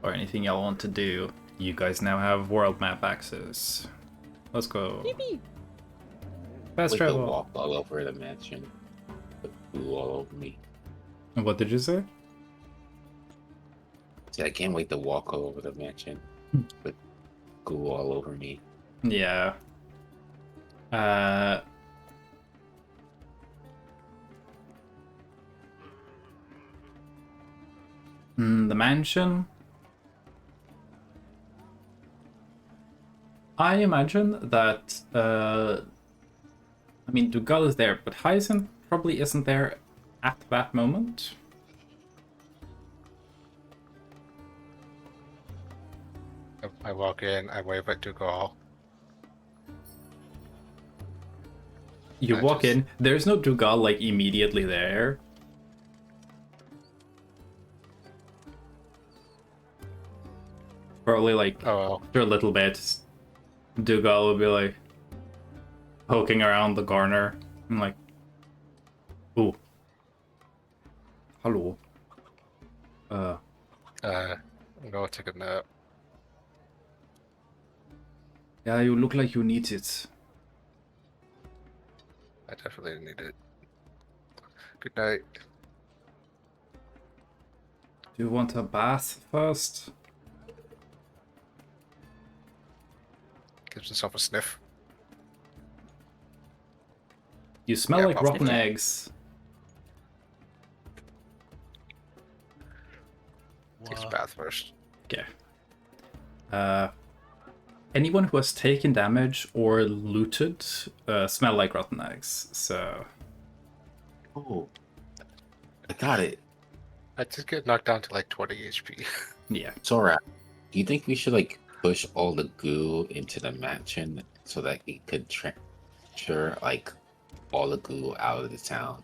or anything y'all want to do, you guys now have world map access. Let's go. Yippee! Fast We could travel. walk all over the mansion. Put glue all over me. What did you say? See, I can't wait to walk all over the mansion. With glue all over me. Yeah. The mansion. I imagine that, I mean, Dugal is there, but Hyacinth probably isn't there at that moment. I walk in, I wave at Dougal. You I walk just- in, there's no Dugal, like, immediately there. Probably, like, Oh well. after a little bit, Dugal will be, like, poking around the corner. I'm like, ooh. Hello. I'm gonna take a nap. Yeah, you look like you need it. I definitely need it. Good night. Do you want a bath first? Gives himself a sniff. You smell Yeah, like probably. rotten eggs. Takes a Wha- bath first. Okay. Anyone who has taken damage or looted smell like rotten eggs. So Oh, I got it. I did get knocked down to like 20 HP. yeah. Sora, do you think we should like push all the goo into the mansion so that it could transfer like all the goo out of the town?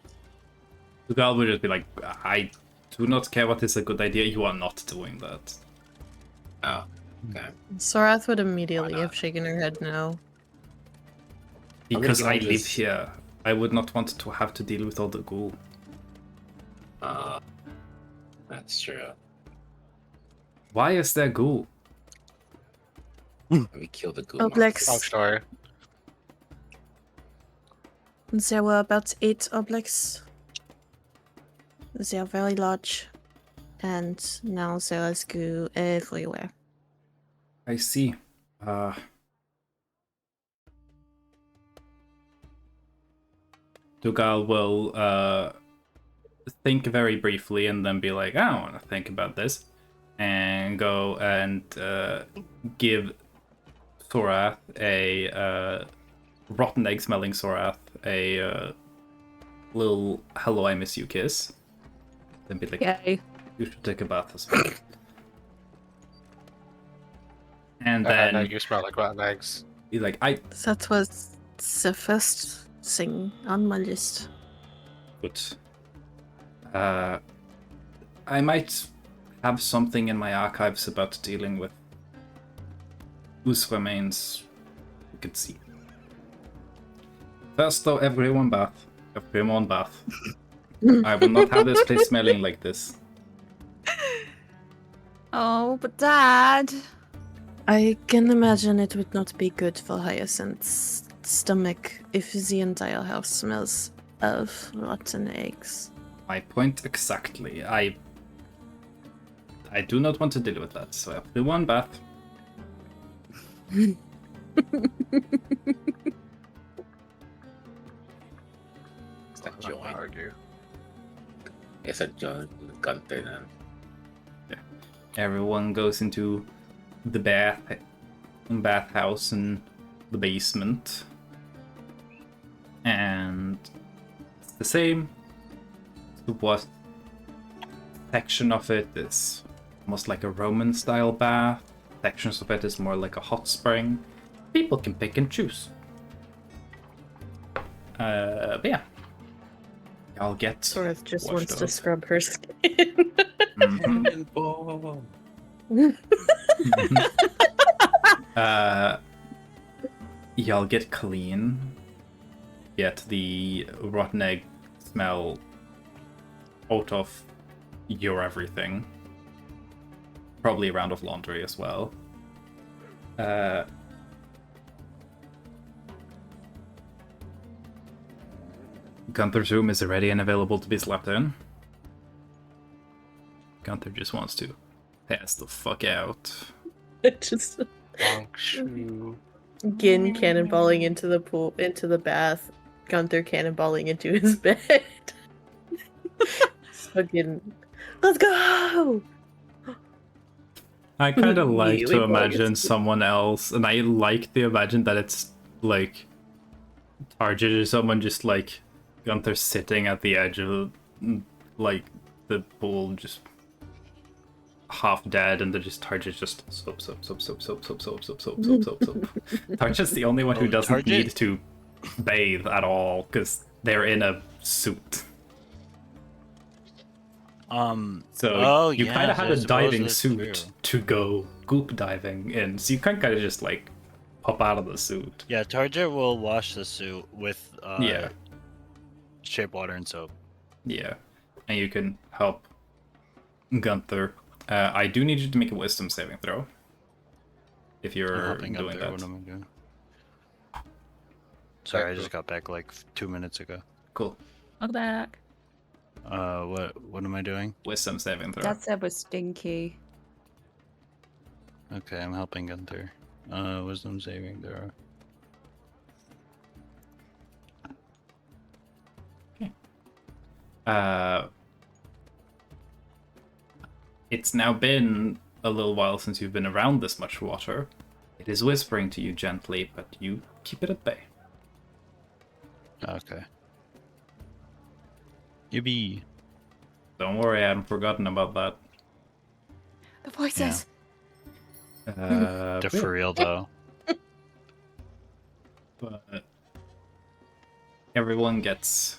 Lugal would just be like, I do not care what is a good idea. You are not doing that. Oh, okay. Sorath would immediately Why not? have shaken her head no. Because gonna I get on live this- here. I would not want to have to deal with all the ghoul. Uh, that's true. Why is there ghoul? We killed the goo. Long Oblex. story. There were about 8 Oblex. They are very large. And now there is goo everywhere. I see. Dugal will think very briefly and then be like, I don't want to think about this. And go and give Sorath a rotten egg smelling Sorath a little hello, I miss you kiss. Then be like, Yay. you should take a bath as well. And then No, you smell like rotten eggs. be like, I That was the first thing on my list. But I might have something in my archives about dealing with whose remains you could see. First, though, everyone bath. Everyone bath. I will not have this place smelling like this. Oh, but Dad. I can imagine it would not be good for Hyacinth's stomach if the entire house smells of rotten eggs. My point exactly. I do not want to deal with that, so everyone bath. Is that I'm not gonna joint? argue. It's a joint Gunther then. Everyone goes into the bathhouse in the basement, and it's the same. What section of it is almost like a Roman style bath, sections of it is more like a hot spring. People can pick and choose. But yeah, I'll get Sorath just washed wants to up. scrub her skin. Mhm. Y'all get clean, get the rotten egg smell out of your everything. Probably a round of laundry as well. Gunther's room is ready and available to be slept in. Gunther just wants to pass the fuck out. Just Long shoe. Gin cannonballing into the pool, into the bath. Gunther cannonballing into his bed. Fucking, let's go! I kind of like Immediately to falling imagine asleep. someone else, and I like to imagine that it's like Target or someone just like Gunther sitting at the edge of like the pool, just half dead, and they're just Target's just soap. Target's the only one who Oh, doesn't Target- need to bathe at all because they're in a suit. So Oh, you yes, kind of had I a suppose diving that's suit true. to go goop diving in, so you can kind of just like pop out of the suit. Yeah, Target will wash the suit with Yeah. shape water and soap. Yeah, and you can help Gunther. I do need you to make a wisdom saving throw if I'm you're helping doing up there. that. What am I doing? Sorry, I just got back like 2 minutes ago. Cool. Welcome back. What am I doing? Wisdom saving throw. That said was stinky. Okay, I'm helping Gunther. Wisdom saving throw. It's now been a little while since you've been around this much water. It is whispering to you gently, but you keep it at bay. Okay. Yippee. Don't worry, I haven't forgotten about that. The voices. They're for real though. But everyone gets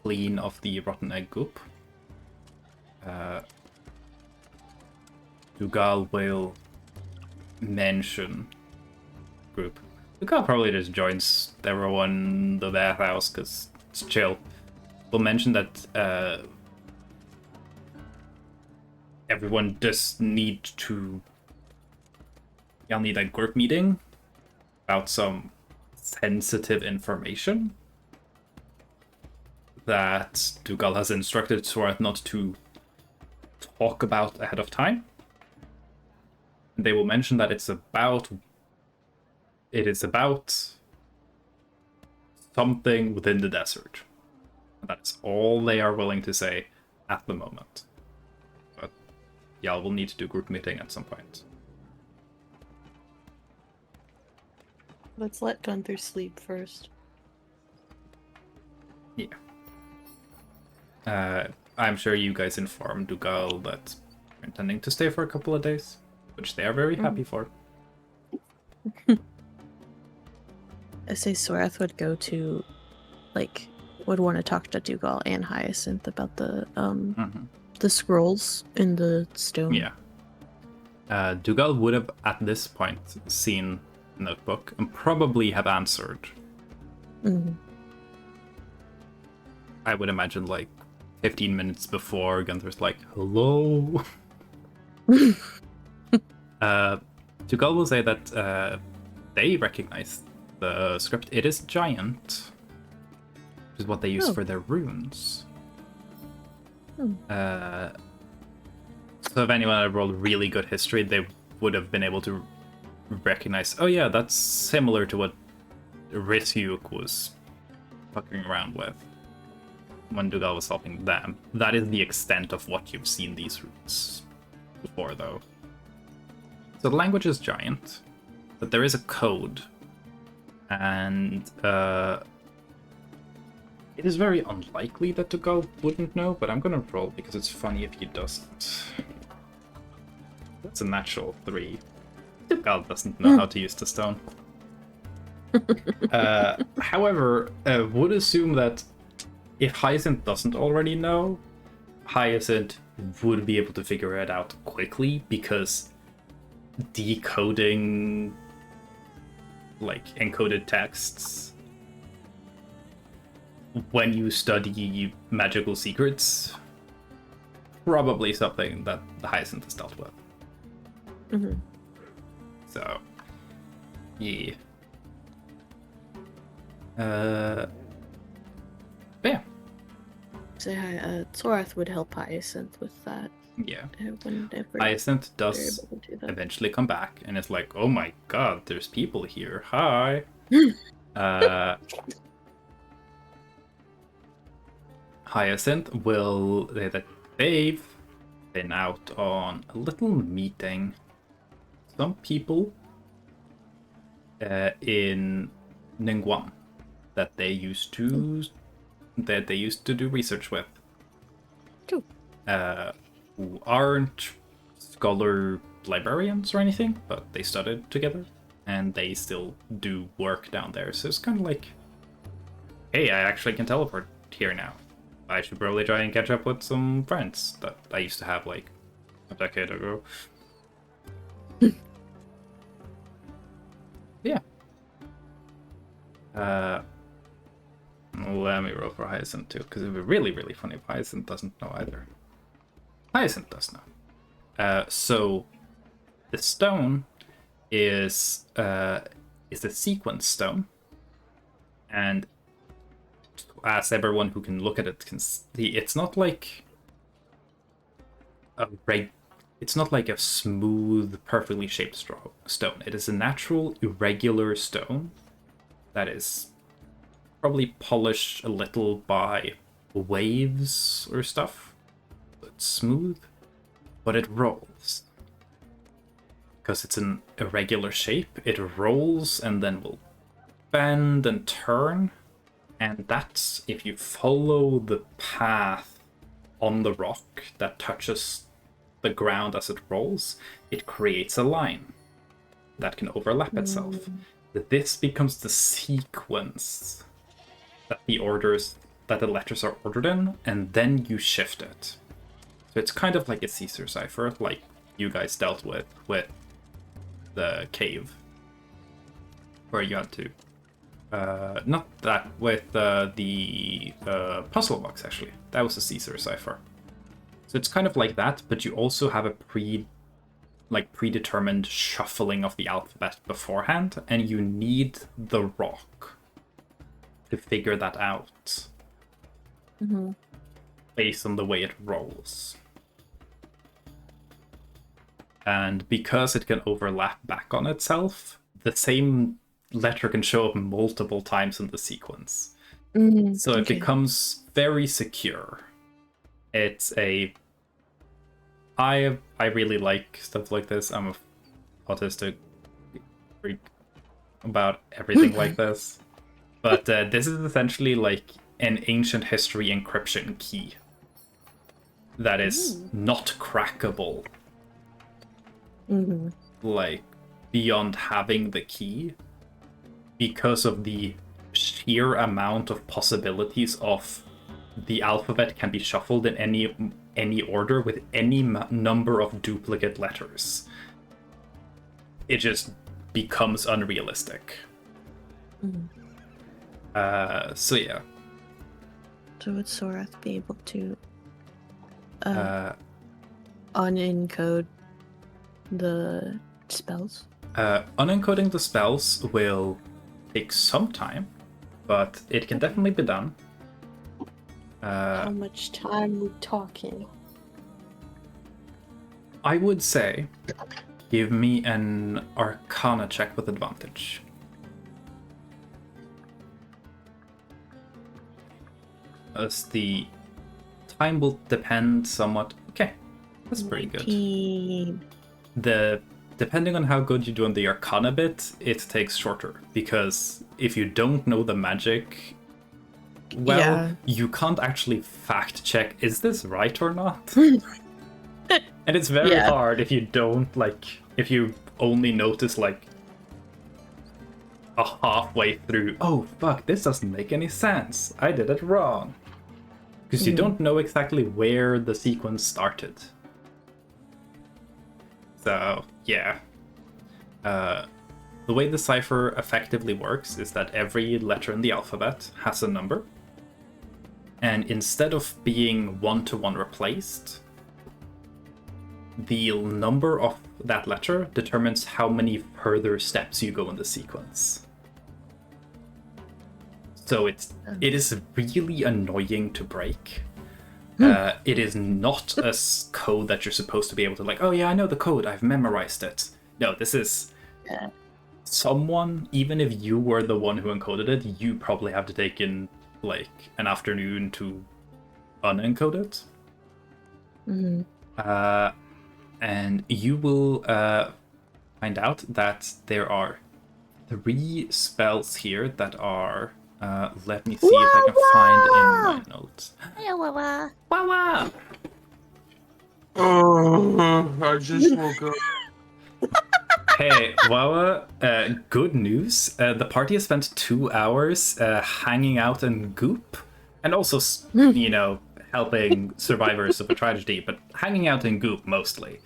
clean of the rotten egg goop. Dugal will mention group. Dugal probably just joins everyone in the bathhouse because it's chill. We'll mention that everyone does need to. Y'all need a group meeting about some sensitive information that Dugal has instructed Swarth not to talk about ahead of time. They will mention that it is about something within the desert. That's all they are willing to say at the moment. But y'all will need to do group meeting at some point. Let's let Gunther sleep first. Yeah. I'm sure you guys informed Dugal that you're intending to stay for a couple of days, which they are very happy for. I say Sorath would go to, would want to talk to Dugal and Hyacinth about the scrolls in the stone. Yeah. Dugal would have, at this point, seen the notebook and probably have answered. Mm-hmm. I would imagine, 15 minutes before Gunther's like, hello? Dugal will say that they recognize the script. It is giant, which is what they use for their runes. So if anyone had rolled really good history, they would have been able to recognize, oh yeah, that's similar to what Risyuk was fucking around with when Dugal was helping them. That is the extent of what you've seen these runes before, though. So the language is giant, but there is a code, and it is very unlikely that Dugal wouldn't know, but I'm gonna roll because it's funny if he doesn't. That's a natural 3. Dugal doesn't know how to use the stone. However, would assume that if Hyacinth doesn't already know, Hyacinth would be able to figure it out quickly, because decoding encoded texts when you study magical secrets, probably something that the Hyacinth has dealt with. Mm-hmm. So, yeah. Yeah. Say hi. Sorath would help Hyacinth with that. Yeah. Whenever Hyacinth they're does able to do that. eventually come back, and it's like, oh my god, there's people here. Hi. Hyacinth will say that they've been out on a little meeting. Some people in Ningguang that they used to do research with. Cool. Who aren't scholar librarians or anything, but they studied together and they still do work down there. So it's kind of like, hey, I actually can teleport here now. I should probably try and catch up with some friends that I used to have a decade ago. Yeah. Let me roll for Hyacinth too, because it would be really, really funny if Hyacinth doesn't know either. Hyacinth does know. So the stone is a sequence stone, and as everyone who can look at it can see, it's not like it's not like a smooth, perfectly shaped stone. It is a natural, irregular stone that is probably polished a little by waves or stuff. It's smooth, but it rolls. Because it's an irregular shape, it rolls and then will bend and turn. And that's, if you follow the path on the rock that touches the ground as it rolls, it creates a line that can overlap itself. This becomes the sequence that the letters are ordered in, and then you shift it. So it's kind of like a Caesar cipher, like you guys dealt with the cave, where you had to not that with the puzzle box, actually. That was a Caesar cipher. So it's kind of like that, but you also have a predetermined shuffling of the alphabet beforehand, and you need the rock to figure that out based on the way it rolls. And because it can overlap back on itself, the same letter can show up multiple times in the sequence. So it becomes very secure. It's a... I really like stuff like this. I'm a autistic freak about everything like this. But this is essentially like an ancient history encryption key that is not crackable. Like, beyond having the key, because of the sheer amount of possibilities of the alphabet can be shuffled in any order with any number of duplicate letters. It just becomes unrealistic. So yeah. So would Sorath be able to unencode the spells? Unencoding the spells will take some time, but it can definitely be done. How much time we talking? I would say give me an Arcana check with advantage. As the time will depend somewhat. Okay, that's pretty good. 19. Depending on how good you do on the Arcana bit, it takes shorter, because if you don't know the magic, you can't actually fact check, is this right or not? And it's very hard if you don't, if you only notice, a halfway through, oh fuck, this doesn't make any sense, I did it wrong. Because you don't know exactly where the sequence started. So, yeah. The way the cipher effectively works is that every letter in the alphabet has a number. And instead of being one-to-one replaced, the number of that letter determines how many further steps you go in the sequence. So it is really annoying to break. It is not a code that you're supposed to be able to oh yeah, I know the code, I've memorized it. No, this is someone, even if you were the one who encoded it, you probably have to take in an afternoon to unencode it. And you will find out that there are 3 spells here that are let me see if I can find in my notes. Hey, Wawa. Wawa! Oh, I just woke up. Hey, Wawa, good news. The party has spent 2 hours hanging out in Goop, and also, helping survivors of a tragedy, but hanging out in Goop mostly.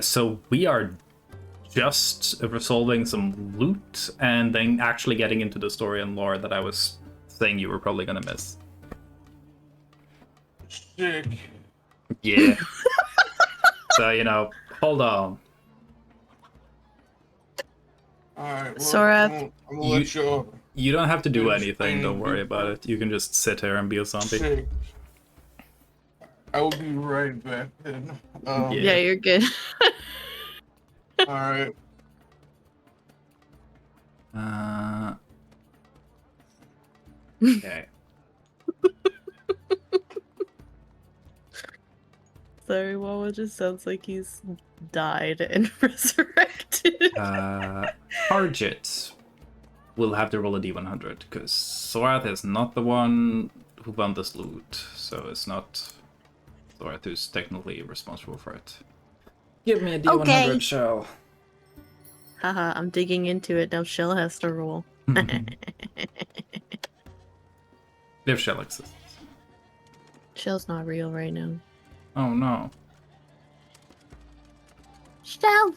So we are just resolving some loot, and then actually getting into the story and lore that I was saying you were probably gonna miss. Sick. Yeah. So, hold on. Alright, well, Sorath. I'm gonna let you over. You don't have to do anything, don't worry about it. You can just sit here and be a zombie. Shit. I will be right back then. Yeah, you're good. Alright. Okay. Sorry, Wawa just sounds like he's died and resurrected. Target will have to roll a d100, because Sorath is not the one who found this loot, so it's not Sorath who's technically responsible for it. Give me a d100, Okay. Shell. Haha, I'm digging into it. Now Shell has to roll. If Shell exists. Shell's not real right now. Oh no. Shell!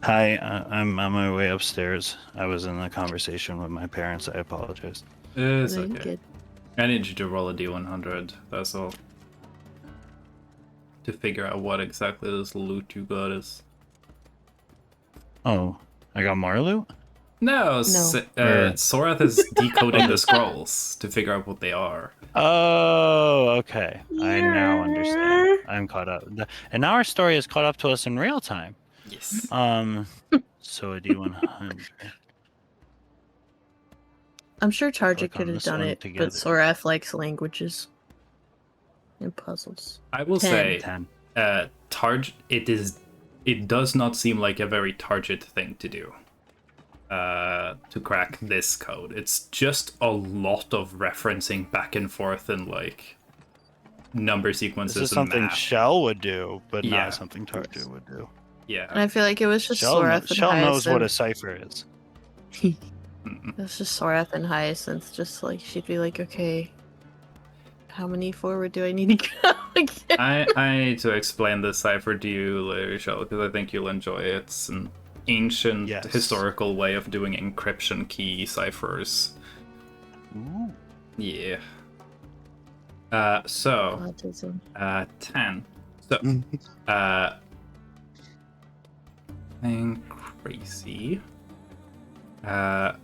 Hi, I'm on my way upstairs. I was in a conversation with my parents. I apologize. It's No, you're okay. good. I need you to roll a d100, that's all. To figure out what exactly this loot you got is. Oh, I got more loot? No, Or- Sorath is decoding the scrolls to figure out what they are. Oh, okay. I now understand. I'm caught up. And now our story is caught up to us in real time. Yes. So a D100. I'm sure Target Click on could have this done one it, together. but Sorath likes languages and puzzles. I will 10. say, 10. it does not seem like a very Target thing to do. To crack this code. It's just a lot of referencing back and forth and like number sequences This is and something math. Shell would do, but Yeah. not something Target would do. And Yeah. I feel like it was just Shell, Sorath and Shell knows what a Hyacinth. cipher is. Mm-mm. It was just Sorath and Hyacinth. Just like, she'd be like, okay, how many forward do I need to go again? I need to explain this cipher to you later, Shell, because I think you'll enjoy it. It's an ancient Yes. historical way of doing encryption key ciphers. Ooh. Yeah. So Autism. 10. So thing crazy. I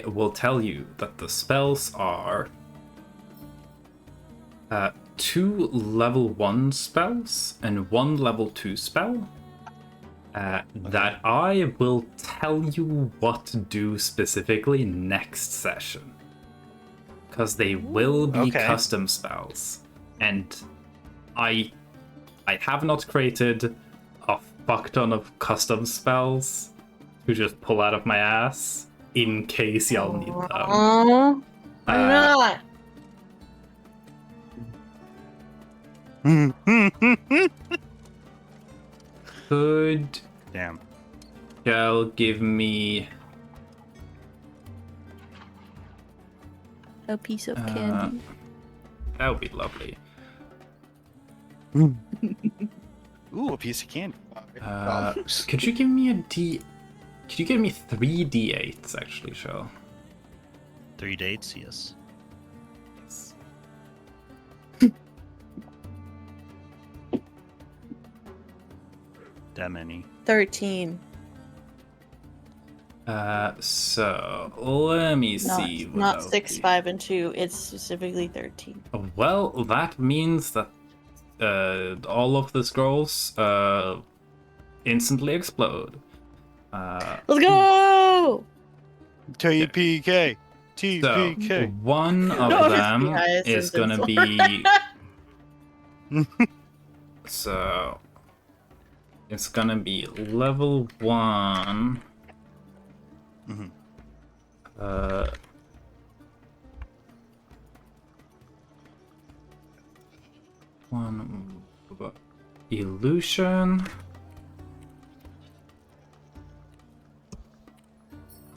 will tell you that the spells are 2 level 1 spells and 1 level 2 spell. That I will tell you what to do specifically next session. Because they will be Okay. custom spells. And I have not created a fuck ton of custom spells to just pull out of my ass in case y'all need them. Oh, why not? Could Damn. y'all give me A piece of Uh, candy. that would be lovely. Ooh, a piece of candy. Could you give me could you give me 3 d8s actually, Shell? 3 dates, yes. Yes. That many. 13. So let me see. what Not that'll 6, be. 5, and 2. It's specifically 13. Well, that means that all of the scrolls instantly explode. Let's go! TPK. So TPK. one of No, it's them the Hyacinth is gonna and be so it's gonna be level 1. Mhm. One illusion.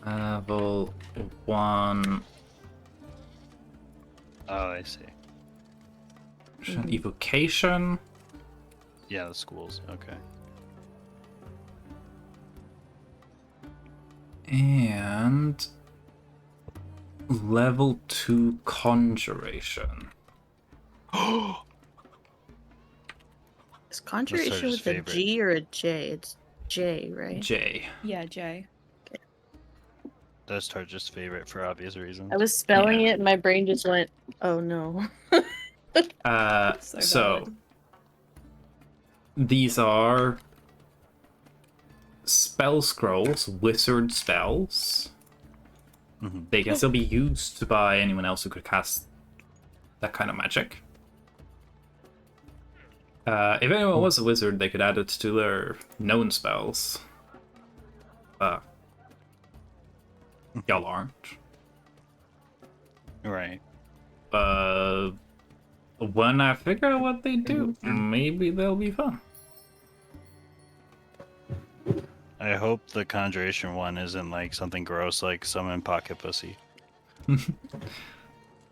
Level 1 Oh, I see. evocation. Yeah, the schools. Okay. And level 2 conjuration. Is conjuration Sarah's with a favorite. G or a J? It's J, right? J. Yeah, Jay. That's Tarja's favorite for obvious reasons. I was spelling Yeah. it and my brain just went, oh no. So valid. these are spell scrolls, wizard spells. Mhm. They can still be used by anyone else who could cast that kind of magic. If anyone was a wizard, they could add it to their known spells. Y'all aren't. Right. When I figure out what they do, maybe they'll be fun. I hope the conjuration one isn't like something gross like summon pocket pussy.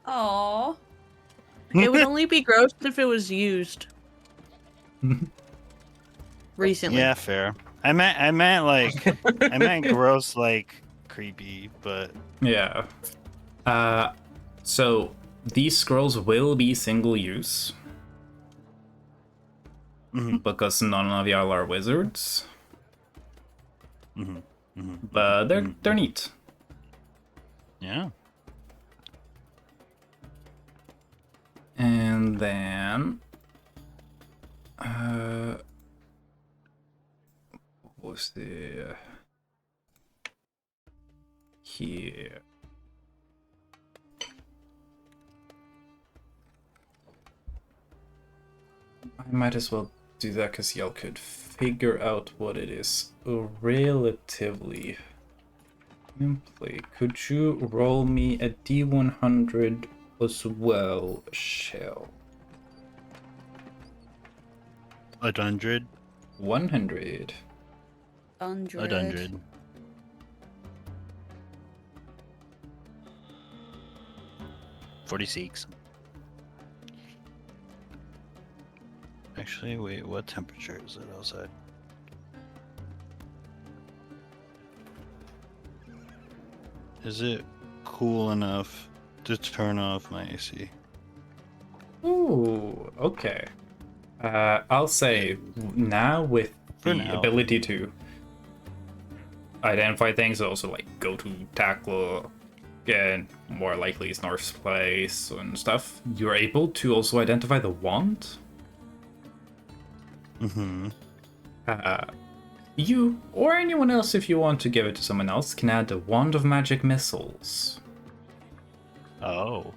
Aww. It would only be gross if it was used recently. Yeah, fair. I meant like I meant gross like creepy, but Yeah. So these scrolls will be single use Mhm. because none of y'all are wizards. Mhm. But they're neat. Yeah. And then what was the here? I might as well do that because y'all could figure out what it is relatively simply. Could you roll me a D100 as well, Shell? 100. 100. 100. $46. Actually, wait, what temperature is it outside? Is it cool enough to turn off my AC? Ooh, okay. I'll say now with For the now. ability to identify things, also like go to tackle, and more likely is North's place and stuff, you're able to also identify the wand. Mm-hmm. You, or anyone else if you want to give it to someone else, can add the Wand of Magic Missiles. Oh.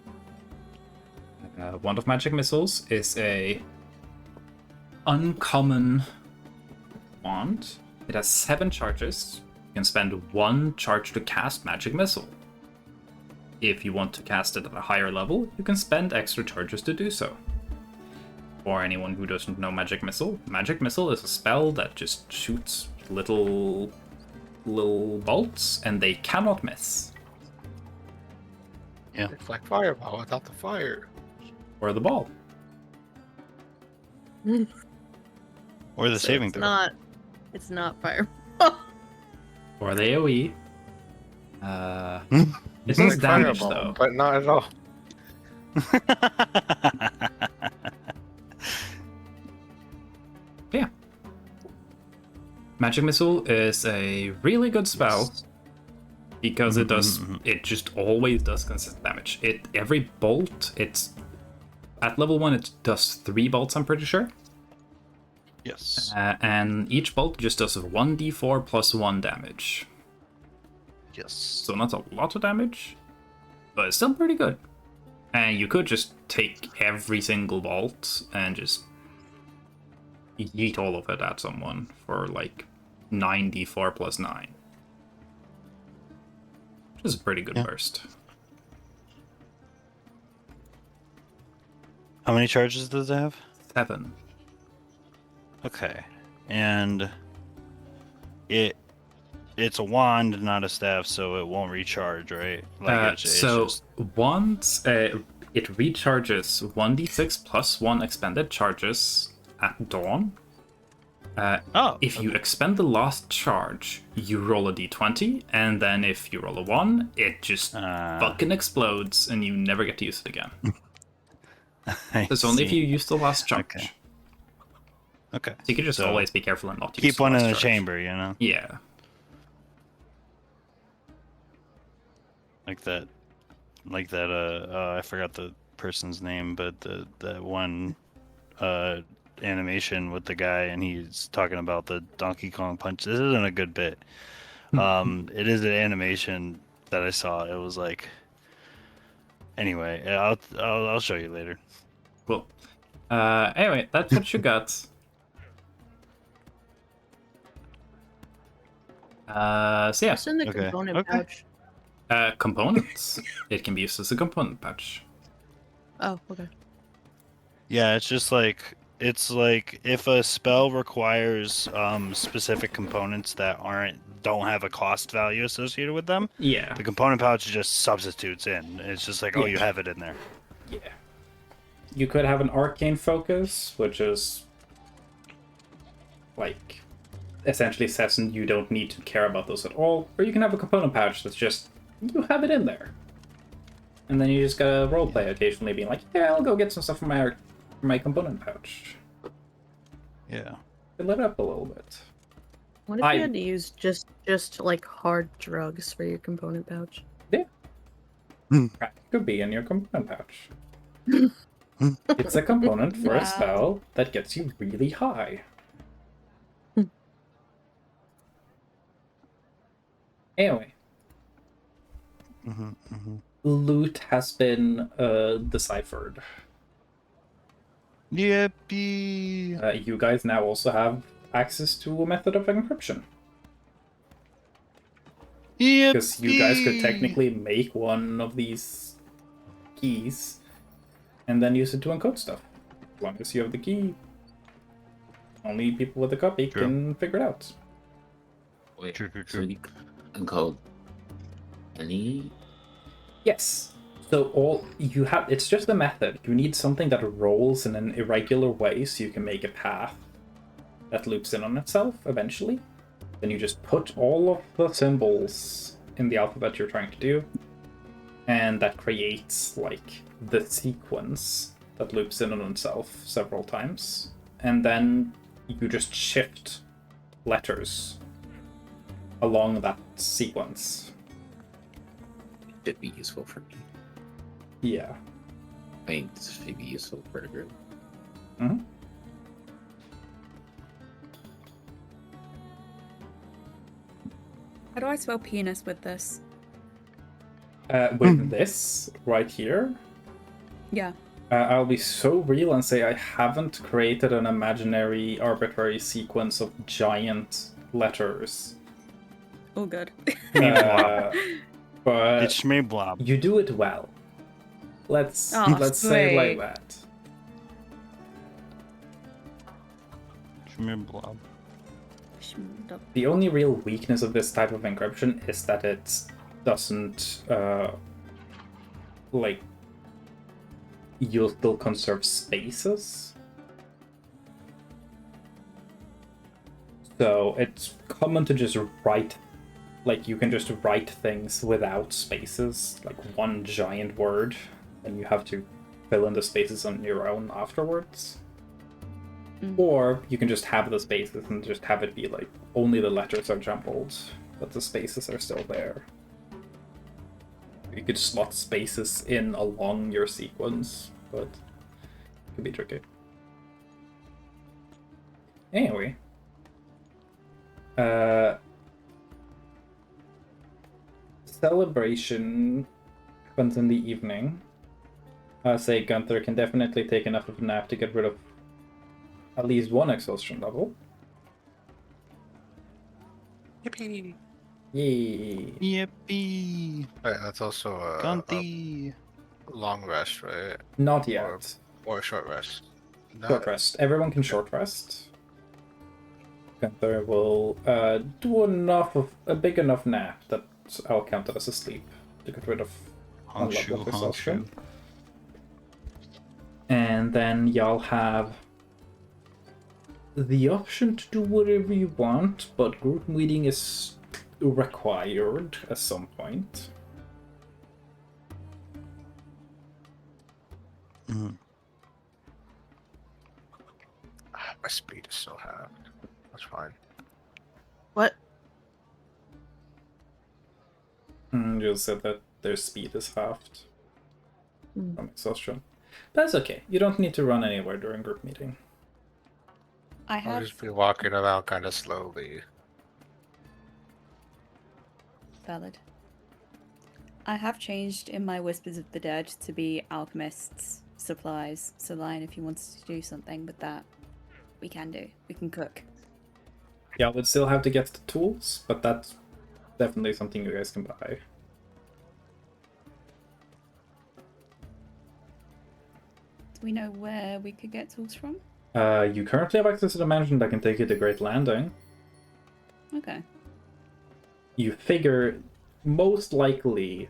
Wand of Magic Missiles is a uncommon wand. It has 7 charges. You can spend 1 charge to cast Magic Missile. If you want to cast it at a higher level, you can spend extra charges to do so. For anyone who doesn't know Magic Missile is a spell that just shoots little bolts, and they cannot miss. Yeah. It's like fireball without the fire. Or the ball. Or the So saving it's throw. It's not fire. Or the AoE. It It's does like damage fireball, though. but not at all. Yeah. Magic Missile is a really good spell because it just always does consistent damage. Every bolt, it's at level 1 it does 3 bolts, I'm pretty sure. Yes. And each bolt just does 1d4 plus 1 damage. Yes. So not a lot of damage, but it's still pretty good. And you could just take every single bolt and just yeet all of it at someone for like 9d4 plus 9. Which is a pretty good burst. How many charges does it have? 7. Okay. And it's a wand, not a staff, so it won't recharge, right? Like it's So just... once it recharges 1d6 plus 1 expended charges at dawn. If you expend the last charge, you roll a d20, and then if you roll a 1, it just fucking explodes, and you never get to use it again. It's only if you use the last charge. Okay. So you can just always be careful and not use keep the one in last the charge. chamber, you know? Yeah. like that, I forgot the person's name, but that one animation with the guy, and he's talking about the Donkey Kong punch. This isn't a good bit. It is an animation that I saw. It was like, anyway, I'll show you later. Cool. Anyway, that's what you got. So yeah, What's in the Okay, component okay. pouch? components. It can be used as a component patch. Oh, okay. Yeah, it's just like if a spell requires specific components that don't have a cost value associated with them, Yeah, the component pouch just substitutes in. It's just like, oh, you Yeah. have it in there. yeah. You could have an arcane focus, which is like essentially says you don't need to care about those at all, or you can have a component pouch that's just you have it in there, and then you just gotta roleplay occasionally, being like, yeah, I'll go get some stuff from my component pouch. Yeah. Fill it up a little bit. What if I- you had to use just like hard drugs for your component pouch? Crack could be in your component pouch. It's a component for a Wow. spell that gets you really high. Anyway, loot has been deciphered. Yippee! You guys now also have access to a method of encryption. Yippee! Because you guys could technically make one of these keys and then use it to encode stuff. As long as you have the key, only people with a copy True. can figure it out. Wait, True. so you encode any? Yes. So all you have, it's just a method. You need something that rolls in an irregular way so you can make a path that loops in on itself eventually. Then you just put all of the symbols in the alphabet you're trying to do, and that creates like the sequence that loops in on itself several times. And then you just shift letters along that sequence. Should be useful for me. Yeah. I think this should be useful for the group. How do I spell penis with this? With this right here, Yeah. I'll be so real and say I haven't created an imaginary arbitrary sequence of giant letters. All good. But It's me, blob. you do it well. Let's say it like sweet. that. It's me, blob. The only real weakness of this type of encryption is that it doesn't like you'll still conserve spaces. So it's common to just write, like you can just write things without spaces, like one giant word, and you have to fill in the spaces on your own afterwards. Or you can just have the spaces and just have it be like only the letters are jumbled, but the spaces are still there. You could slot spaces in along your sequence, but it could be tricky. Anyway. Celebration happens in the evening. Say Gunther can definitely take enough of a nap to get rid of at least one exhaustion level. Yippee! Yay! Yippee! Right, that's also a Gunty! long rest, right? Not yet. Or a short rest. Short rest. Everyone can short rest. Gunther will do a big enough nap that I'll count it as a sleep to get rid of one level of exhaustion. And then y'all have the option to do whatever you want, but group meeting is required at some point. My speed is still halved. That's fine. What? You said that their speed is halved Hmm. from exhaustion. But that's okay. You don't need to run anywhere during group meeting. I I'll have just be walking around kind of slowly. valid. I have changed in my Whispers of the Dead to be alchemists' supplies. So, Lion, if you wanted to do something with that, we can do. We can cook. Yeah, we'd still have to get the tools, but that's definitely something you guys can buy. Do we know where we could get tools from? You currently have access to the mansion that can take you to Great Landing. Okay. You figure most likely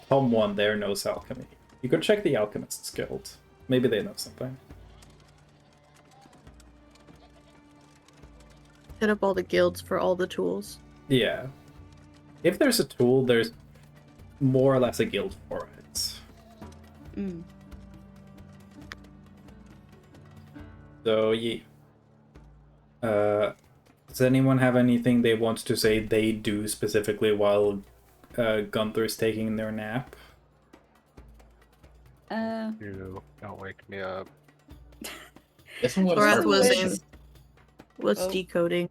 someone there knows alchemy. You could check the Alchemists Guild. Maybe they know something. Hit up all the guilds for all the tools. Yeah. If there's a tool, there's more or less a guild for it. Mm. So, yeah. Does anyone have anything they want to say they do specifically while Gunther's taking their nap? You don't wake me up. Guess I'm gonna Thorath start was pushing. was Oh. decoding.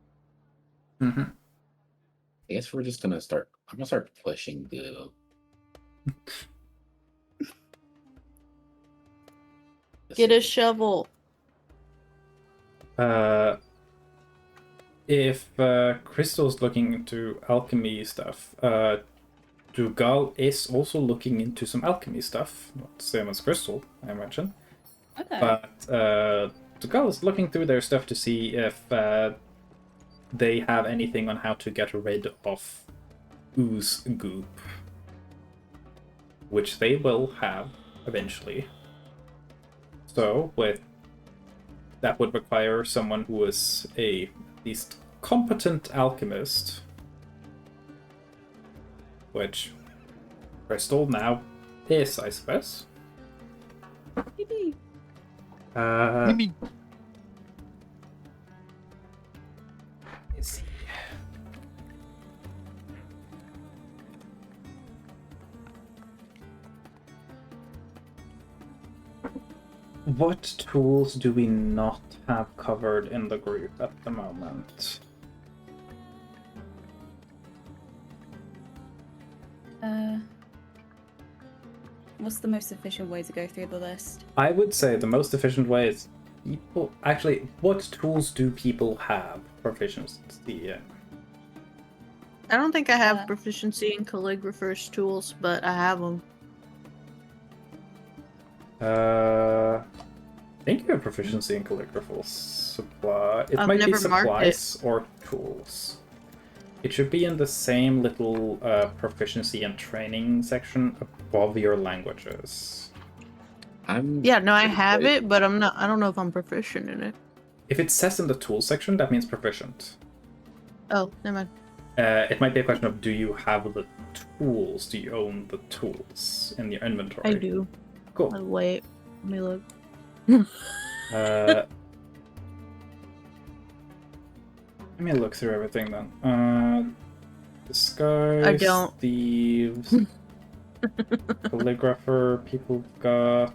Mm-hmm. I guess we're just gonna start. I'm gonna start pushing the. Get a shovel. If Crystal's looking into alchemy stuff, Dugal is also looking into some alchemy stuff. Not the same as Crystal, I imagine. Okay. But Dugal is looking through their stuff to see if they have anything on how to get rid of ooze goop. Which they will have eventually. So, that would require someone who is at least competent alchemist. Which Crystal now is, I suppose. Yippee. Let's see. What tools do we not have covered in the group at the moment? What's the most efficient way to go through the list? I would say the most efficient way is people. Actually, what tools do people have proficiency in? I don't think I have Uh, proficiency in calligrapher's tools, but I have them. I think you have proficiency in calligrapher's supply. It I've might be never marked it. supplies or tools. It should be in the same little proficiency and training section above your languages. Yeah, no, I have it, but I'm not. I don't know if I'm proficient in it. If it says in the tools section, that means proficient. Oh, never mind. It might be a question of, do you have the tools? Do you own the tools in your inventory? I do. Cool. Wait, let me look. Let me look through everything then. Disguise. I don't. Thieves. Calligrapher. People got.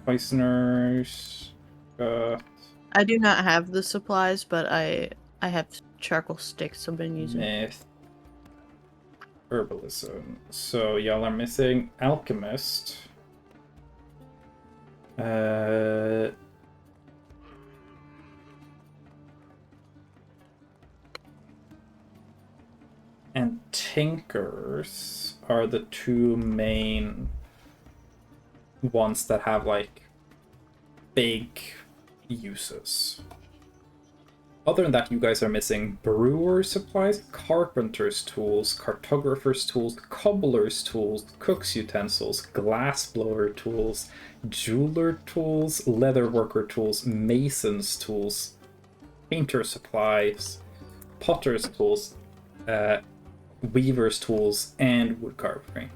Poisoners. Got. I do not have the supplies, but I have charcoal sticks I've been using. Myth. Herbalism. So y'all are missing alchemist. And tinkers are the two main ones that have like big uses. Other than that, you guys are missing brewer's supplies, carpenter's tools, cartographer's tools, cobbler's tools, cook's utensils, glassblower tools, jeweler tools, leatherworker tools, mason's tools, painter supplies, potter's tools, weaver's tools, and wood carving.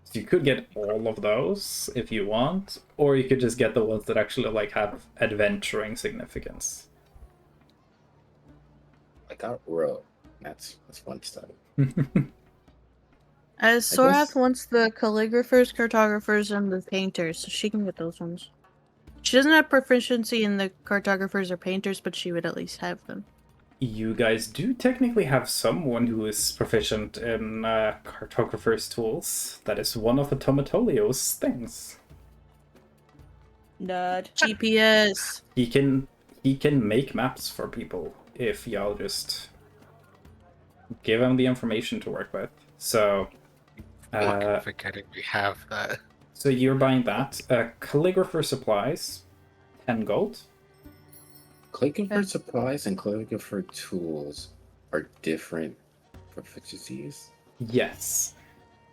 So you could get all of those if you want, or you could just get the ones that actually like have adventuring significance. I got rope. That's one step. As I Sorath guess- wants the calligraphers, cartographers, and the painters, so she can get those ones. She doesn't have proficiency in the cartographers or painters, but she would at least have them. You guys do technically have someone who is proficient in cartographer's tools. That is one of the Tomatolio's things. Nerd. GPS. He can make maps for people if y'all just give him the information to work with. So, Fucking forgetting we have that. so you're buying that. Calligrapher supplies, 10 gold. Calligrapher supplies and calligrapher tools are different proficiencies. Yes.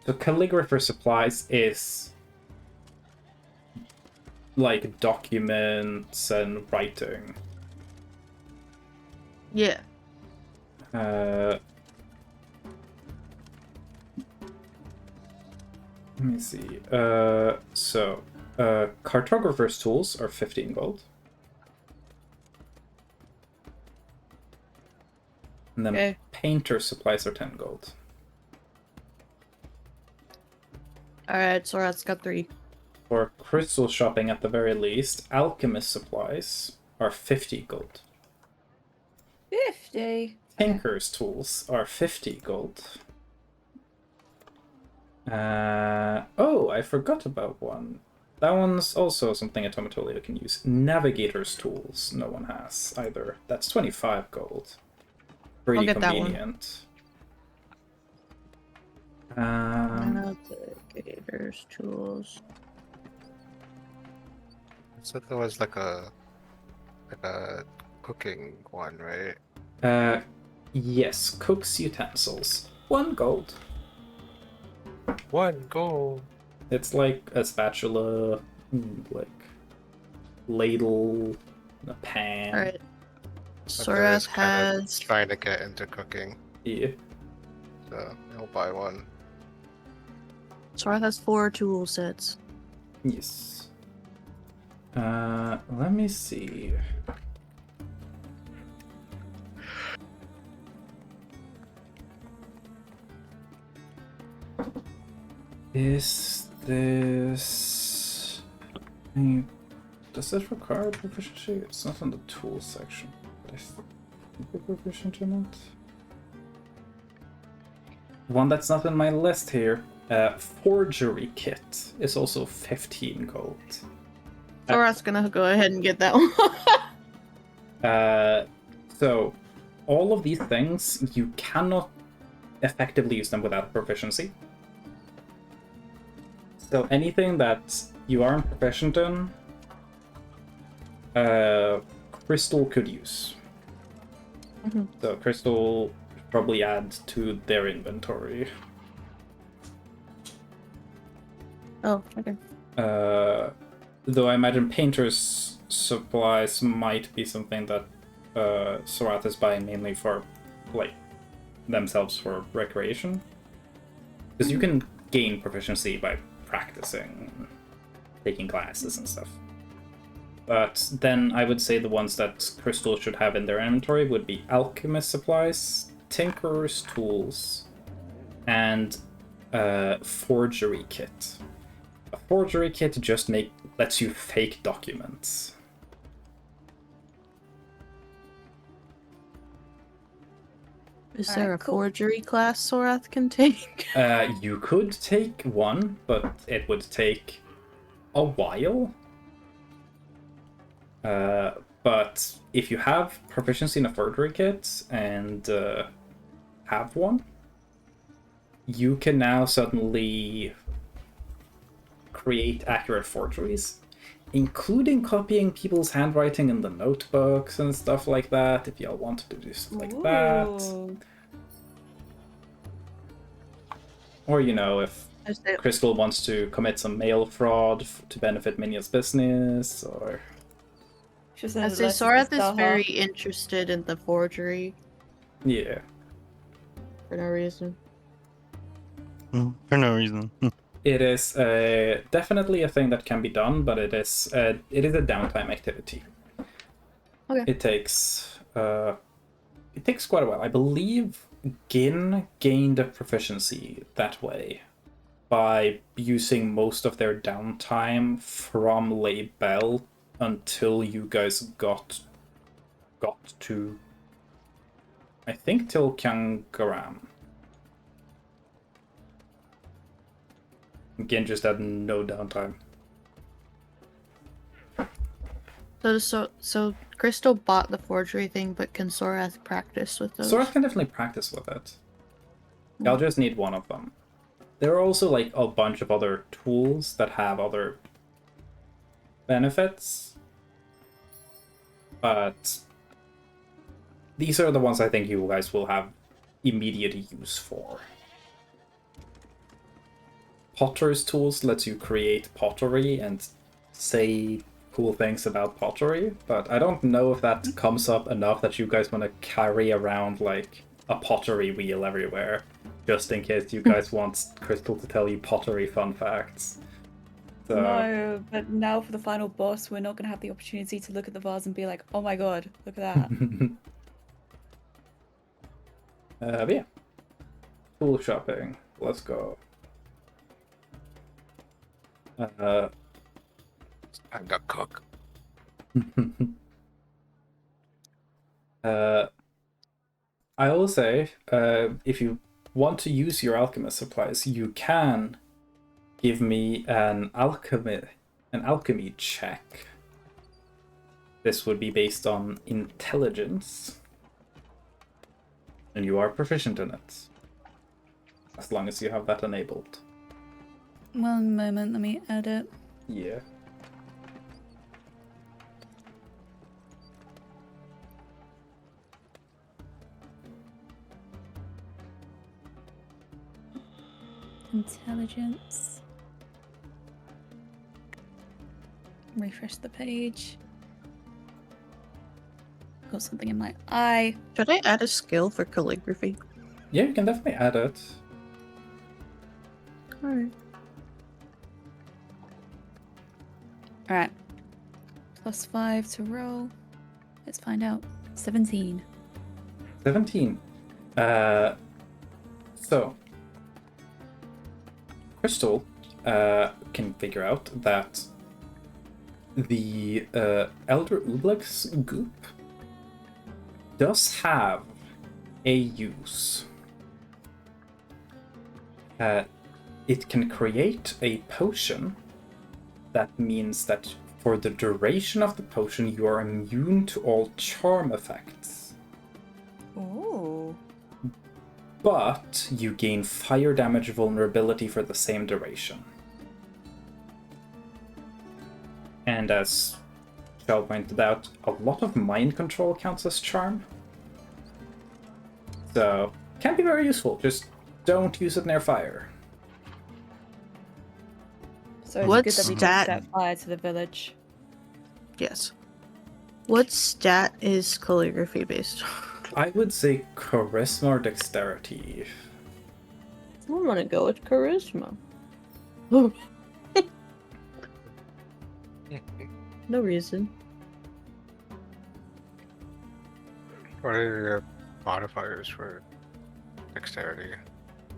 So calligrapher supplies is like documents and writing. Yeah. Let me see. So cartographer's tools are 15 gold. And then Okay. painter supplies are 10 gold. Alright, Sorath's got 3. For crystal shopping at the very least, alchemist supplies are 50 gold. 50. Tinker's tools are 50 gold. Oh, I forgot about one. That one's also something a Tomatolio can use. Navigator's tools, no one has either. That's 25 gold. Pretty I'll get that one. convenient. Navigators, tools. So there was like a cooking one, right? Yes, cook's utensils. 1 gold. 1 gold. It's like a spatula, like ladle, a pan. Alright. Andreas Sorath kinda has. trying to get into cooking, Yeah. so he'll buy one. Sorath has 4 tool sets. Yes. Let me see. Is this... Does this require proficiency? It's not in the tools section. But I think we're proficient in it. One that's not in my list here. Forgery kit is also 15 gold. Sorath's gonna go ahead and get that one. So, all of these things, you cannot effectively use them without proficiency. So anything that you aren't proficient in, Crystal could use. Mhm. So Crystal probably add to their inventory. Oh, okay. Though I imagine painter's supplies might be something that Sorath is buying mainly for, like, themselves for recreation. Because you can gain proficiency by practicing, taking classes and stuff. But then I would say the ones that Crystal should have in their inventory would be alchemist supplies, tinkerer's tools, and forgery kit. A forgery kit just lets you fake documents. Is Alright, there a cool. forgery class Sorath can take? You could take one, but it would take a while. But if you have proficiency in a forgery kit and have one, you can now suddenly create accurate forgeries, including copying people's handwriting in the notebooks and stuff like that, if y'all wanted to do stuff like that. Ooh. Or, you know, if I say- Crystal wants to commit some mail fraud to benefit Minya's business, or... She's I'd say Sorath is very interested in the forgery Yeah. for no reason. For no reason. It is definitely a thing that can be done, but it is a downtime activity. Okay. It takes quite a while. I believe Gin gained a proficiency that way by using most of their downtime from Laybell until you guys got to, I think, till Kangaram. Gin just had no downtime. So Crystal bought the forgery thing, but can Sorath practice with those? Sorath can definitely practice with it. I'll just need one of them. There are also like a bunch of other tools that have other benefits, but these are the ones I think you guys will have immediate use for. Potter's tools lets you create pottery and say cool things about pottery, but I don't know if that comes up enough that you guys want to carry around like a pottery wheel everywhere, just in case you guys want Crystal to tell you pottery fun facts. So... No, but now for the final boss, we're not going to have the opportunity to look at the vase and be like, oh my god, look at that. But yeah. Tool shopping. Let's go. Time to cook. I will say, if you want to use your alchemist supplies, you can give me an alchemy check. This would be based on intelligence, and you are proficient in it, as long as you have that enabled. 1 moment, let me add it. Yeah. Intelligence. Refresh the page. Got something in my eye. Should I add a skill for calligraphy? Yeah, you can definitely add it. Alright. Alright. +5 to roll. Let's find out. 17. 17. So Crystal can figure out that the Elder Oobleck's goop does have a use. It can create a potion that means that for the duration of the potion you are immune to all charm effects. Ooh. But you gain fire damage vulnerability for the same duration. And as Shell pointed out, a lot of mind control counts as charm. So, can be very useful, just don't use it near fire. So it's What good that we stat- didn't set fire to the village. Yes. What stat is calligraphy based? I would say charisma or dexterity. I'm gonna go with charisma. No reason. What are your modifiers for dexterity,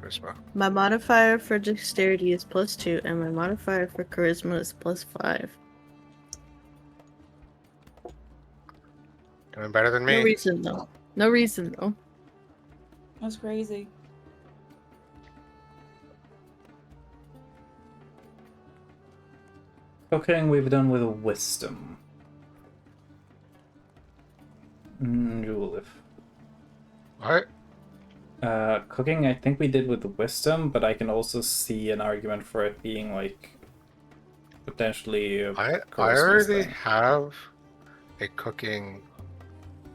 charisma? My modifier for dexterity is +2, and my modifier for charisma is +5. Doing better than me. No reason though. No reason though. That's crazy. Cooking we've done with wisdom. Julif. What? Cooking I think we did with wisdom, but I can also see an argument for it being like potentially a I charisma already thing. have a cooking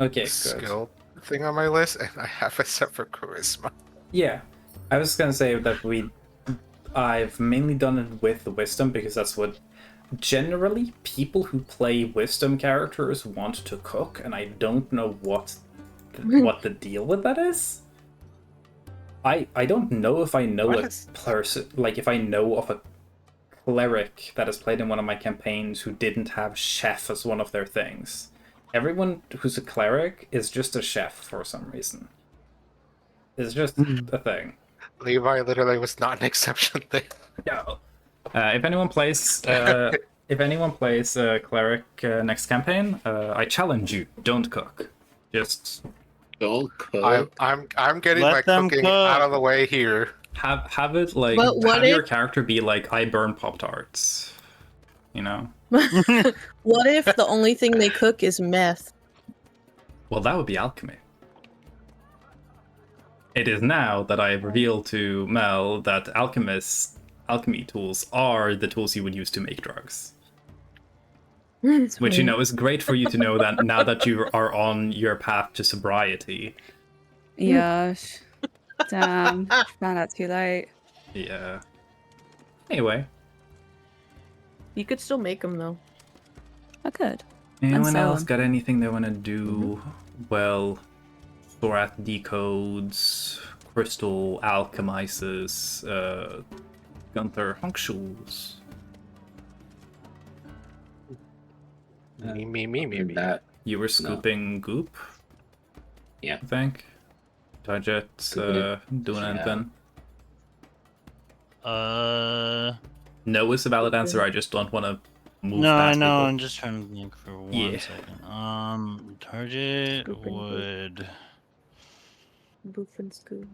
Okay, good. skill thing on my list, and I have a separate charisma. Yeah, I was gonna say that I've mainly done it with the wisdom because that's what generally people who play wisdom characters want to cook, and I don't know what the deal with that is. I don't know if I know What a is- person, like if I know of a cleric that has played in one of my campaigns who didn't have chef as one of their things. Everyone who's a cleric is just a chef for some reason. It's just a thing. Levi literally was not an exception there. Yeah. If anyone plays cleric next campaign, I challenge you. Don't cook. Just Don't cook. I'm getting Let my them cooking out cook. of the way here. have it like But what have your if- character be like, I burn Pop-Tarts. You know? What if the only thing they cook is meth? Well, that would be alchemy. It is now that I have revealed to Mel that alchemy tools are the tools you would use to make drugs. Which, you know, is great for you to know that now that you are on your path to sobriety. Yeah. Damn. Found out too late. Yeah. Anyway, You could still make them though. I could. anyone sell else them. got anything they want to do? Well, Thorath decodes, Crystal alchemizes, Gunther hunctuals. Me. That You were scooping goop? Yeah. I think. Target doing Yeah. anything? No, No is a valid answer, I just don't want to move I past know. people. I'm just trying to think for 1 second. Target Scoop and would. Boof and scoop.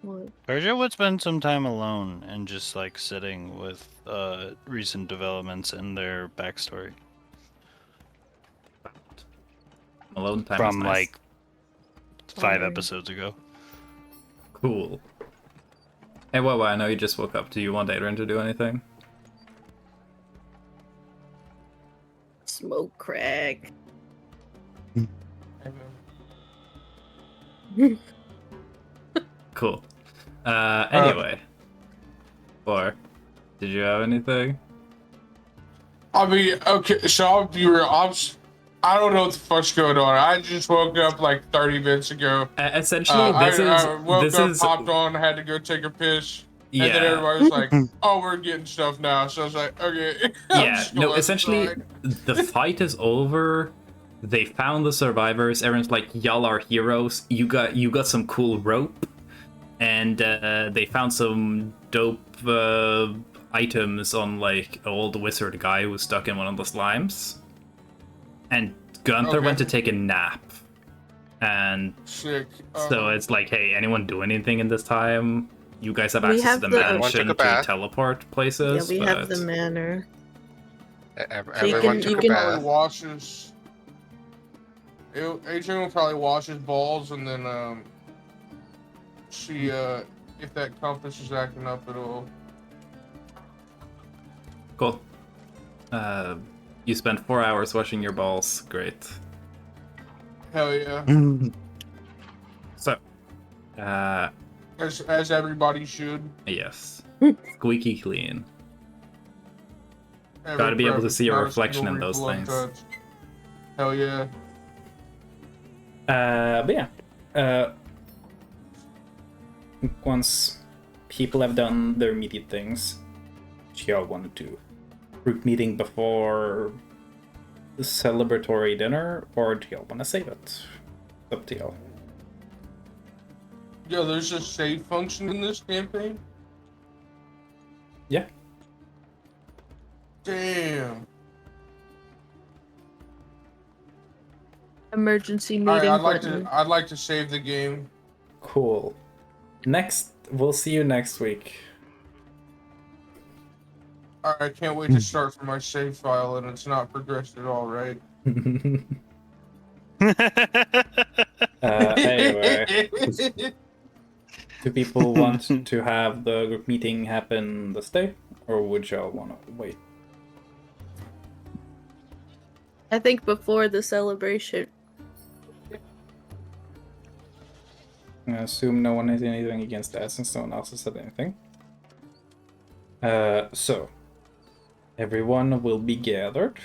What? Target would spend some time alone and just like sitting with recent developments in their backstory Alone time from is nice. like 5 Fine. episodes ago. Cool. Hey, well, I know you just woke up. Do you want Adrian to do anything? Smoke crack. Cool. Anyway. Or, did you have anything? I mean, okay, so I'll be real. I don't know what the fuck's going on. I just woke up like 30 minutes ago. Essentially, I woke this up, is popped on, had to go take a piss. And then yeah. everybody was like, oh, we're getting stuff now. So I was like, okay. I'm Yeah, just no, going essentially, outside. the fight is over. They found the survivors. Everyone's like, y'all are heroes. You got some cool rope. And they found some dope items on like an old wizard guy who was stuck in one of the slimes. And Gunther Okay. went to take a nap. And Sick. so it's like, hey, anyone do anything in this time? You guys have We access have to the the- Everyone mansion took a to bath. teleport Yeah, places. we have the but- manor. Everyone you took can- a Probably bath. washes. Adrian will probably wash his balls and then see if that compass is acting up at all. Cool. You spent 4 hours washing your balls. Great. Hell yeah. So, As everybody should. yes. Squeaky clean. Every Gotta be able to breath, see your not a reflection in single those blood things. touch. Hell yeah. But yeah. Once people have done their immediate things, what y'all want to do? Group meeting before the celebratory dinner, or do y'all want to save it? It's up to y'all. Yo, there's a save function in this campaign? Yeah. Damn. Emergency meeting Alright, button. I'd like to save the game. Cool. We'll see you next week. I can't wait to start from my save file and it's not progressed at all, right? Anyway, do people want to have the group meeting happen this day, or would y'all want to wait? I think before the celebration. I assume no one has anything against that since no one else has said anything. So, everyone will be gathered.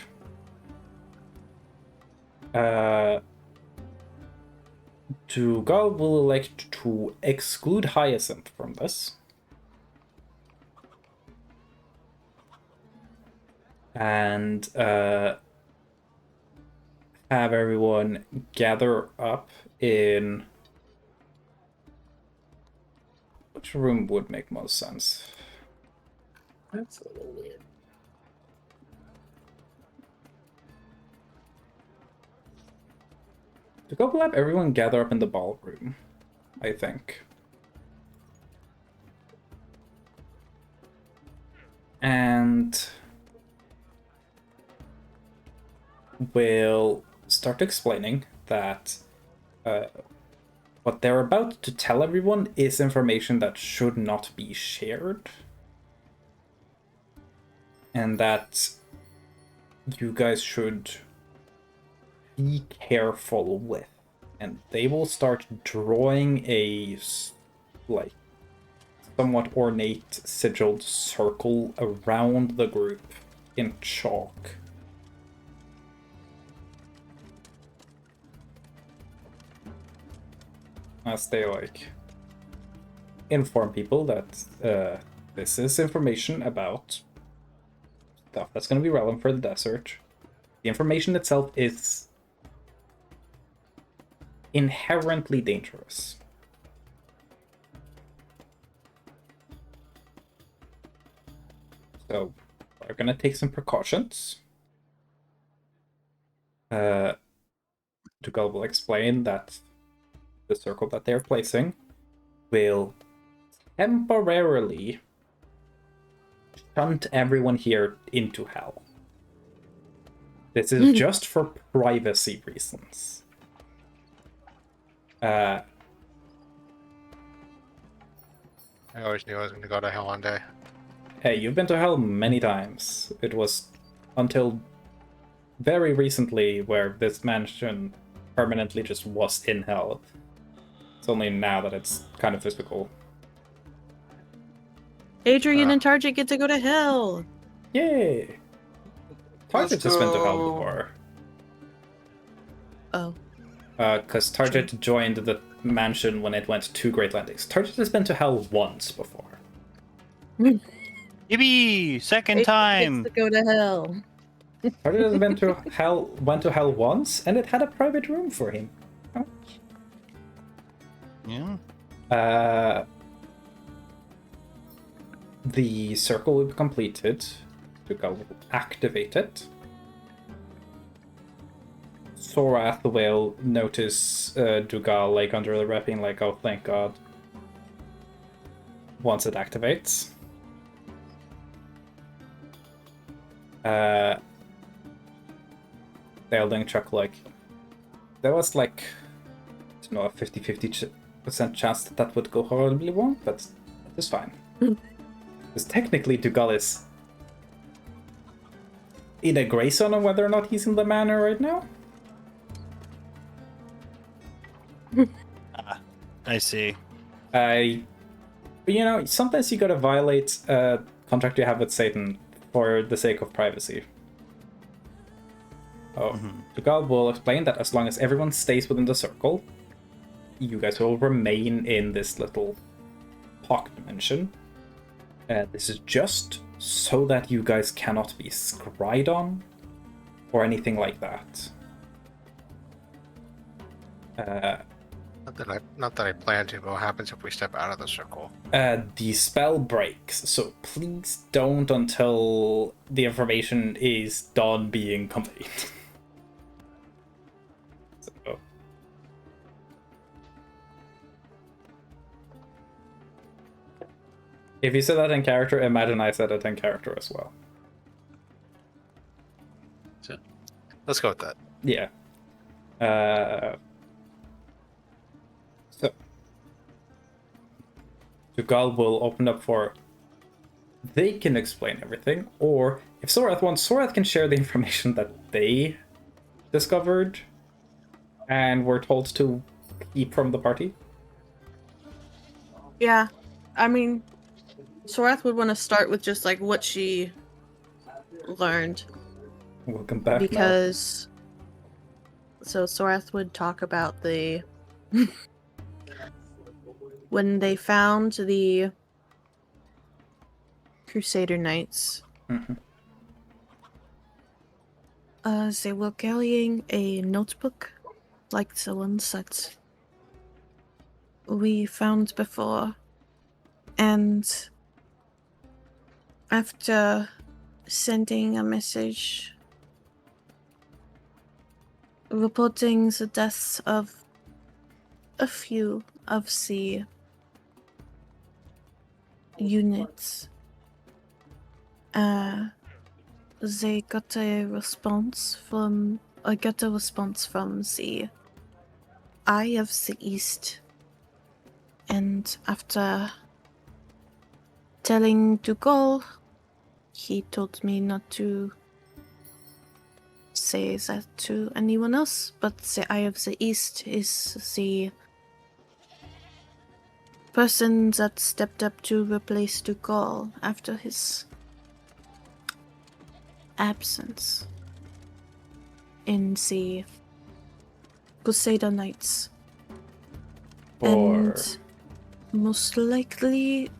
Tugal will elect to exclude Hyacinth from this. And have everyone gather up in... Which room would make most sense? That's a little weird. To go lab, everyone gather up in the ballroom, I think. And we'll start explaining that what they're about to tell everyone is information that should not be shared. And that you guys should be careful with. And they will start drawing a, like, somewhat ornate sigiled circle around the group in chalk. As they, like, inform people that this is information about stuff that's going to be relevant for the desert. The information itself is inherently dangerous. So, we're going to take some precautions. Tugal will explain that the circle that they're placing will temporarily shunt everyone here into hell. This is just for privacy reasons. I always knew I was going to go to hell one day. Hey, you've been to hell many times. It was until very recently where this mansion permanently just was in hell. It's only now that it's kind of physical. Adrian and Target get to go to hell. Yay! Target has been to hell before. Oh. Because Target joined the mansion when it went to Great Landings. Target has been to hell once before. Yippee! Second Adrian time! gets to go to hell. Target has been to hell, went to hell once, and it had a private room for him. Yeah. The circle will be completed. Dugal will activate it. Sorath will notice Dugal like under the wrapping, like, oh, thank God. Once it activates. They'll then check, like, there was like, I don't know, a 50-50% chance that that would go horribly wrong, but it's fine. Because technically Dugal is in a gray zone on whether or not he's in the manor right now. I see. But you know, sometimes you gotta violate a contract you have with Satan for the sake of privacy. Dugal will explain that as long as everyone stays within the circle, you guys will remain in this little pocket dimension. This is just so that you guys cannot be scryed on or anything like that. Not that I plan to, but what happens if we step out of the circle? The spell breaks, so please don't until the information is done being conveyed. So. If you said that in character, imagine I said it in character as well. So, let's go with that. Yeah. So, Dugal will open up for... They can explain everything, or if Sorath wants, Sorath can share the information that they discovered and were told to keep from the party. Yeah. I mean, Sorath would want to start with just like what she learned. Welcome back. Because so Sorath would talk about the when they found the Crusader Knights. Mhm. They were carrying a notebook like the ones that we found before. And after sending a message reporting the deaths of a few of the units, they got a response from the Eye of the East, and after telling Dougal, he told me not to say that to anyone else, but the Eye of the East is the person that stepped up to replace Dougal after his absence in the Crusader Knights. Or And most likely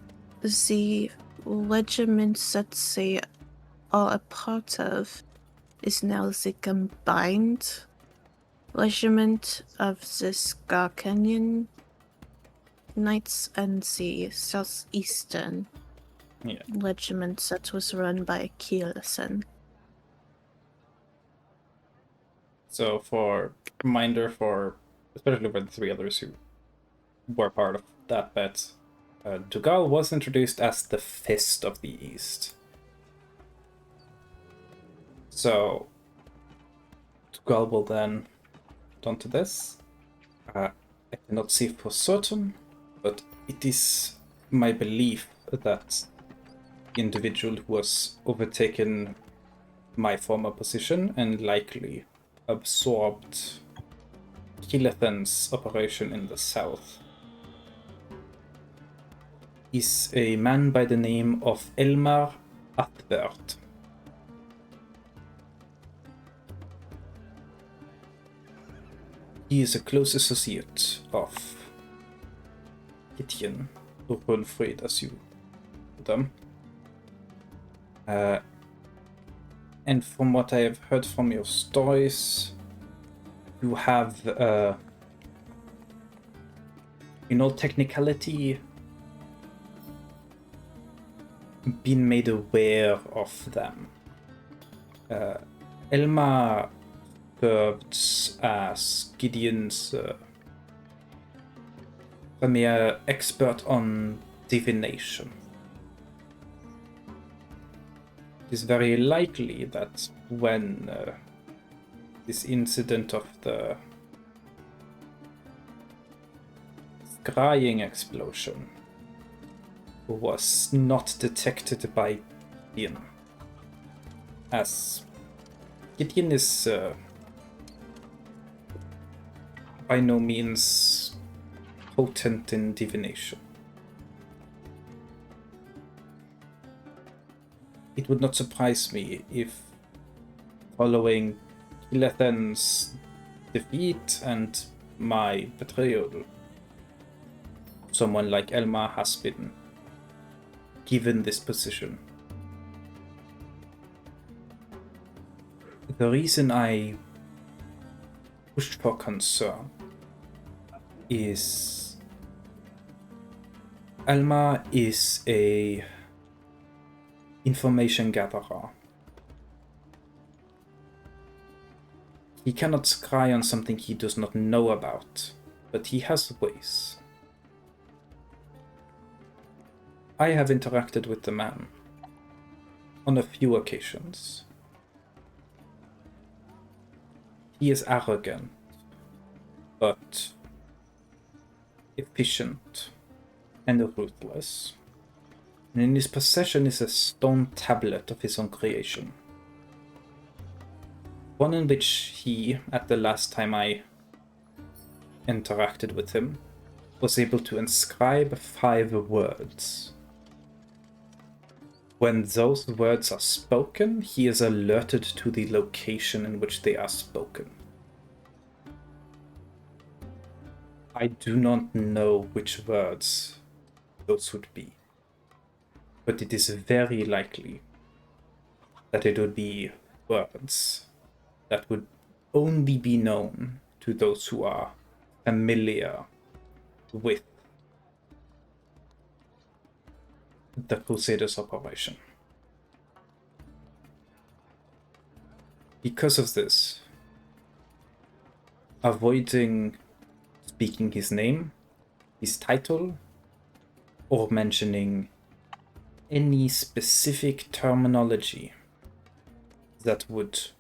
the regiment that they are a part of is now the combined regiment of the Scar Canyon Knights and the Southeastern Yeah. regiment that was run by Kielsen. so for reminder for especially for the three others who were part of that bet, Dougal was introduced as the Fist of the East. So Dougal will then put onto this. I cannot say for certain, but it is my belief that the individual who has overtaken my former position and likely absorbed Kilethan's operation in the south is a man by the name of Elmar Athvert. He is a close associate of Gideon, or Runfrid, as you call them. And from what I have heard from your stories, you have, in all technicality, been made aware of them. Elma served as Gideon's premier expert on divination. It is very likely that when this incident of the scrying explosion was not detected by Gideon, as Gideon is by no means potent in divination. It would not surprise me if, following Kilethan's defeat and my betrayal, someone like Elmar has been given this position. The reason I pushed for concern is Elmar is a information gatherer. He cannot scry on something he does not know about, but he has ways. I have interacted with the man on a few occasions. He is arrogant, but efficient and ruthless. And in his possession is a stone tablet of his own creation. One in which he, at the last time I interacted with him, was able to inscribe 5 words. When those words are spoken, he is alerted to the location in which they are spoken. I do not know which words those would be, but it is very likely that it would be words that would only be known to those who are familiar with the Crusaders' operation. Because of this, avoiding speaking his name, his title, or mentioning any specific terminology that would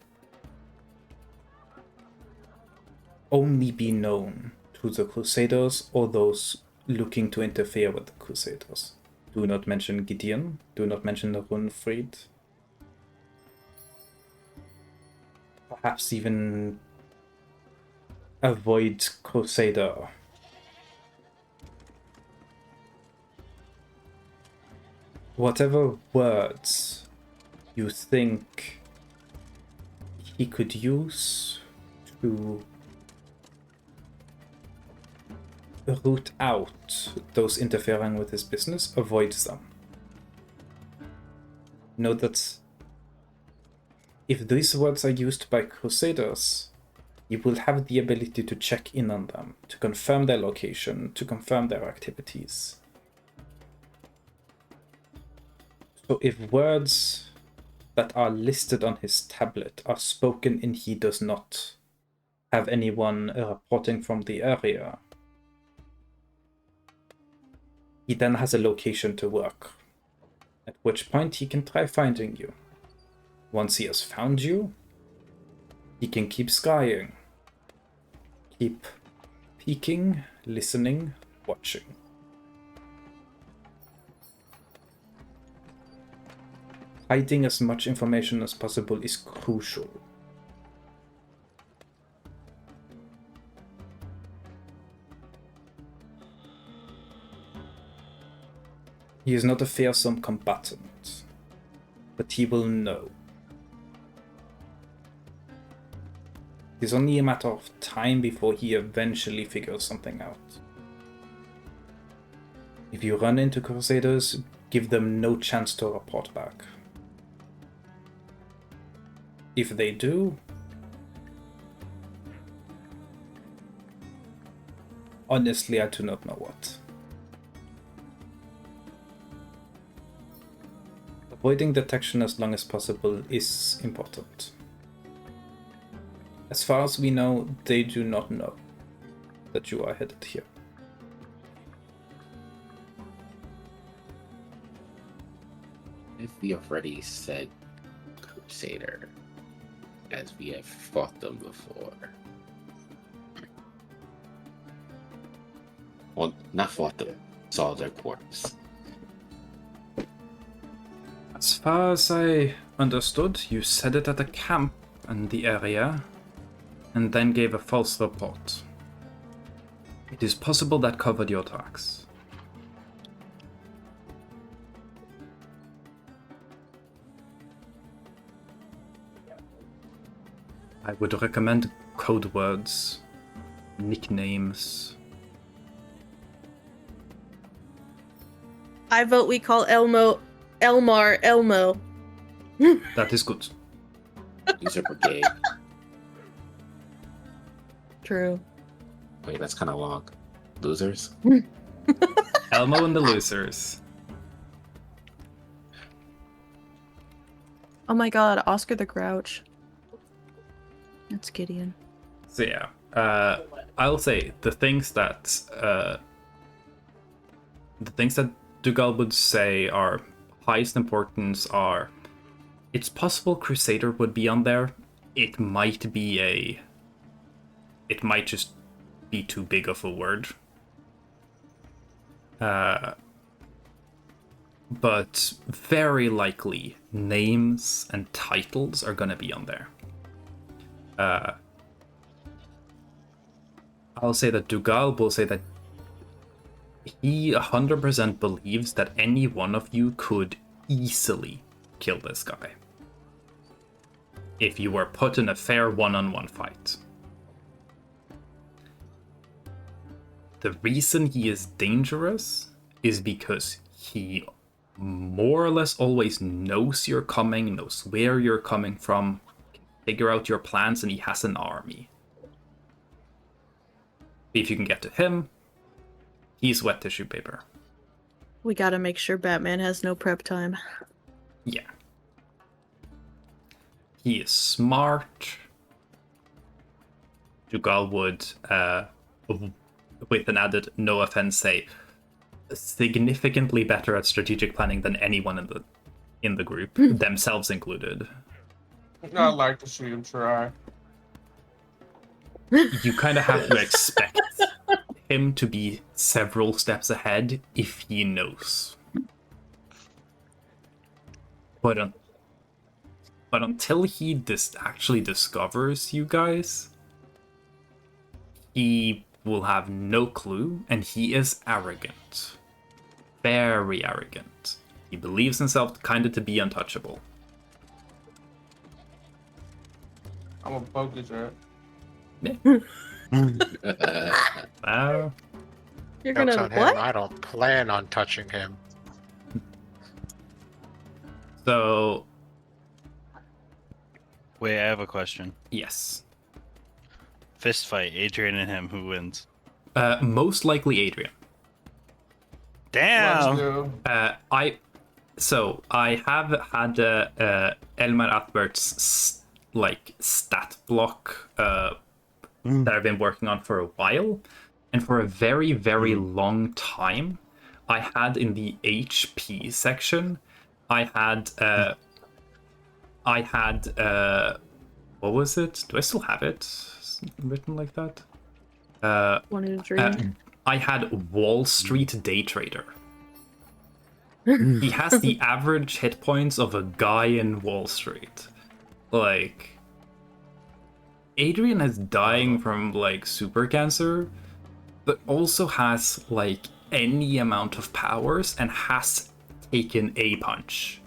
only be known to the Crusaders or those looking to interfere with the Crusaders. Do not mention Gideon, do not mention Runfried. Perhaps even avoid Crusader. Whatever words you think he could use to root out those interfering with his business, avoid them. Know that if these words are used by Crusaders, you will have the ability to check in on them, to confirm their location, to confirm their activities. So if words that are listed on his tablet are spoken and he does not have anyone reporting from the area, he then has a location to work, at which point he can try finding you. Once he has found you, he can keep scrying, keep peeking, listening, watching. Hiding as much information as possible is crucial. He is not a fearsome combatant, but he will know. It's only a matter of time before he eventually figures something out. If you run into Crusaders, give them no chance to report back. If they do, honestly, I do not know what. Avoiding detection as long as possible is important. As far as we know, they do not know that you are headed here. If we have already said Crusader, as we have fought them before. Well, not fought them, saw their corpse. As far as I understood, you said it at a camp in the area, and then gave a false report. It is possible that covered your tracks. I would recommend code words, nicknames. I vote we call Elmar Elmo. That is good. User brigade. True. Wait, that's kind of long. Losers? Elmo and the Losers. Oh my god, Oscar the Grouch. That's Gideon. So yeah, I'll say the things that Dougal would say are highest importance are, it's possible Crusader would be on there. It might just be too big of a word. But very likely names and titles are gonna be on there. I'll say that Dougal will say that he 100% believes that any one of you could easily kill this guy if you were put in a fair one-on-one fight. The reason he is dangerous is because he more or less always knows you're coming, knows where you're coming from, can figure out your plans, and he has an army. If you can get to him, he's wet tissue paper. We gotta make sure Batman has no prep time. Yeah. He is smart. Jugal would, with an added no offense, say significantly better at strategic planning than anyone in the group, themselves included. I'd like to see him try. You kind of have to expect him to be several steps ahead if he knows. But until he actually discovers you guys, he will have no clue, and he is arrogant. Very arrogant. He believes himself kind of to be untouchable. I'm gonna poke his head. Wow. You're Joke's gonna on him. what? I don't plan on touching him. So, Wait, I have a question. yes. Fist fight, Adrian and him. Who wins? Most likely Adrian. Damn. Let's do. I have had Elmar Athbert's stat block that I've been working on for a while, and for a very, very long time, I had in the HP section, I had what was it? Do I still have it written like that? One in a dream. I had Wall Street Day Trader. He has the average hit points of a guy in Wall Street. Like, Adrian is dying from super cancer, but also has any amount of powers and has taken a punch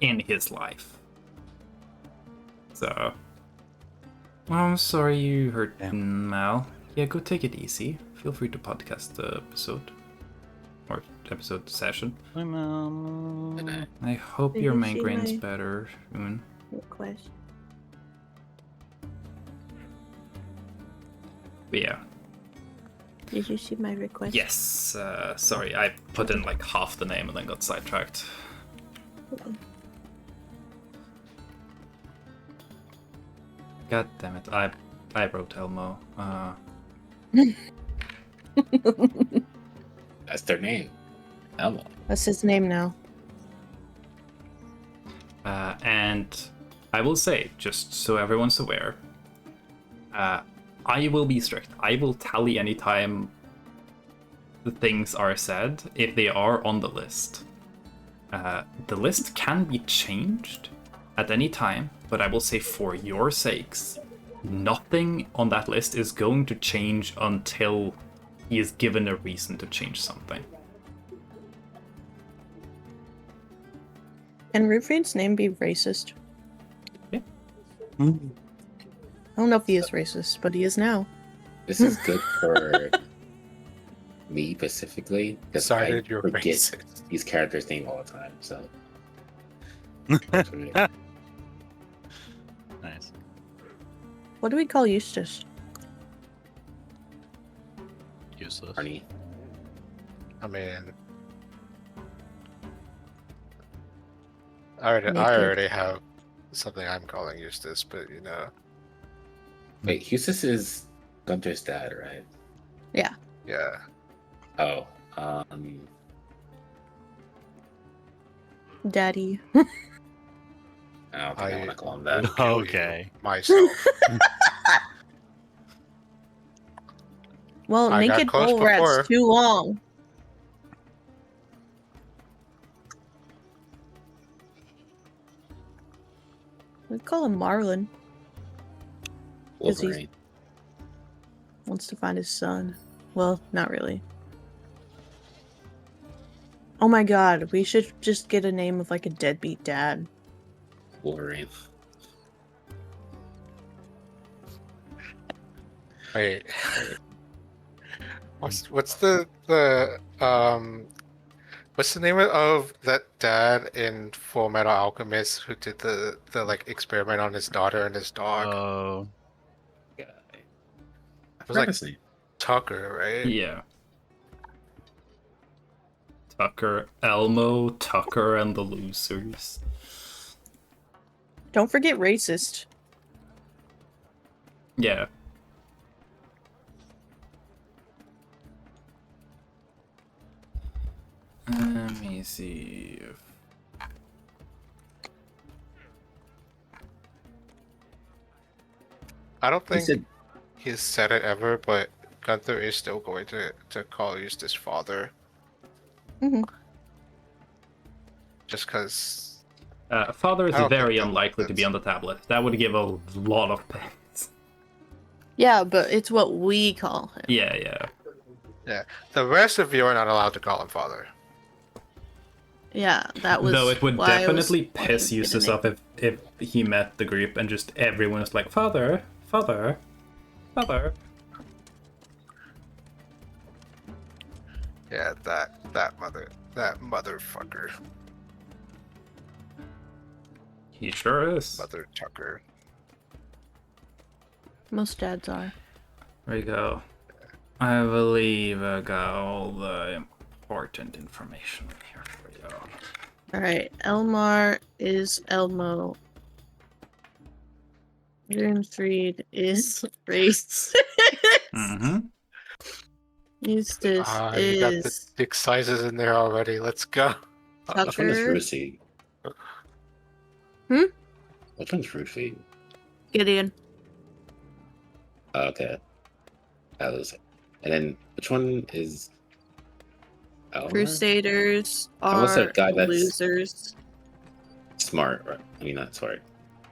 in his life. So, I'm sorry you hurt Mal. Yeah, go take it easy. Feel free to podcast the episode. Or episode session. I hope Did your you see migraine's my- better soon. Request. But yeah. Did you see my request? Yes. Sorry, I put in half the name and then got sidetracked. God damn it. I wrote Elmo. That's their name. Elmo. That's his name now. And I will say, just so everyone's aware, I will be strict. I will tally anytime the things are said if they are on the list. The list can be changed at any time, but I will say for your sakes, nothing on that list is going to change until he is given a reason to change something. Can Rufian's name be racist? Yeah. I don't know if he is racist, but he is now. This is good for me specifically because I Decided you're forget racist. these characters' name all the time. So Nice. What do we call Eustace? Useless. Arnie. I mean, I Naked. already have something I'm calling Eustace, but Wait, Eustace is Gunter's dad, right? Yeah. yeah. Oh, Daddy. I don't think I want to call him that. will kill you Okay. myself. Well, I got naked close bull rat's before. too long. We call him Marlin. Is he- Wolverine. Wants to find his son. Well, not really. Oh my god, we should just get a name of a deadbeat dad. Wolverine. Wait. What's the What's the name of that dad in Full Metal Alchemist who did the like experiment on his daughter and his dog? Oh, Guy. It was Forgot like his name. Tucker, right? Yeah. Tucker, Elmo, Tucker, and the Losers. Don't forget racist. Yeah. Let me see. I don't He think said, he's said it ever, but Gunther is still going to call Eustace father. Mhm. Just because. Father is I don't very think unlikely to be that's- on the tablet. That would give a lot of pains. Yeah, but it's what we call him. Yeah, yeah. Yeah. The rest of you are not allowed to call him father. Yeah, that was. Though it would why I was definitely wanting piss to get Eustace a name. off if he met the group and just everyone was like, Father, Father, Father. Yeah, that motherfucker. He sure is. Mother Tucker. Most dads are. There you go. I believe I got all the important information here for you. Alright, Elmar is Elmo. Grimfried is Race. Mm-hmm. Eustace You got the is big sizes in there already. Let's go. which one is Tucker. Ruthie? Hmm? Which one's Ruthie? Gideon. Oh, okay. That was it. And then which one is Elmer? Crusaders And what's are that guy that's- losers. Smart, right? I mean, not smart.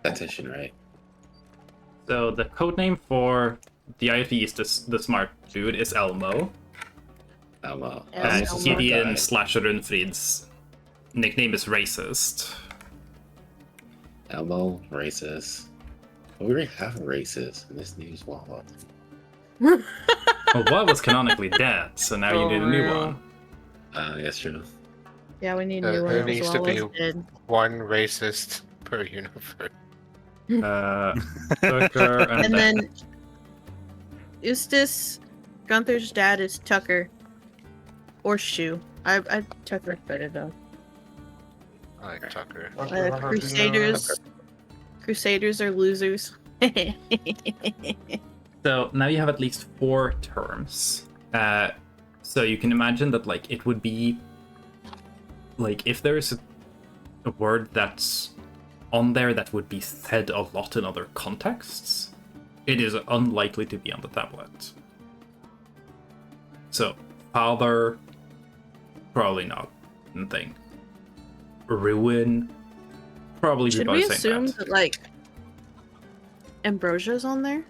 Tactician, right? So the codename for the IFE is the smart dude is Elmo. Elmo. Yeah, And Elmo. Gideon slash Runfried's nickname is Racist. Elmo, racist. Well, we already have a racist in this news wall. Well, Bob was canonically dead, so now you need a new Oh, one. Yes, true. Yeah, we need There- new there ones. needs to be- Dead. One racist per universe. Tucker and, And then Eustace, Gunther's dad is Tucker. Or Shoe. I Tucker better though. I like Tucker. Crusaders are losers. So now you have at least 4 terms. So you can imagine that like it would be like if there is a word that's on there that would be said a lot in other contexts, it is unlikely to be on the tablet. So father, probably not a thing. Ruin, probably Should by we saying assume that. that like Ambrosia's on there?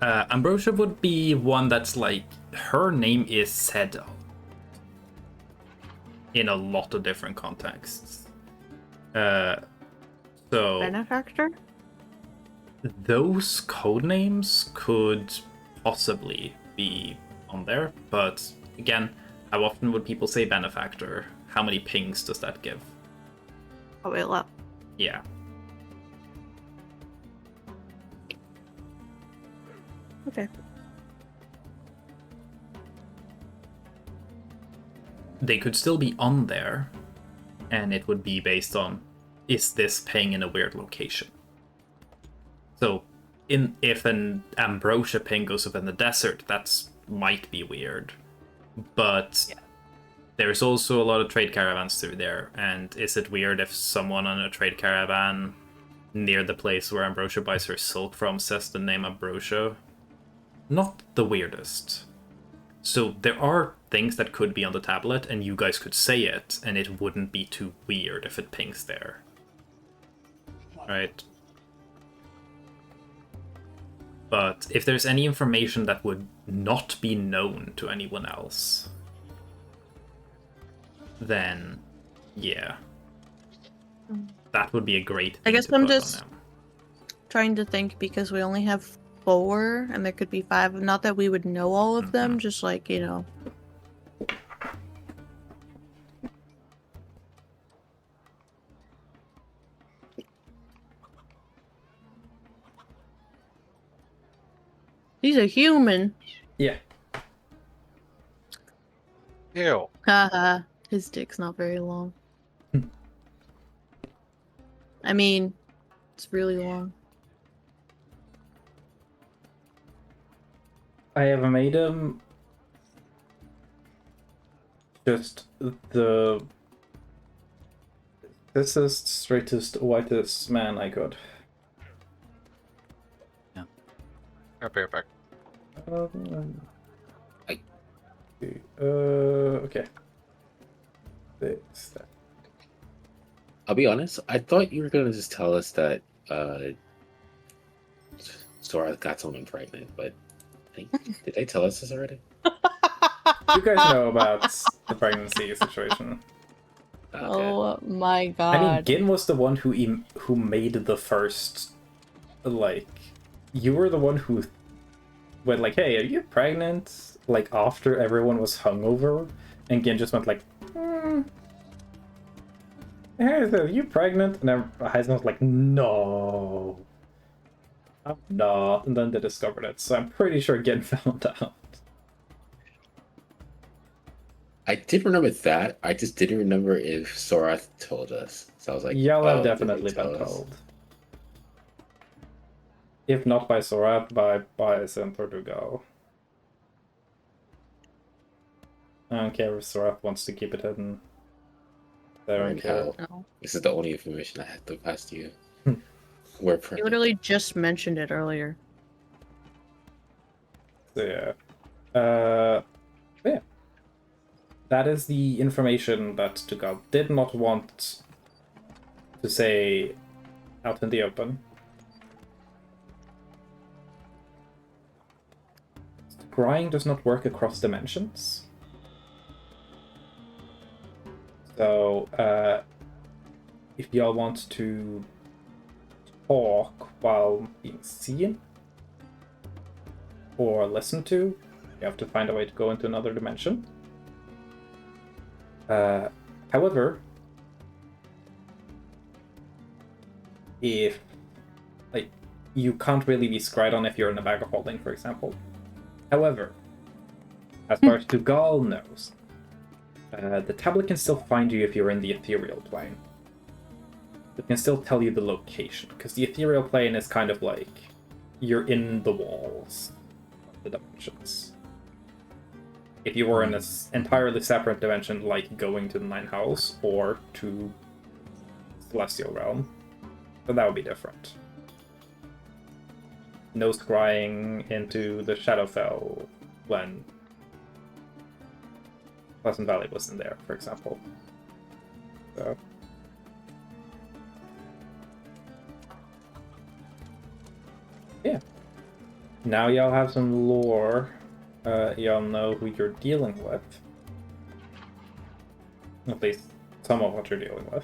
Ambrosia would be one that's like her name is said in a lot of different contexts. So Benefactor? those code names could possibly be on there, but again, how often would people say benefactor? How many pings does that give? Oh wait, lot. Yeah. Okay. They could still be on there, and it would be based on, is this ping in a weird location? So, if an Ambrosia ping goes up in the desert, that's might be weird. But there's also a lot of trade caravans through there, and is it weird if someone on a trade caravan near the place where Ambrosia buys her silk from says the name Ambrosia? Not the weirdest. So there are things that could be on the tablet, and you guys could say it, and it wouldn't be too weird if it pings there. Right? But if there's any information that would not be known to anyone else, then yeah. That would be a great thing I guess to I'm put on just them. trying to think because we only have 4 and there could be 5. Not that we would know all of them, just like, you know. He's a human. Yeah. Ew. Haha. His dick's not very long. I mean, it's really long. I have made him just the thisest, straightest, whitest man I could. I'll be right back. Okay. Fix that. I'll be honest. I thought you were gonna just tell us that Sora got someone pregnant, but did they tell us this already? You guys know about the pregnancy situation. Okay. Oh my god. I mean, Gin was the one who made the first, like, you were the one who went like, "Hey, are you pregnant?" Like after everyone was hungover, and Gin just went like, "Hey, are you pregnant?" And then Heisen was like, "No, I'm not." And then they discovered it, so I'm pretty sure Gin found out. I did remember that. I just didn't remember if Sorath told us. So I was like, Y'all have did they definitely tell been us? told. If not by Sorath, by Isset or Dugal. I don't care if Sorath wants to keep it hidden. I don't Right care. now, No. this is the only information I had to pass to you. We're You pregnant. literally just mentioned it earlier. So yeah. Yeah. That is the information that Dugal did not want to say out in the open. Scrying does not work across dimensions. So, if y'all want to talk while being seen or listened to, you have to find a way to go into another dimension. However, if like you can't really be scryed on if you're in a bag of holding, for example. However, as far as Dugal knows, the tablet can still find you if you're in the ethereal plane. It can still tell you the location, because the ethereal plane is kind of like you're in the walls of the dimensions. If you were in an entirely separate dimension, like going to the Nine House or to Celestial Realm, then that would be different. No scrying into the Shadowfell when Pleasant Valley wasn't there, for example. So. Yeah. Now y'all have some lore. Y'all know who you're dealing with. At least some of what you're dealing with.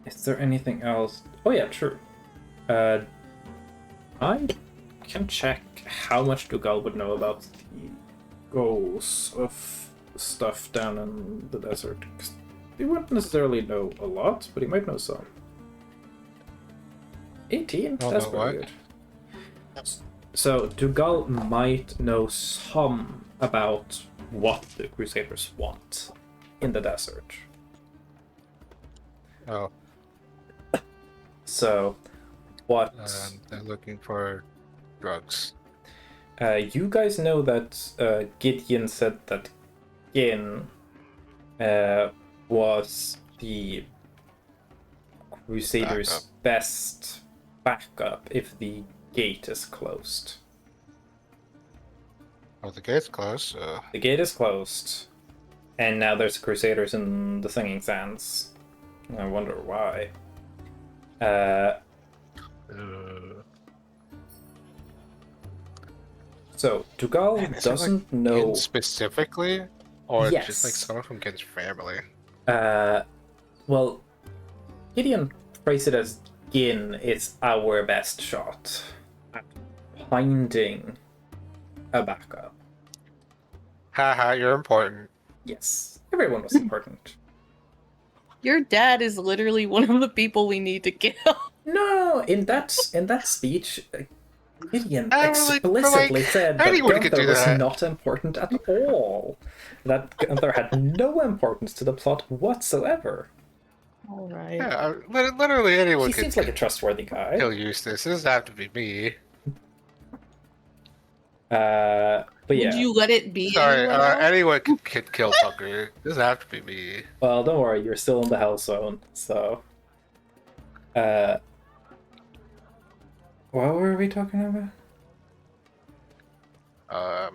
Is there anything else? Oh yeah, true. I can check how much Dugal would know about the goals of stuff down in the desert. 'Cause he wouldn't necessarily know a lot, but he might know some. 18? Oh, That's no, pretty what? good. So Dugal might know some about what the Crusaders want in the desert. Oh, So, what? they're looking for drugs. You guys know that Gideon said that Gin was the Crusaders' best backup if the gate is closed. Oh, the gate's closed. The gate is closed, and now there's Crusaders in the Singing Sands. I wonder why. So Dugal Man, is it, like, doesn't know. Gin specifically, or just like Yes. someone from Gin's family? Well, Gideon phrased it as Gin is our best shot at finding a backup. Haha, you're important. Yes, everyone was important. Your dad is literally one of the people we need to kill. No, in that speech, Gideon I was like, but, explicitly like, said that anyone could Gunther do was that. not important at all. That Gunther had no importance to the plot whatsoever. All right. Yeah, literally anyone He could seems like a trustworthy guy. kill Eustace. It doesn't have to be me. But Would yeah. you let it be Sorry, anyone else? anyone could kill Tucker. It doesn't have to be me. Well, don't worry, you're still in the Hell Zone, so. What were we talking about?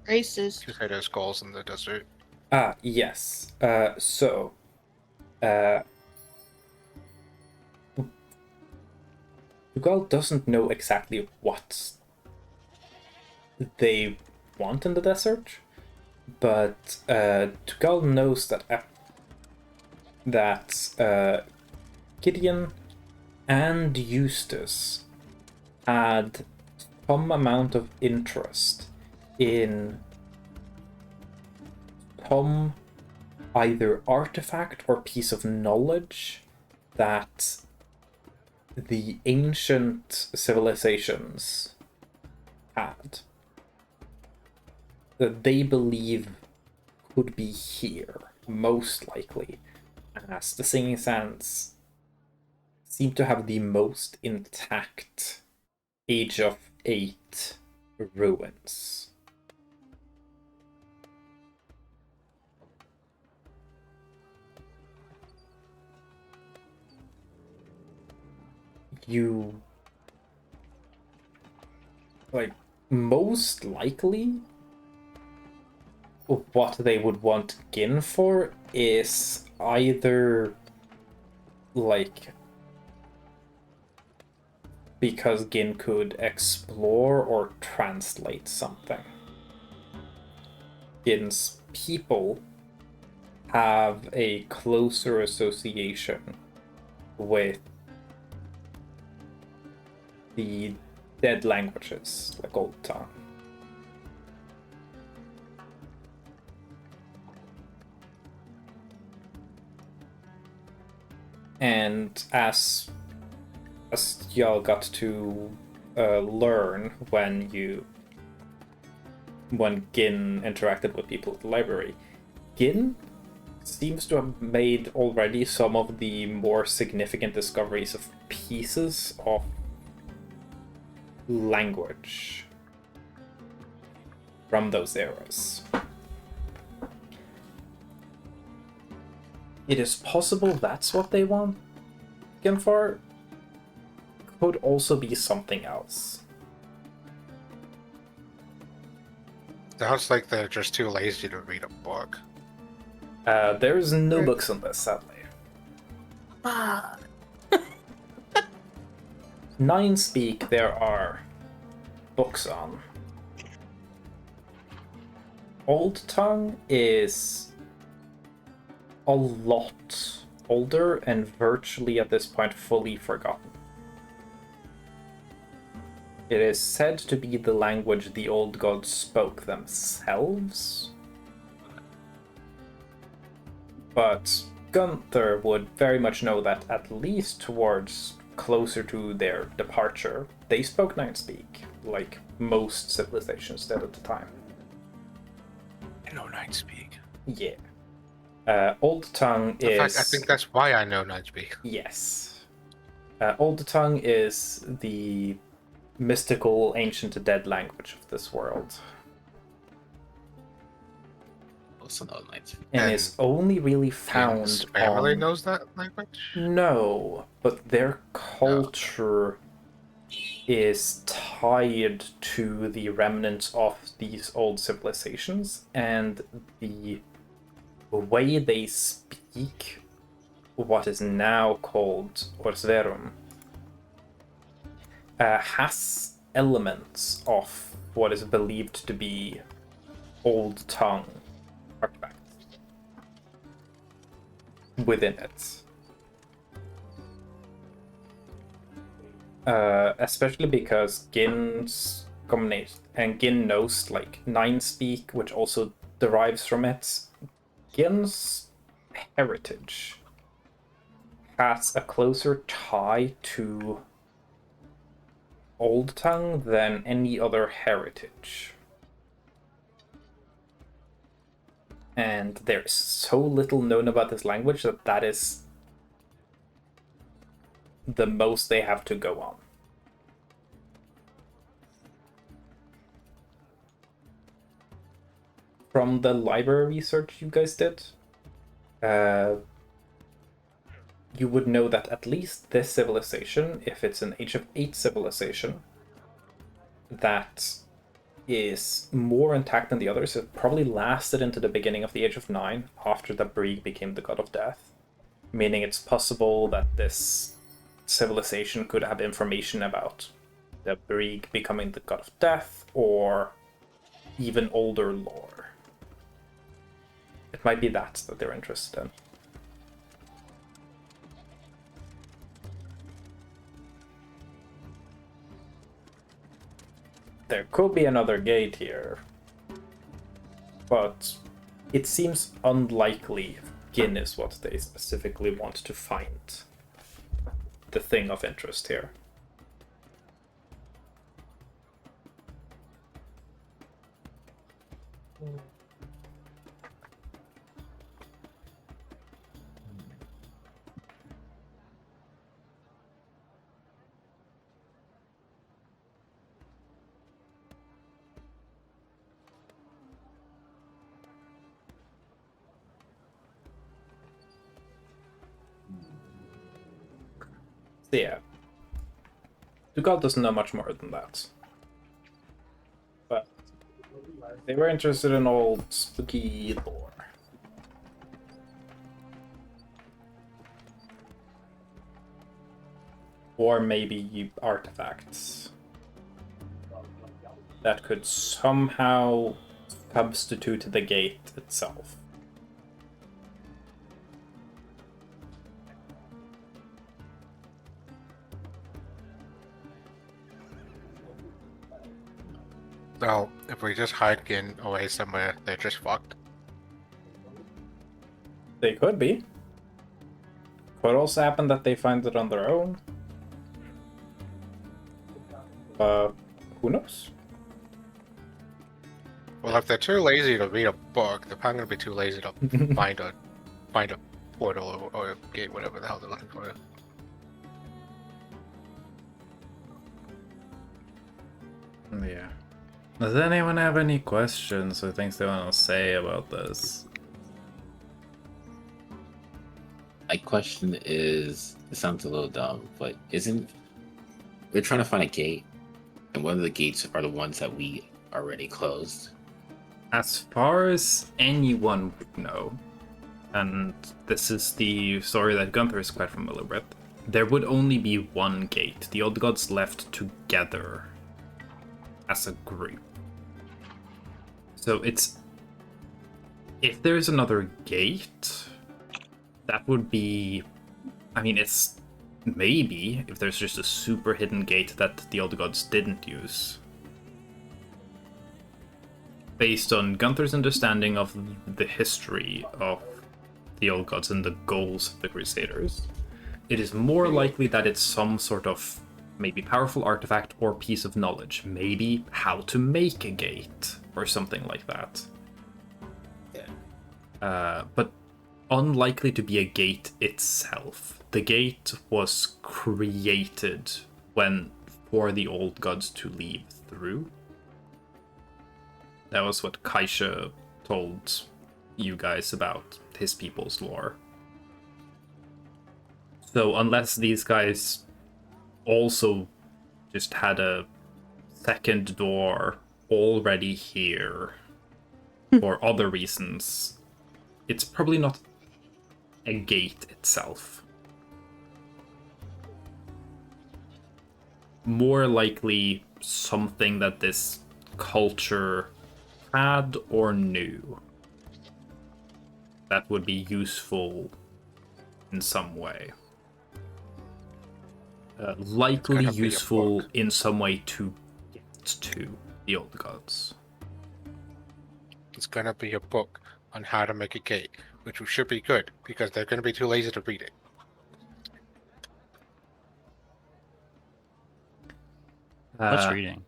Races. Crusader skulls in the desert. Ah, yes. So. Tugal doesn't know exactly what they want in the desert, but Tugal knows that Gideon and Eustace had some amount of interest in some either artifact or piece of knowledge that the ancient civilizations had, that they believe could be here, most likely, as the Singing Sands seem to have the most intact Age of 8 ruins. You, like, most likely what they would want Gin for is either, like, because Gin could explore or translate something. Gin's people have a closer association with the dead languages, like Old Tongue. And as y'all got to learn when Gin interacted with people at the library, Gin seems to have made already some of the more significant discoveries of pieces of language from those eras. It is possible that's what they want Gin for. Could also be something else. Sounds like they're just too lazy to read a book. There's no books on this, sadly. Ah, Nine Speak there are books on. Old Tongue is a lot older and virtually at this point fully forgotten. It is said to be the language the old gods spoke themselves. But Gunther would very much know that at least towards closer to their departure, they spoke Nine Speak, like most civilizations did at the time. I know Night Speak. Yeah. Old Tongue is... In fact, I think that's why I know Night Speak. Yes. Old Tongue is the mystical, ancient, dead language of this world. Also no night. And is only really found Gin's family on... knows that language? No, but their culture is tied to the remnants of these old civilizations, and the way they speak what is now called Orsverum has elements of what is believed to be Old Tongue artifacts within it. Especially because Gin's combination, and Gin knows like Nine Speak, which also derives from it. Gin's heritage has a closer tie to Old Tongue than any other heritage. And there's so little known about this language that is the most they have to go on. From the library research you guys did, you would know that at least this civilization, if it's an Age of 8 civilization, that is more intact than the others, it probably lasted into the beginning of the Age of 9, after the Brieg became the god of death. Meaning it's possible that this civilization could have information about the Brieg becoming the god of death, or even older lore. It might be that they're interested in. There could be another gate here, but it seems unlikely if Gin is what they specifically want to find. The thing of interest here. So yeah, Dugal doesn't know much more than that. But they were interested in old spooky lore. Or maybe artifacts that could somehow substitute the gate itself. So, if we just hide Gin away somewhere, they're just fucked. They could be. Could also happen that they find it on their own. Who knows? Well, if they're too lazy to read a book, they're probably gonna be too lazy to find a portal or a gate, whatever the hell they're looking for. Yeah. Does anyone have any questions or things they want to say about this? My question is, it sounds a little dumb, but we're trying to find a gate, and one of the gates are the ones that we already closed? As far as anyone would know, and this is the story that Gunther is quite familiar with, there would only be one gate. The old gods left together as a group. So it's... if there's another gate, that would be... I mean, it's... maybe if there's just a super hidden gate that the old gods didn't use. Based on Gunther's understanding of the history of the old gods and the goals of the Crusaders, it is more likely that it's some sort of maybe powerful artifact or piece of knowledge. Maybe how to make a gate or something like that. Yeah. But unlikely to be a gate itself. The gate was created for the old gods to leave through. That was what Kaisha told you guys about his people's lore. So unless these guys also just had a second door already here for other reasons, it's probably not a gate itself. More likely something that this culture had or knew that would be useful in some way. Likely useful in some way to get to the old gods. It's gonna be a book on how to make a gate, which should be good because they're gonna be too lazy to read it. What's Uh, reading?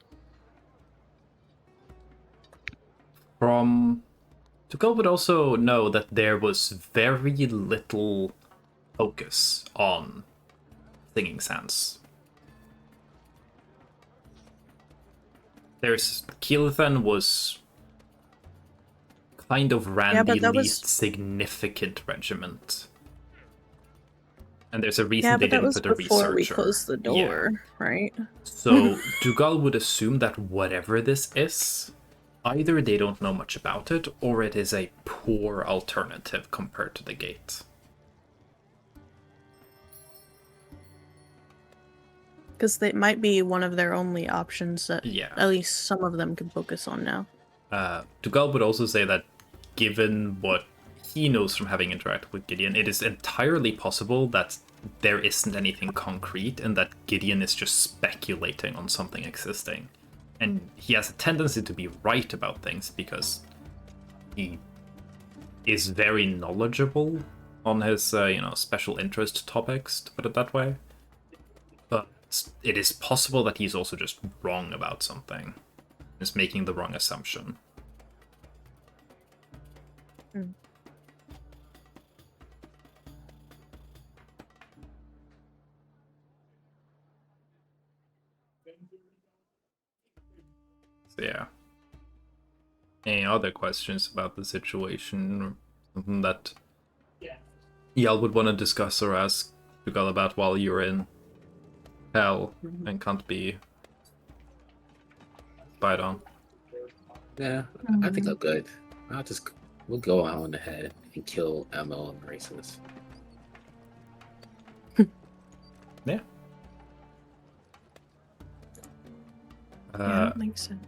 From Tugal would also know that there was very little focus on singing sands. There's Keelathan was kind of ran Yeah, the but that was least significant regiment. And there's a reason yeah, they but that didn't was put a before we researcher. closed the Yeah. door, right? So Dugal would assume that whatever this is, either they don't know much about it, or it is a poor alternative compared to the gate. Because they might be one of their only options that Yeah. at least some of them can focus on now. Dugal would also say that given what he knows from having interacted with Gideon, it is entirely possible that there isn't anything concrete and that Gideon is just speculating on something existing. And he has a tendency to be right about things because he is very knowledgeable on his, special interest topics, to put it that way. But it is possible that he's also just wrong about something. Is making the wrong assumption. So yeah. Any other questions about the situation, or something that y'all would want to discuss or ask Tugal about while you're in hell and can't be spied on? Yeah, I think I'm good. We'll go on ahead and kill Elmo and Braces. Yeah. Yeah, that makes sense.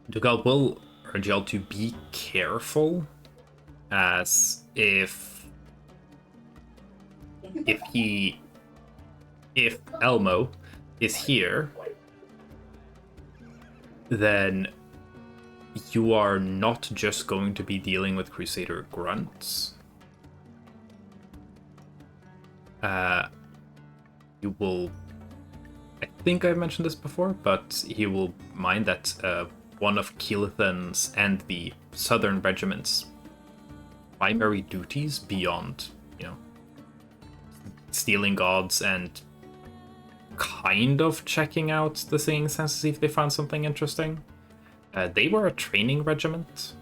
Dugal will urge y'all to be careful, as if Elmo is here, then you are not just going to be dealing with Crusader grunts. You will, I think I've mentioned this before, but he will mind that one of Keelathan's and the Southern Regiment's primary duties beyond, stealing gods and kind of checking out the Singing Sands to see if they found something interesting. They were a training regiment.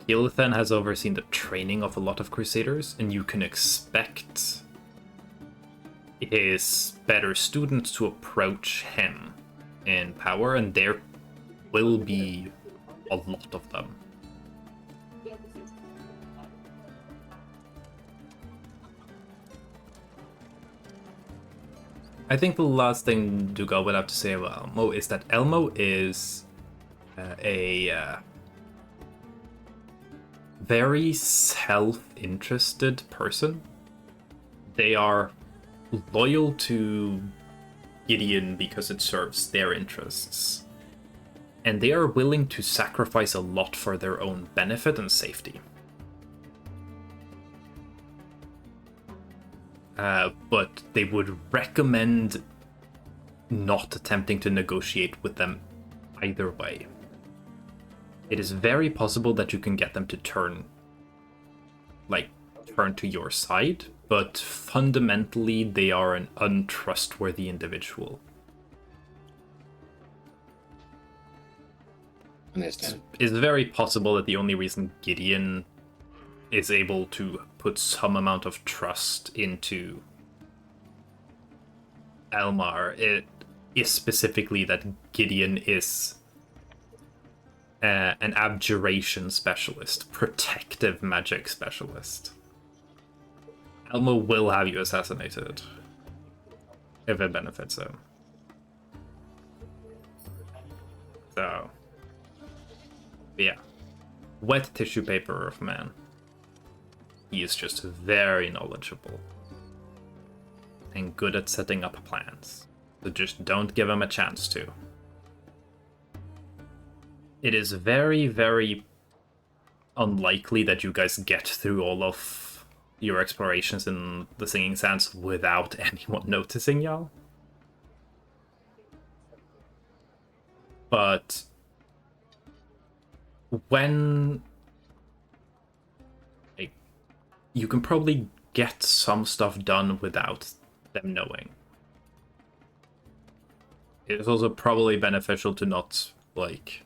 Keelathan has overseen the training of a lot of Crusaders, and you can expect his better students to approach him in power, and there will be a lot of them. I think the last thing Dugal would have to say about Elmo is that Elmo is a very self-interested person. They are loyal to Gideon because it serves their interests. And they are willing to sacrifice a lot for their own benefit and safety. But they would recommend not attempting to negotiate with them either way. It is very possible that you can get them to turn to your side, but fundamentally they are an untrustworthy individual. Understand. It's very possible that the only reason Gideon is able to put some amount of trust into Elmar is specifically that Gideon is an abjuration specialist, protective magic specialist. Elmo will have you assassinated if it benefits him. So, yeah. Wet tissue paper of man. He is just very knowledgeable and good at setting up plans. So just don't give him a chance to. It is very, very unlikely that you guys get through all of your explorations in the Singing Sands without anyone noticing y'all. But when like, you can probably get some stuff done without them knowing. It's also probably beneficial to not like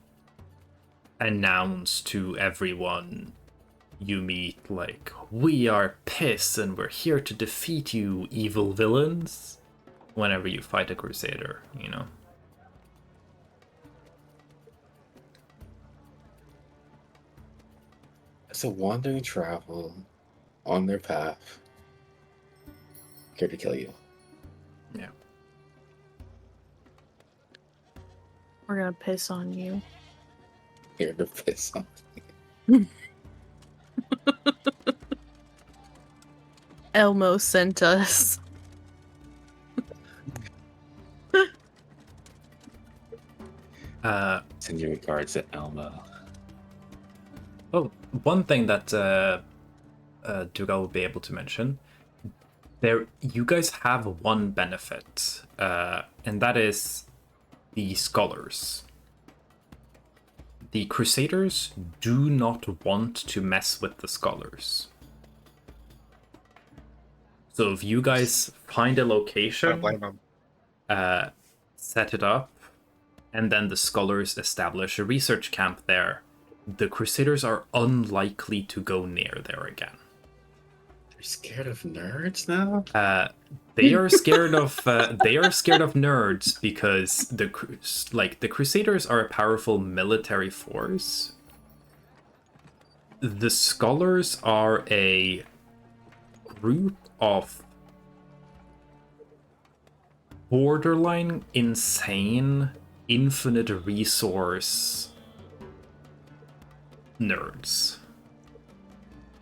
announce to everyone you meet like, we are Piss and we're here to defeat you, evil villains, whenever you fight a crusader, you know. It's a wandering travel on their path, here to kill you. Yeah. We're gonna piss on you. Here to piss off. Elmo sent us. Send your regards to Elmo. Oh, one thing that Dougal will be able to mention, you guys have one benefit, and that is the scholars. The Crusaders do not want to mess with the scholars. So if you guys find a I don't location, blame them. set it up, and then the scholars establish a research camp there, the Crusaders are unlikely to go near there again. They're scared of nerds now? They are scared of nerds because the Crusaders are a powerful military force. The scholars are a group of borderline insane, infinite resource nerds.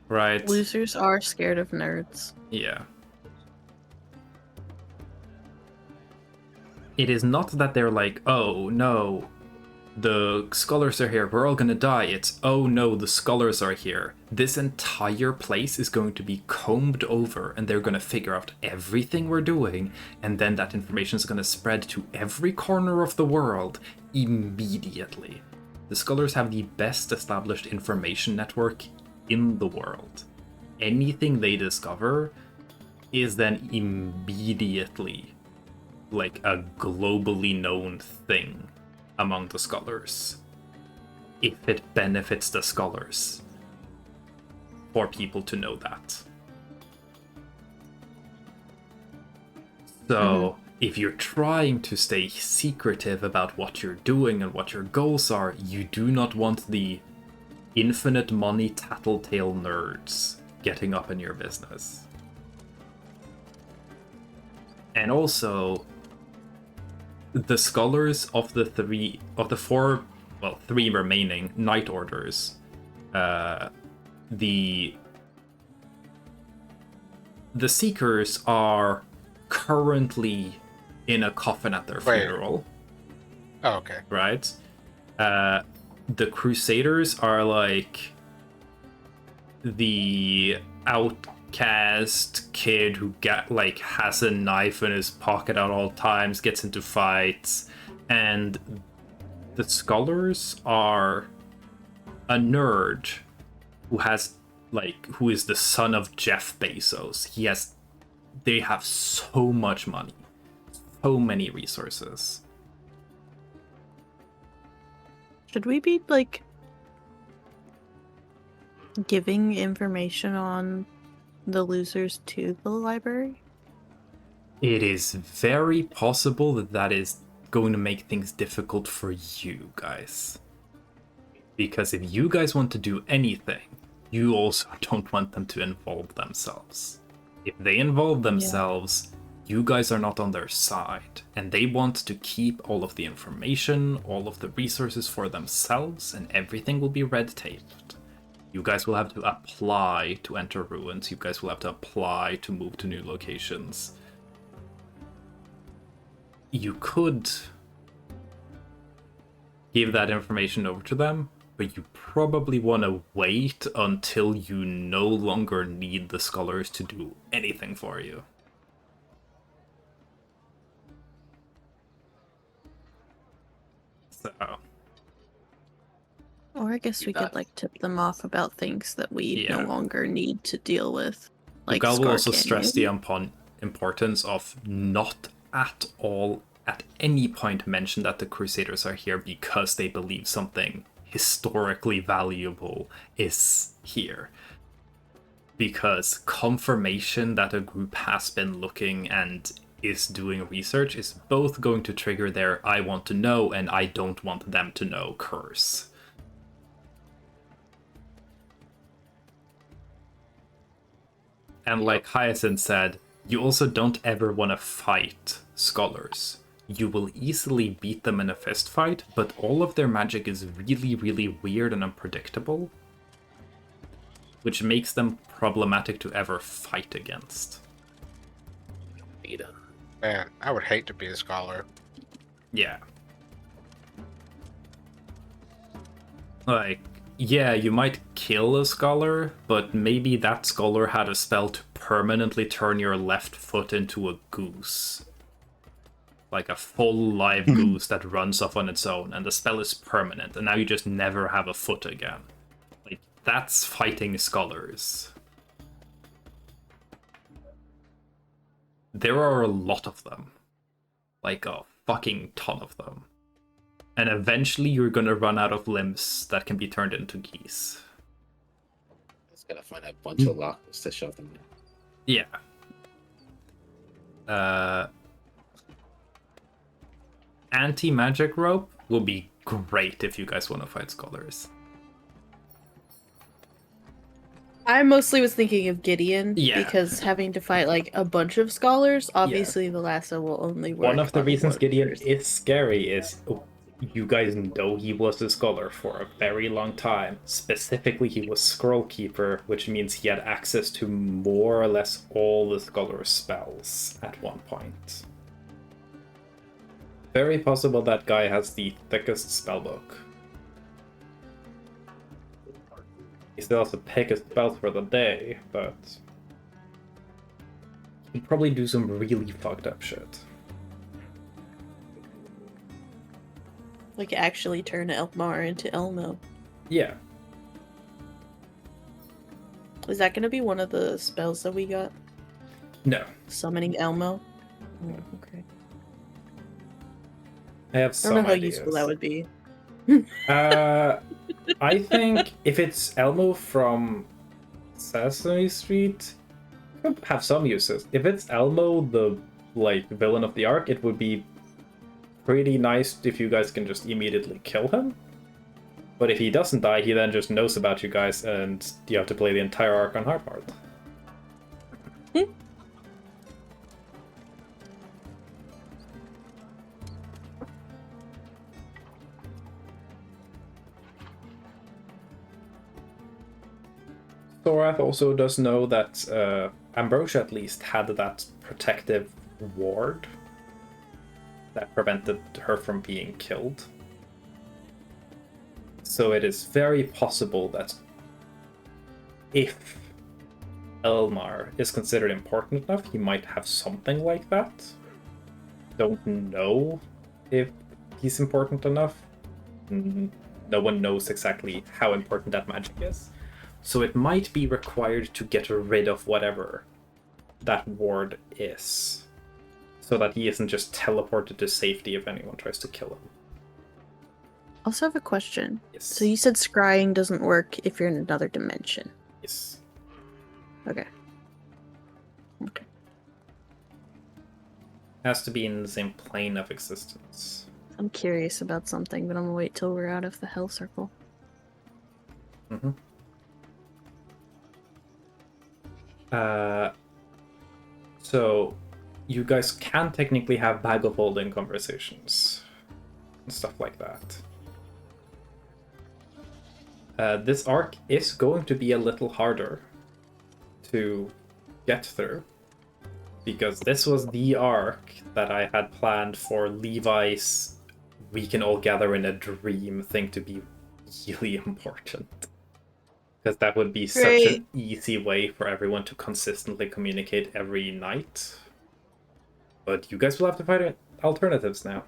Right? Losers are scared of nerds. Yeah. It is not that they're like, oh no, the scholars are here, we're all gonna die. It's, oh no, the scholars are here. This entire place is going to be combed over and they're gonna figure out everything we're doing, and then that information is gonna spread to every corner of the world immediately. The scholars have the best established information network in the world. Anything they discover is then immediately like a globally known thing among the scholars, if it benefits the scholars for people to know that. So if you're trying to stay secretive about what you're doing and what your goals are, you do not want the infinite money tattletale nerds getting up in your business. And also, the scholars of the three remaining Knight Orders, the Seekers are currently in a coffin at their funeral. Oh, okay. Right? The Crusaders are like the outcast kid who has a knife in his pocket at all times, gets into fights, and the scholars are a nerd who is the son of Jeff Bezos. They have so much money, so many resources. Should we be giving information on the losers to the library? It is very possible that is going to make things difficult for you guys. Because if you guys want to do anything, you also don't want them to involve themselves. If they involve themselves, you guys are not on their side. And they want to keep all of the information, all of the resources for themselves, and everything will be red taped. You guys will have to apply to enter ruins. You guys will have to apply to move to new locations. You could give that information over to them, but you probably want to wait until you no longer need the scholars to do anything for you. So, Or I guess we could like tip them off about things that we no Yeah. longer need to deal with. Like Lugal will Scar also Canyon. stress the importance of not at all, at any point, mention that the Crusaders are here because they believe something historically valuable is here. Because confirmation that a group has been looking and is doing research is both going to trigger their I want to know and I don't want them to know curse. And like Hyacinth said, you also don't ever want to fight scholars. You will easily beat them in a fist fight, but all of their magic is really, really weird and unpredictable, which makes them problematic to ever fight against. Man, I would hate to be a scholar. Yeah. Like, yeah, you might kill a scholar, but maybe that scholar had a spell to permanently turn your left foot into a goose. Like a full live goose that runs off on its own, and the spell is permanent, and now you just never have a foot again. Like, that's fighting scholars. There are a lot of them. Like a fucking ton of them. And eventually you're gonna run out of limbs that can be turned into geese. Just gotta find a bunch of lockers to shove them in. Yeah. Anti-magic rope will be great if you guys want to fight scholars. I mostly was thinking of Gideon Yeah. because having to fight like a bunch of scholars, obviously the lasso will only work. One of the on reasons one Gideon person. is scary is you guys know he was a scholar for a very long time. Specifically, he was Scroll Keeper, which means he had access to more or less all the scholar's spells at one point. Very possible that guy has the thickest spellbook. He still has to pick his spells for the day, but he'd probably do some really fucked up shit. Like actually turn Elmar into Elmo. Yeah. Is that going to be one of the spells that we got? No. Summoning Elmo? Oh, okay. I have I some don't know how ideas. useful that would be. I think if it's Elmo from Sesame Street, it could have some uses. If it's Elmo, the villain of the arc, it would be pretty nice if you guys can just immediately kill him. But if he doesn't die, he then just knows about you guys, and you have to play the entire arc on hard mode. Thorath also does know that Ambrosia at least had that protective ward that prevented her from being killed. So it is very possible that if Elmar is considered important enough, he might have something like that. Don't know if he's important enough. No one knows exactly how important that magic is. So it might be required to get rid of whatever that ward is, so that he isn't just teleported to safety if anyone tries to kill him. Also have a question. Yes. So you said scrying doesn't work if you're in another dimension. Yes. Okay. Okay. Has to be in the same plane of existence. I'm curious about something, but I'm gonna wait till we're out of the hell circle. Mm-hmm. So you guys can technically have bag of holding conversations and stuff like that. This arc is going to be a little harder to get through, because this was the arc that I had planned for Levi's "we can all gather in a dream" thing to be really important. Because that would be such an easy way for everyone to consistently communicate every night. But you guys will have to find alternatives now.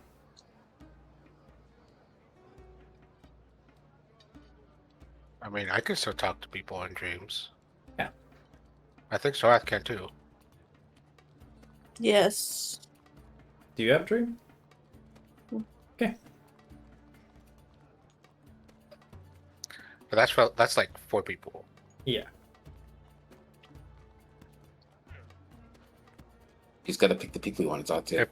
I mean, I can still talk to people in dreams. Yeah. I think Soath can too. Yes. Do you have dream? Okay. But that's like 4 people. Yeah. He's got to pick the people he wants to talk to.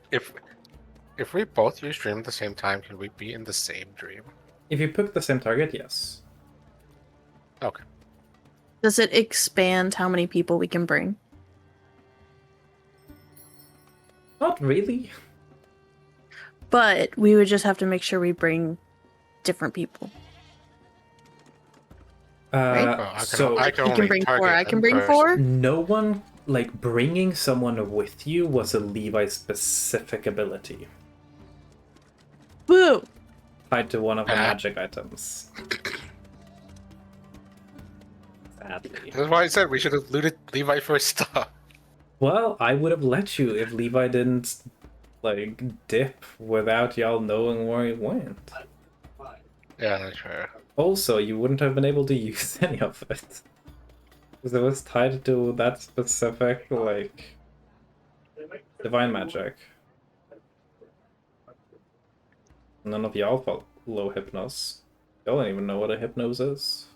If we both use dream at the same time, can we be in the same dream? If you pick the same target, yes. Okay. Does it expand how many people we can bring? Not really. But we would just have to make sure we bring different people. Right? Well, So I can You only can bring 4. target I can one bring person. 4. no one, like, bringing someone with you was a Levi's specific ability Boo! tied to one of the Ah. magic items. Sadly. That's why I said we should have looted Levi for his stuff. Well, I would have let you if Levi didn't, like, dip without y'all knowing where he went. Yeah, that's fair. Also, you wouldn't have been able to use any of it. Because it was tied to that specific, like, divine magic. None of y'all follow Hypnos. Y'all don't even know what a Hypnos is.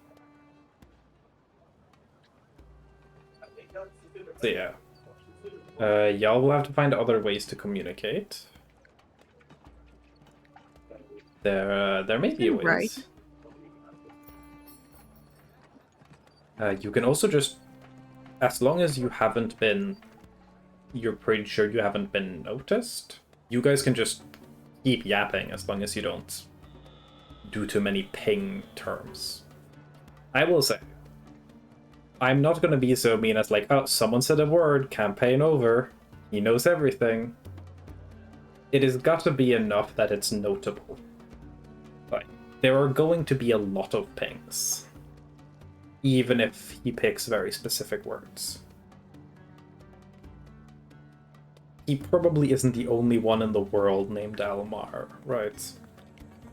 So yeah. Y'all will have to find other ways to communicate. There may be ways. You can also just, as long as you haven't been, you're pretty sure you haven't been noticed, you guys can just keep yapping as long as you don't do too many ping terms. I will say, I'm not going to be so mean as like, oh, someone said a word, campaign over, he knows everything. It has got to be enough that it's notable. Like, there are going to be a lot of pings. Even if he picks very specific words. He probably isn't the only one in the world named Almar, right?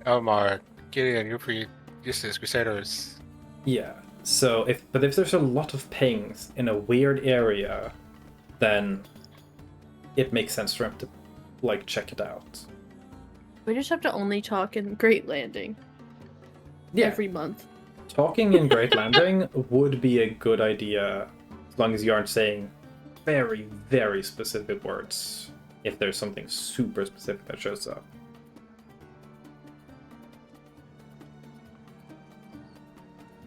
Elmar, Gideon, Yuffie, Eustace, Crusaders. Yeah. So if there's a lot of pings in a weird area, then it makes sense for him to like check it out. We just have to only talk in Great Landing. Yeah. Every month. Talking in Great Landing would be a good idea as long as you aren't saying very, very specific words if there's something super specific that shows up.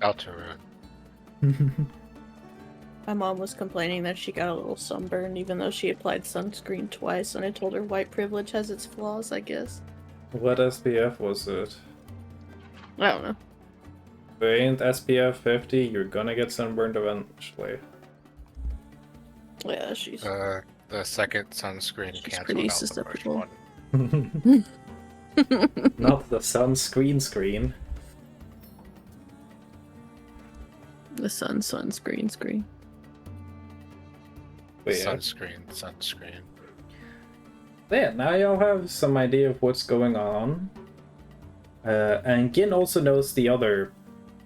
Alterun. My mom was complaining that she got a little sunburn even though she applied sunscreen twice, and I told her white privilege has its flaws, I guess. What SPF was it? I don't know. If it ain't SPF 50, you're gonna get sunburned eventually. Yeah, she's... The second sunscreen She's canceled pretty out the first susceptible. one. Not the sunscreen screen. The sunscreen screen. But yeah. Sunscreen. Yeah, now y'all have some idea of what's going on. And Gin also knows the other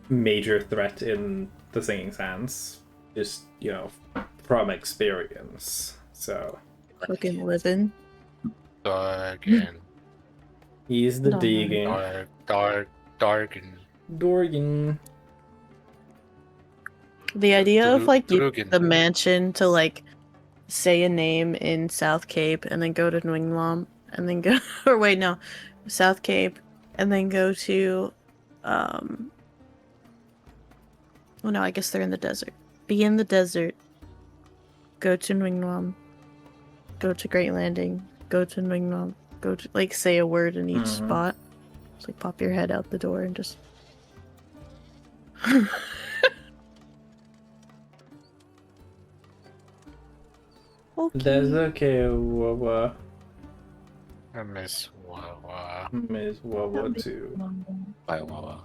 major threat in the Singing Sands. Just, you know, from experience. So Fucking living. Dargan. he's the No. digging. Dargan. Dorgan. The idea of like Drugan. using the mansion to like say a name in South Cape and then go to Nwinglam and then go or wait no South Cape and then go to well no I guess they're in the desert. Be in the desert. Go to Nwinglam. Go to Great Landing. Go to Nwinglam. Go to like say a word in each spot. Just like pop your head out the door and just That's okay, Wawa. I miss Wawa. Miss Wawa too. Bye, Wawa.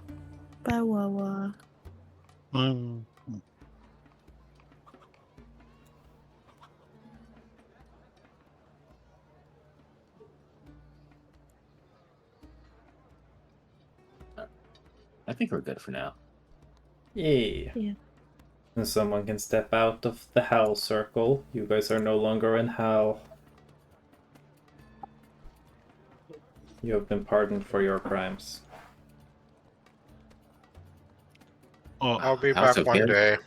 Bye, Wawa. I think we're good for now. Yay. Yeah. And someone can step out of the hell circle. You guys are no longer in hell. You have been pardoned for your crimes. Oh, I'll be House back of one Harry. day.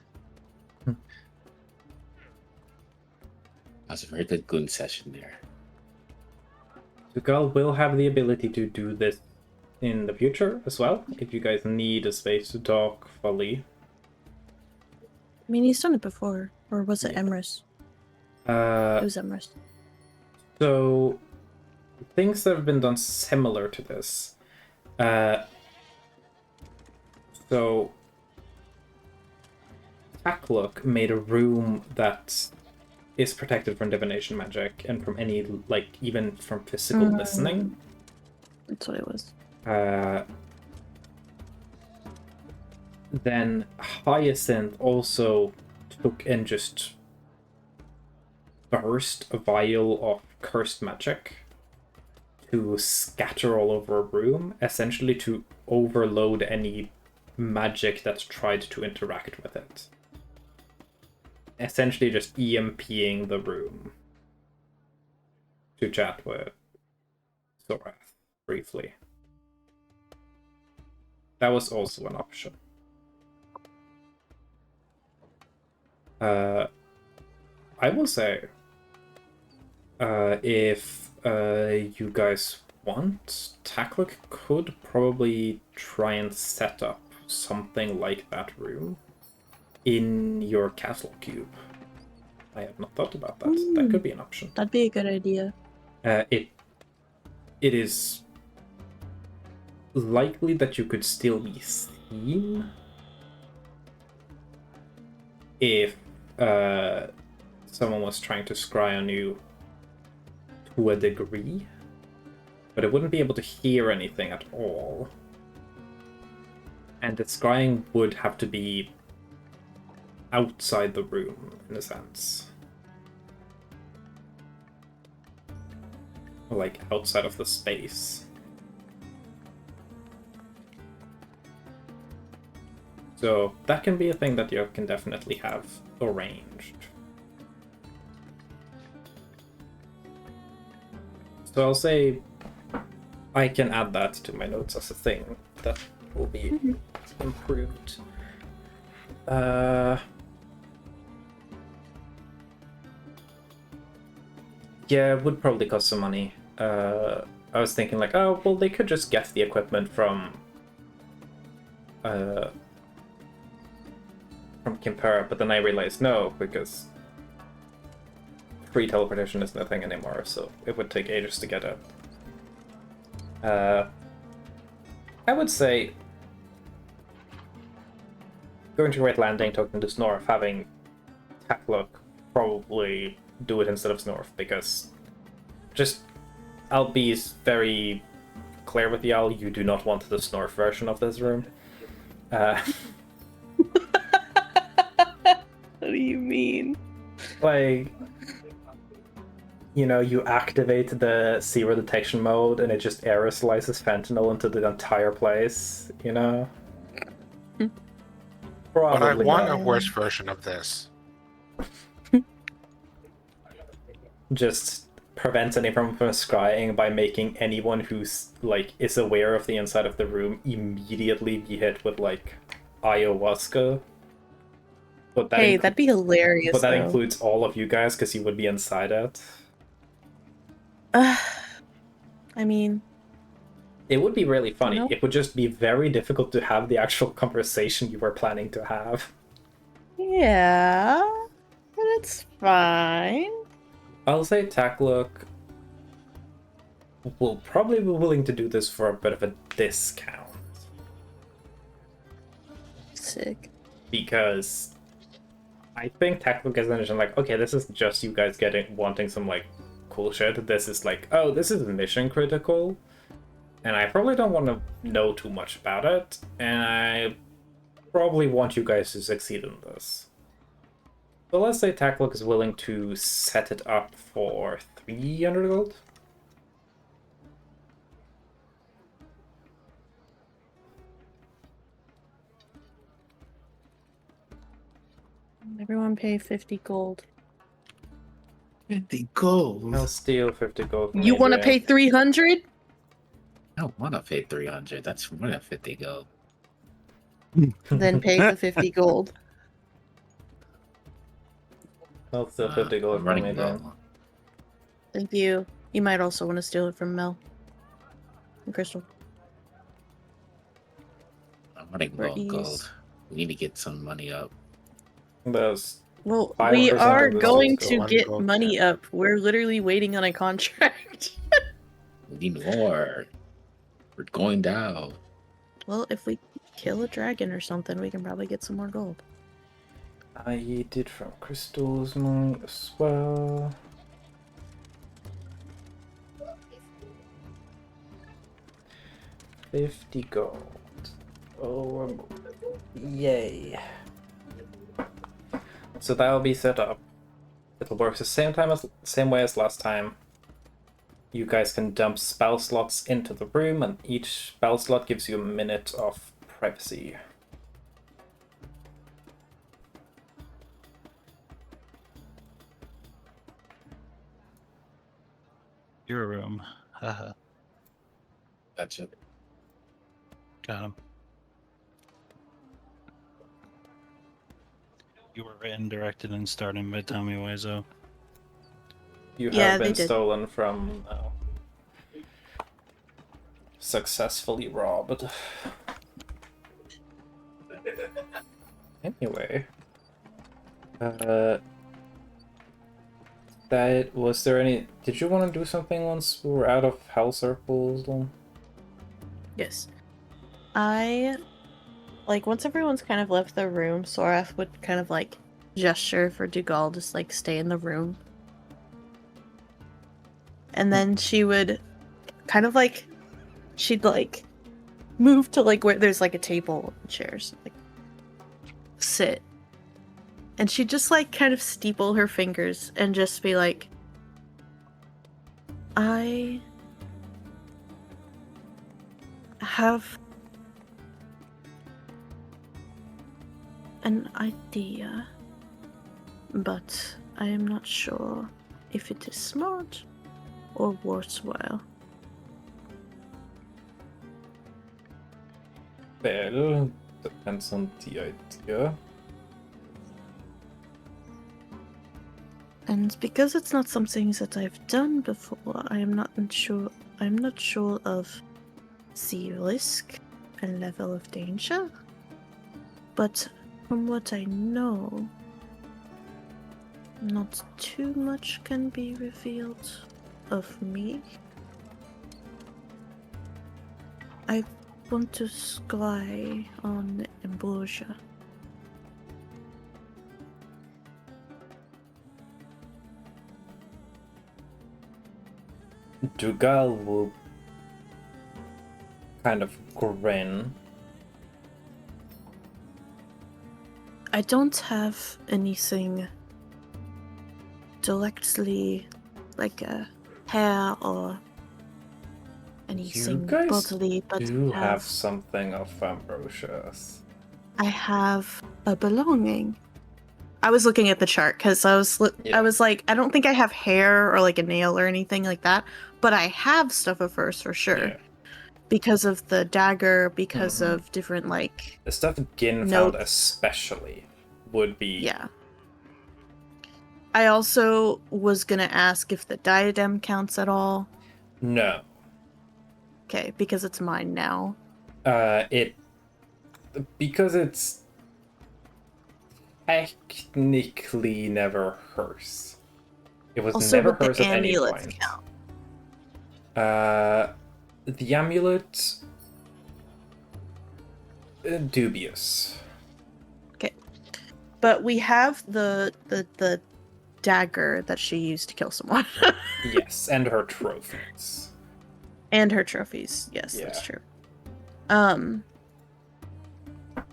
That was a very good goon session there. Tugal will have the ability to do this in the future as well, if you guys need a space to talk fully. I mean, he's done it before. Or was it Yeah. Emrys? It was Emrys. So, things that have been done similar to this. So, Takluk made a room that is protected from divination magic and from any, like, even from physical listening. That's what it was. Then Hyacinth also took and just burst a vial of cursed magic to scatter all over a room, essentially to overload any magic that tried to interact with it. Essentially just EMPing the room to chat with Zorath briefly. That was also an option. I will say, if you guys want, Takluk could probably try and set up something like that room in your castle cube. I have not thought about that. That could be an option. That'd be a good idea. It is likely that you could still be seen if someone was trying to scry on you to a degree, but it wouldn't be able to hear anything at all. And the scrying would have to be outside the room, in a sense. Like, outside of the space. So that can be a thing that you can definitely have arranged. So I'll say I can add that to my notes as a thing that will be improved. Yeah, it would probably cost some money. I was thinking like, oh, well, they could just get the equipment from Kimpera, but then I realized no, because free teleportation isn't a thing anymore, so it would take ages to get it. I would say going to Great Landing, talking to Snorf, having Takluk probably do it instead of Snorf, because just I'll be very clear with y'all, you do not want the Snorf version of this room. What do you mean? Like, you know, you activate the zero detection mode and it just aerosolizes fentanyl into the entire place, you know? But I Probably want not. a worse version of this. Just prevents anyone from scrying by making anyone who's, like, is aware of the inside of the room immediately be hit with, like, ayahuasca. But that Hey, that'd be hilarious. But that though. includes all of you guys, because you would be inside it. I mean, It would be really funny. know? It would just be very difficult to have the actual conversation you were planning to have. yeah, but it's fine. I'll say Takluk will probably be willing to do this for a bit of a discount. Sick. Because I think Takluk is understanding, like, okay, this is just you guys wanting some, like, cool shit. This is like, oh, this is mission critical. And I probably don't want to know too much about it. And I probably want you guys to succeed in this. So let's say Takluk is willing to set it up for 300 gold. Everyone pay 50 gold. 50 gold. I'll steal 50 gold from You want to Adrian. pay 300? I don't want to pay 300. That's more than 50 gold. Then pay the 50 gold. I'll steal 50 gold I'm from running Adrian. low. Thank you. You might also want to steal it from Mel and Crystal. I'm running For low on gold. ease. We need to get some money up. There's Well, 5% we of are this going is to gold. get Gold, money yeah. up. We're literally waiting on a contract. We need more. We're going down. Well, if we kill a dragon or something, we can probably get some more gold. I did from Crystal's monk as well. $50 gold. Oh, yay. So that'll be set up. It'll work the same way as last time. You guys can dump spell slots into the room, and each spell slot gives you a minute of privacy. Your room. Haha. Gotcha. Got him. You were written, directed, and started by Tommy Wiseau. You Yeah, have they been did. stolen from successfully robbed. Anyway, that was there any? Did you want to do something once we were out of hell circles? Then? Yes. Once everyone's kind of left the room, Sorath would kind of like gesture for Dougal just like stay in the room. And then she would kind of like, she'd like move to like where there's like a table and chairs, like sit. And she'd just like kind of steeple her fingers and just be like, I have an idea, but I am not sure if it is smart or worthwhile. Well, depends on the idea. And because it's not something that I've done before, I'm not sure of the risk and level of danger. But from what I know, not too much can be revealed of me. I want to scry on Ambrosia. Dougal will kind of grin. I don't have anything directly like a hair or anything guys bodily, but do have something of Ambrosia's. I have a belonging. I was looking at the chart because I was like, I don't think I have hair or like a nail or anything like that, but I have stuff of hers for sure. Yeah. Because of the dagger, because of different like The stuff Gin Nope. found especially would be yeah. I also was gonna ask if the diadem counts at all. no. Okay, because it's mine now. Because it's technically never hers. It was Also, never would the hers at any amulets point. count? The amulet, dubious. Okay, but we have the dagger that she used to kill someone, Yes, and her trophies. and her trophies. Yes, that's Yeah. true.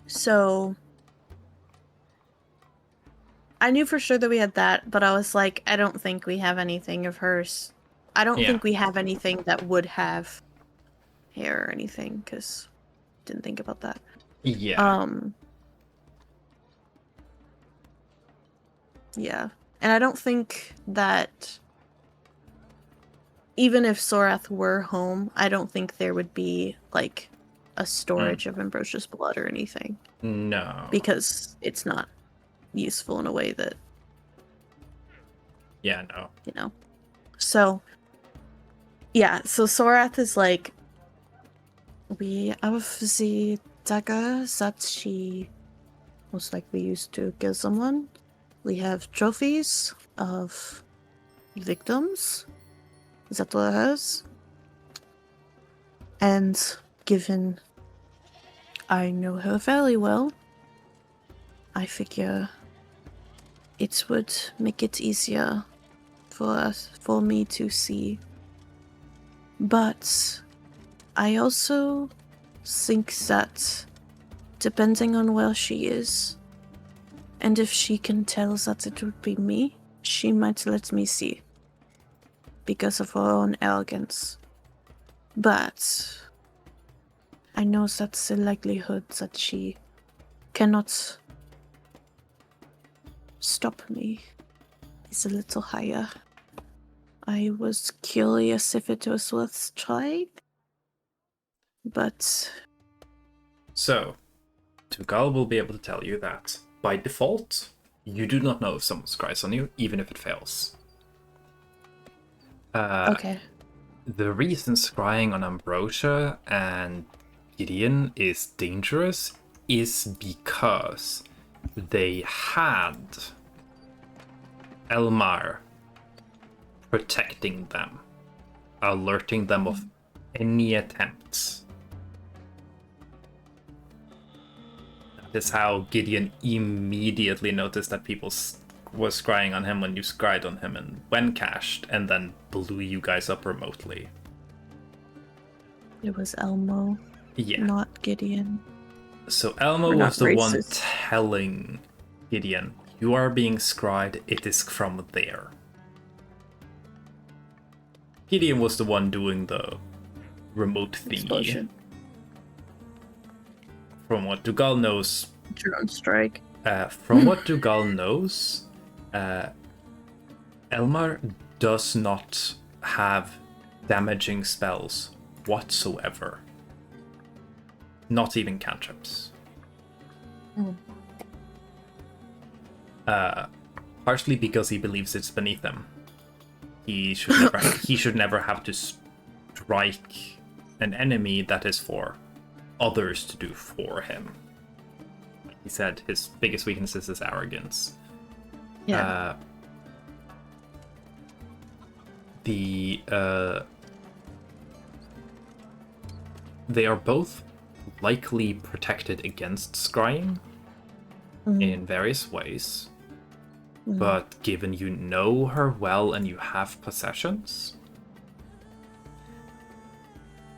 So I knew for sure that we had that, but I was like, I don't think we have anything of hers. I don't Yeah. think we have anything that would have hair or anything, because didn't think about that. Yeah. Yeah. And I don't think that even if Sorath were home, I don't think there would be like a storage of Ambrosia's blood or anything. No. Because it's not useful in a way that, Yeah, no. you know. So yeah, so Sorath is like, we have the dagger that she most likely used to kill someone. We have trophies of victims that were hers. And given I know her fairly well, I figure it would make it easier for me to see. But I also think that depending on where she is, and if she can tell that it would be me, she might let me see. Because of her own arrogance. But I know that the likelihood that she cannot stop me is a little higher. I was curious if it was worth trying, but So, Tugal will be able to tell you that, by default, you do not know if someone scries on you, even if it fails. okay. The reason scrying on Ambrosia and Gideon is dangerous is because they had Elmar protecting them, alerting them of any attempts. That is how Gideon immediately noticed that people was scrying on him when you scryed on him and when cached, and then blew you guys up remotely. It was Elmo, Yeah. not Gideon. So Elmo We're not was the one racist. telling Gideon, you are being scryed, it is from there. Gideon was the one doing the remote thingy. Explosion. From what Dugal knows, Drone strike. from what Dugal knows, Elmar does not have damaging spells whatsoever. Not even cantrips. Partially because he believes it's beneath him. He should never have to strike an enemy that is for others to do for him. He said his biggest weakness is his arrogance. Yeah. They are both likely protected against scrying in various ways. But given you know her well and you have possessions,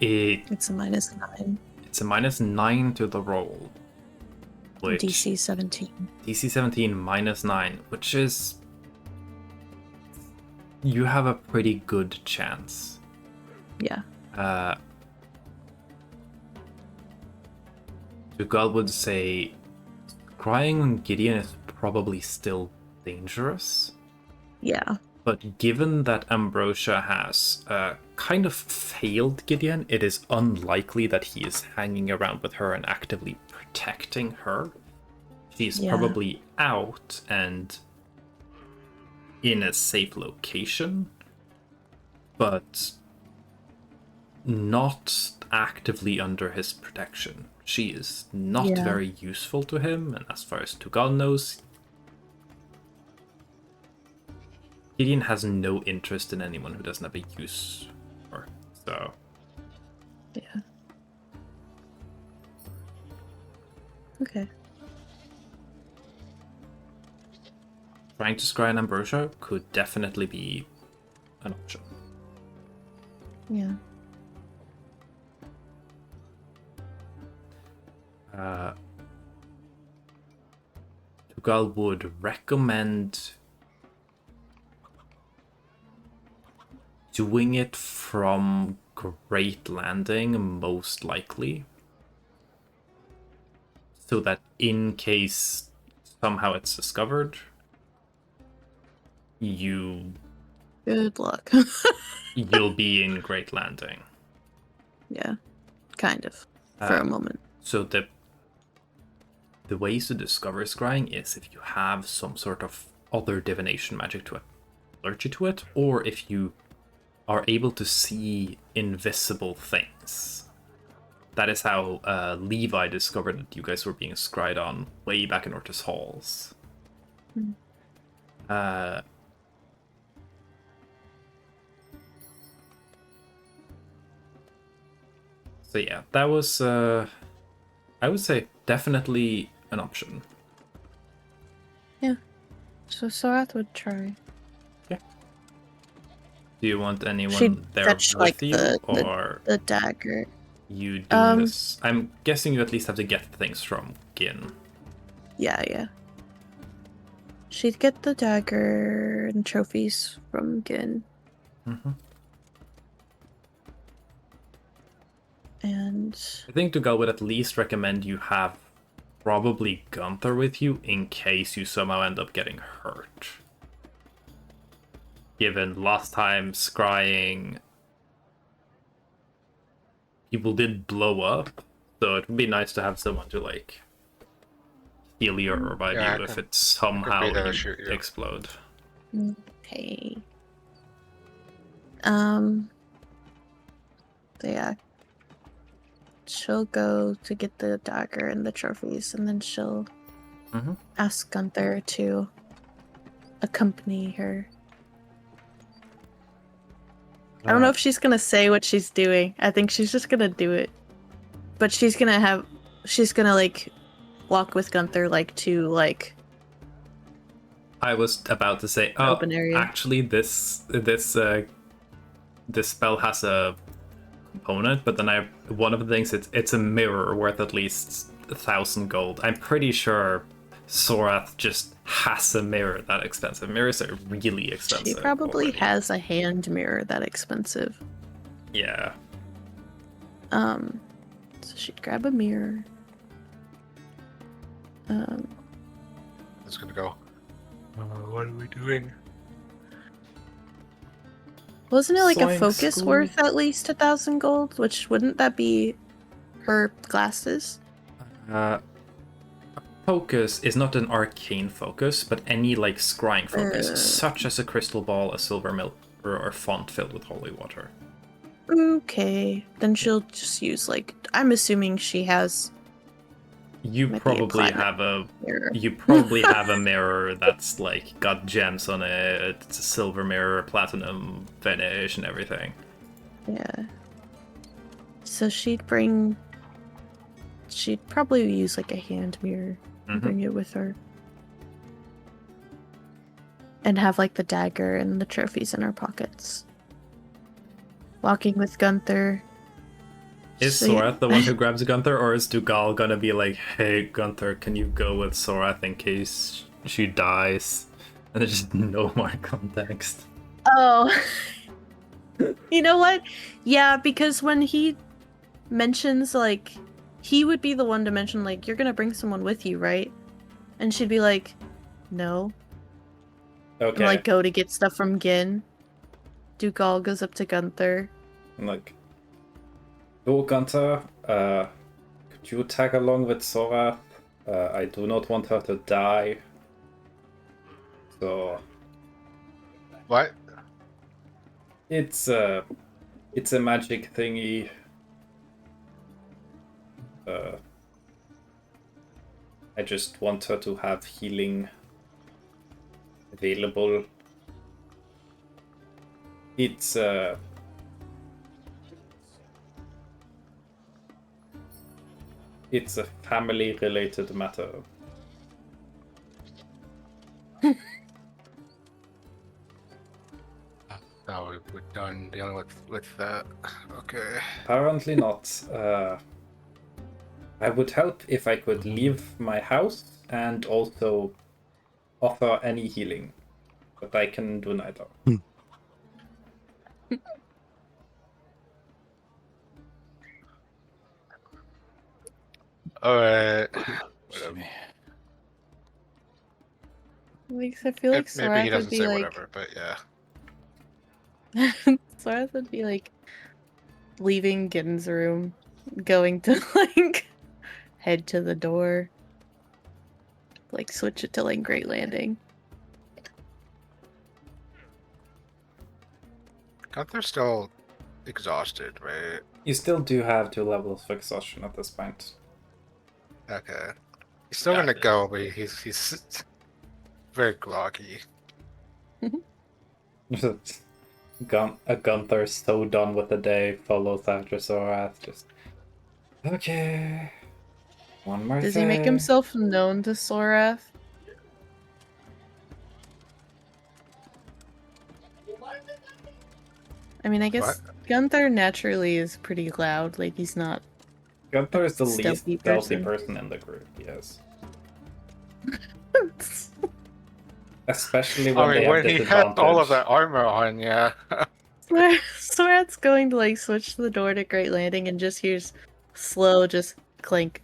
It's a -9. it's a -9 to the roll. Which, DC 17. DC 17 -9, which is... You have a pretty good chance. Yeah. Dugal would say crying on Gideon is probably still dangerous. Yeah. But given that Ambrosia has kind of failed Gideon, it is unlikely that he is hanging around with her and actively protecting her. She's probably out and in a safe location, but not actively under his protection. She is not very useful to him, and as far as Tugal knows, Gideon has no interest in anyone who doesn't have a use for her, so... Yeah. Okay. Trying to scry an Ambrosia could definitely be an option. Yeah. Tugal would recommend doing it from Great Landing, most likely. So that in case somehow it's discovered, you'll Good luck. be in Great Landing. Yeah, kind of. For a moment. So the ways to discover scrying is if you have some sort of other divination magic to alert you to it, or if you are able to see invisible things. That is how Levi discovered that you guys were being scryed on way back in Ortis Halls. So yeah, that was, I would say, definitely an option. Yeah. So Sorath would try. Do you want anyone She'd there fetch, with like, you, or the dagger. you doing this? I'm guessing you at least have to get things from Gin. Yeah. She'd get the dagger and trophies from Gin. Mm-hmm. And I think Dugal would at least recommend you have probably Gunther with you in case you somehow end up getting hurt. Given last time scrying, people did blow up, so it would be nice to have someone to like heal you or revive Yeah, you I if can- it's somehow there to you shoot you. explode. okay. So yeah. She'll go to get the dagger and the trophies, and then she'll ask Gunther to accompany her. I don't know if she's gonna say what she's doing. I think she's just gonna do it. But she's gonna like walk with Gunther like to like I was about to say, open area. actually, this spell has a component, but then one of the things it's a mirror worth at least 1,000 gold. I'm pretty sure Sorath just has a mirror that expensive. Mirrors are really expensive. She probably already. has a hand mirror that expensive. Yeah. So she'd grab a mirror. It's gonna go. What are we doing? Wasn't it like a Sewing focus school? worth at least 1,000 gold? Which wouldn't that be her glasses? Focus is not an arcane focus, but any like scrying focus, such as a crystal ball, a silver mirror, or font filled with holy water. Okay, then she'll just use like I'm assuming she has. You Might be a probably platinum have a mirror. you probably have a mirror that's like got gems on it. It's a silver mirror, platinum finish, and everything. Yeah. So she'd probably use like a hand mirror and bring it with her. And have like the dagger and the trophies in her pockets. Walking with Gunther. Is So, yeah. Sorath the one who grabs Gunther, or is Dugal gonna be like, "Hey, Gunther, can you go with Sorath in case she dies?" And there's just no more context. Oh. You know what? Yeah, because when he mentions like he would be the one to mention like you're gonna bring someone with you, right? And she'd be like, no. Okay. And like go to get stuff from Gin. Dugal goes up to Gunther. I'm like, "Oh, Gunther, could you tag along with Sorath? I do not want her to die. So What? it's a magic thingy. I just want her to have healing available. It's a family-related matter." No, we're done dealing with that. Okay. Apparently not. I would help if I could leave my house and also offer any healing, but I can do neither. Alright. Excuse me. Like, I feel like Maybe he Sorath would doesn't be say like. whatever, but yeah. Sorath would be like leaving Gideon's room, going to like head to the door, like switch it to like Great Landing. Gunther's still exhausted, right? You still do have 2 levels of exhaustion at this point. Okay. He's still Got gonna this. go, but he's very groggy. Gunther so done with the day follows after Sorath. Just okay. One more Does thing. he make himself known to Sorath? I mean, I guess Gunther naturally is pretty loud. Like, he's not. Gunther is the least stealthy stealthy person. person in the group. Yes. Especially when I they mean, have when he had all of disadvantage. that armor on, yeah. Sorath's going to like switch the door to Great Landing and just hears slow, just clink,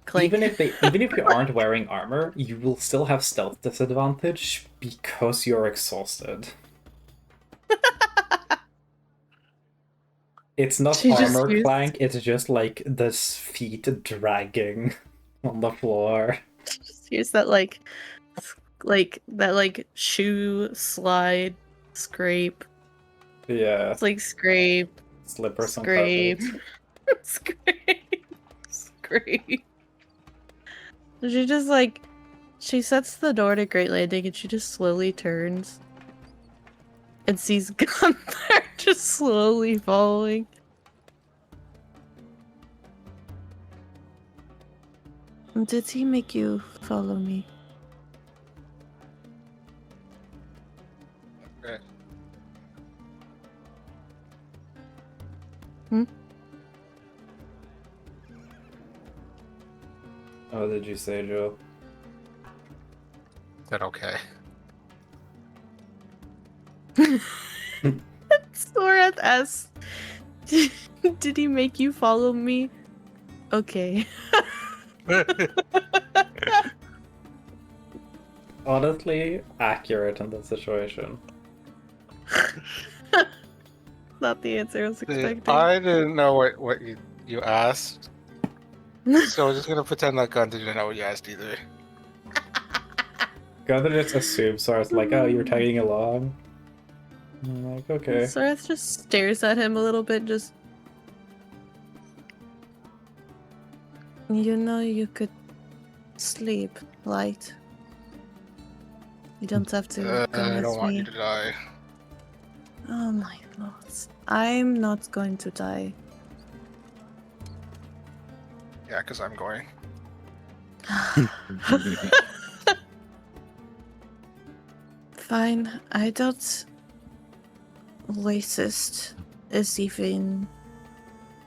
clink. Even if you aren't wearing armor, you will still have stealth disadvantage because you're exhausted. It's not She just armor used- clank, it's just like the feet dragging on the floor. Just hears that like that like shoe slide, scrape. Yeah, It's like scrape, slippers on scrape, carpet. scrape, scrape. She just like she sets the door to Great Landing and she just slowly turns and sees Gunther just slowly following. Did he make you follow me? Okay. What did you say, Joe? Is that okay? Sorath asks, did he make you follow me? Okay. Honestly, accurate in this situation. Not the answer I was expecting. I didn't know what you asked, so I'm just gonna pretend like Gunther didn't know what you asked either. Gunther just assumes Sorath's like, oh, you're tagging along? I'm like, okay. Sorath just stares at him a little bit, just. You know, you could sleep, light. You don't have to come I with don't want me. you to die. Oh my lords. I'm not going to die. Yeah, because I'm going. Fine, I don't. Racist is even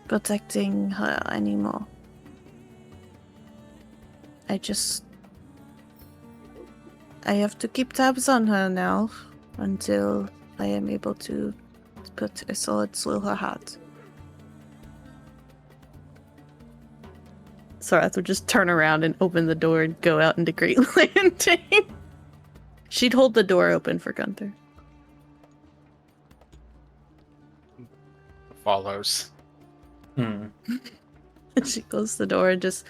protecting her anymore. I have to keep tabs on her now until I am able to put a sword through her heart. Sorath would just turn around and open the door and go out into Great Landing. She'd hold the door open for Gunther. Follows. Hmm. She closed the door and just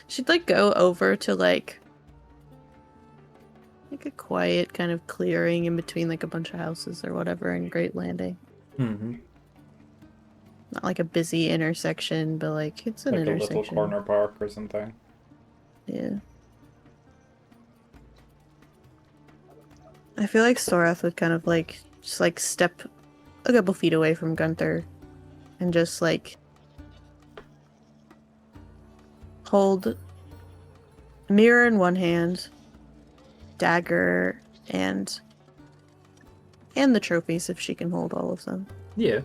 she'd like go over to like a quiet kind of clearing in between like a bunch of houses or whatever in Great Landing. Mm-hmm. Not like a busy intersection, but like it's an Like a intersection. little corner park or something. Yeah. I feel like Sorath would kind of like just like step a couple feet away from Gunther and just like hold a mirror in one hand, dagger, and the trophies if she can hold all of them. Yeah.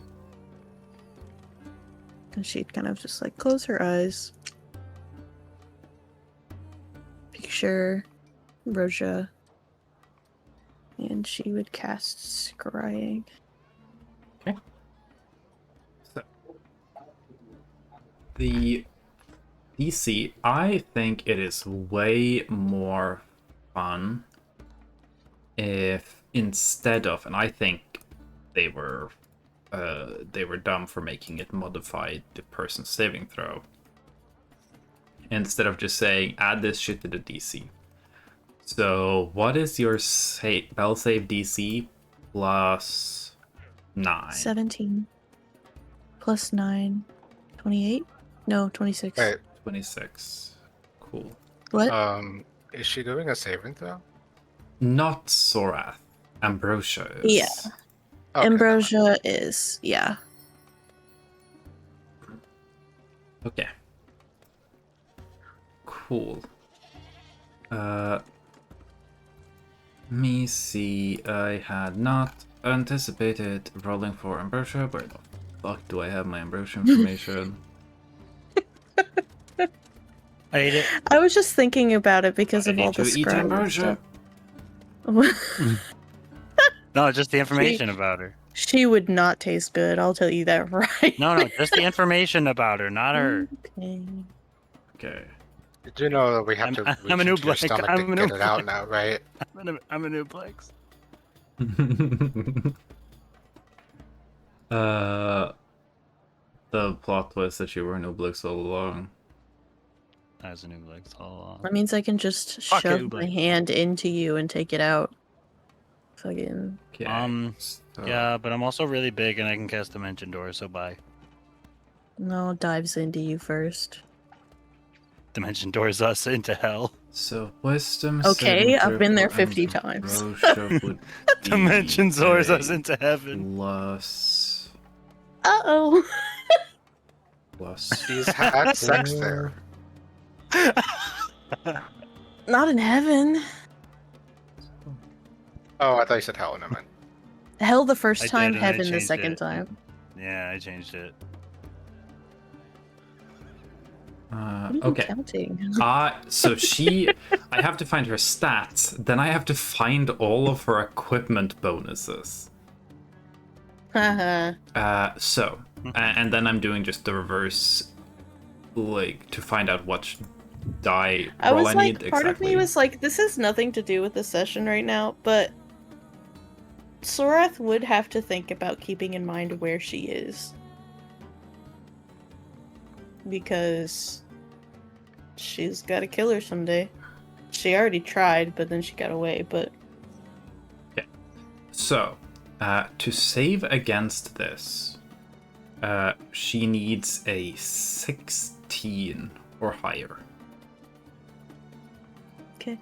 And she'd kind of just like close her eyes. Picture Roja. And she would cast Scrying. So, the DC, I think it is way more fun if instead of, and I think they were dumb for making it modify the person's saving throw, instead of just saying add this shit to the DC. So what is your spell save DC plus 9? 17 plus 9, 28? No, 26. Wait, 26. Cool. What? is she doing a saving throw? Not Sorath. Ambrosia is. Yeah. Okay, Ambrosia is, yeah. Okay. Cool. Me see. I had not anticipated rolling for Ambrosia. Where the fuck do I have my Ambrosia information? I ate it. I was just thinking about it because I of all need the to eat scrying Ambrosia. stuff. No, just the information about her. She would not taste good, I'll tell you that right. No, just the information about her, not her. Okay. Okay. Did you know that we have to reach I'm a new into your blank. stomach I'm to a get new it out blank. now, right? I'm a new Plex. The plot twist that you were an Oblix all along. I was a new Plex all along. That means I can just Fuck shove it, my Ublink. hand into you and take it out. Fucking. Okay. so- Yeah, but I'm also really big and I can cast Dimension Door, so bye. No, dives into you first. Dimension Doors us into hell. So wisdom. Okay, saving I've throw been there for 50 times. Ambrosia would be Dimension Doors us a into heaven. plus Uh-oh. plus. She's had sex there. Not in heaven. Oh, I thought you said hell, never mind. Hell the first I time, did, and I heaven the changed second it. time. Yeah, I changed it. What are you Okay. counting? So I have to find her stats. Then I have to find all of her equipment bonuses. Haha. And then I'm doing just the reverse, like to find out what die I roll was I like, need part exactly. of me was like, this has nothing to do with the session right now, but Sorath would have to think about keeping in mind where she is. Because she's got to kill her someday. She already tried, but then she got away, but... So, to save against this, she needs a 16 or higher. Okay.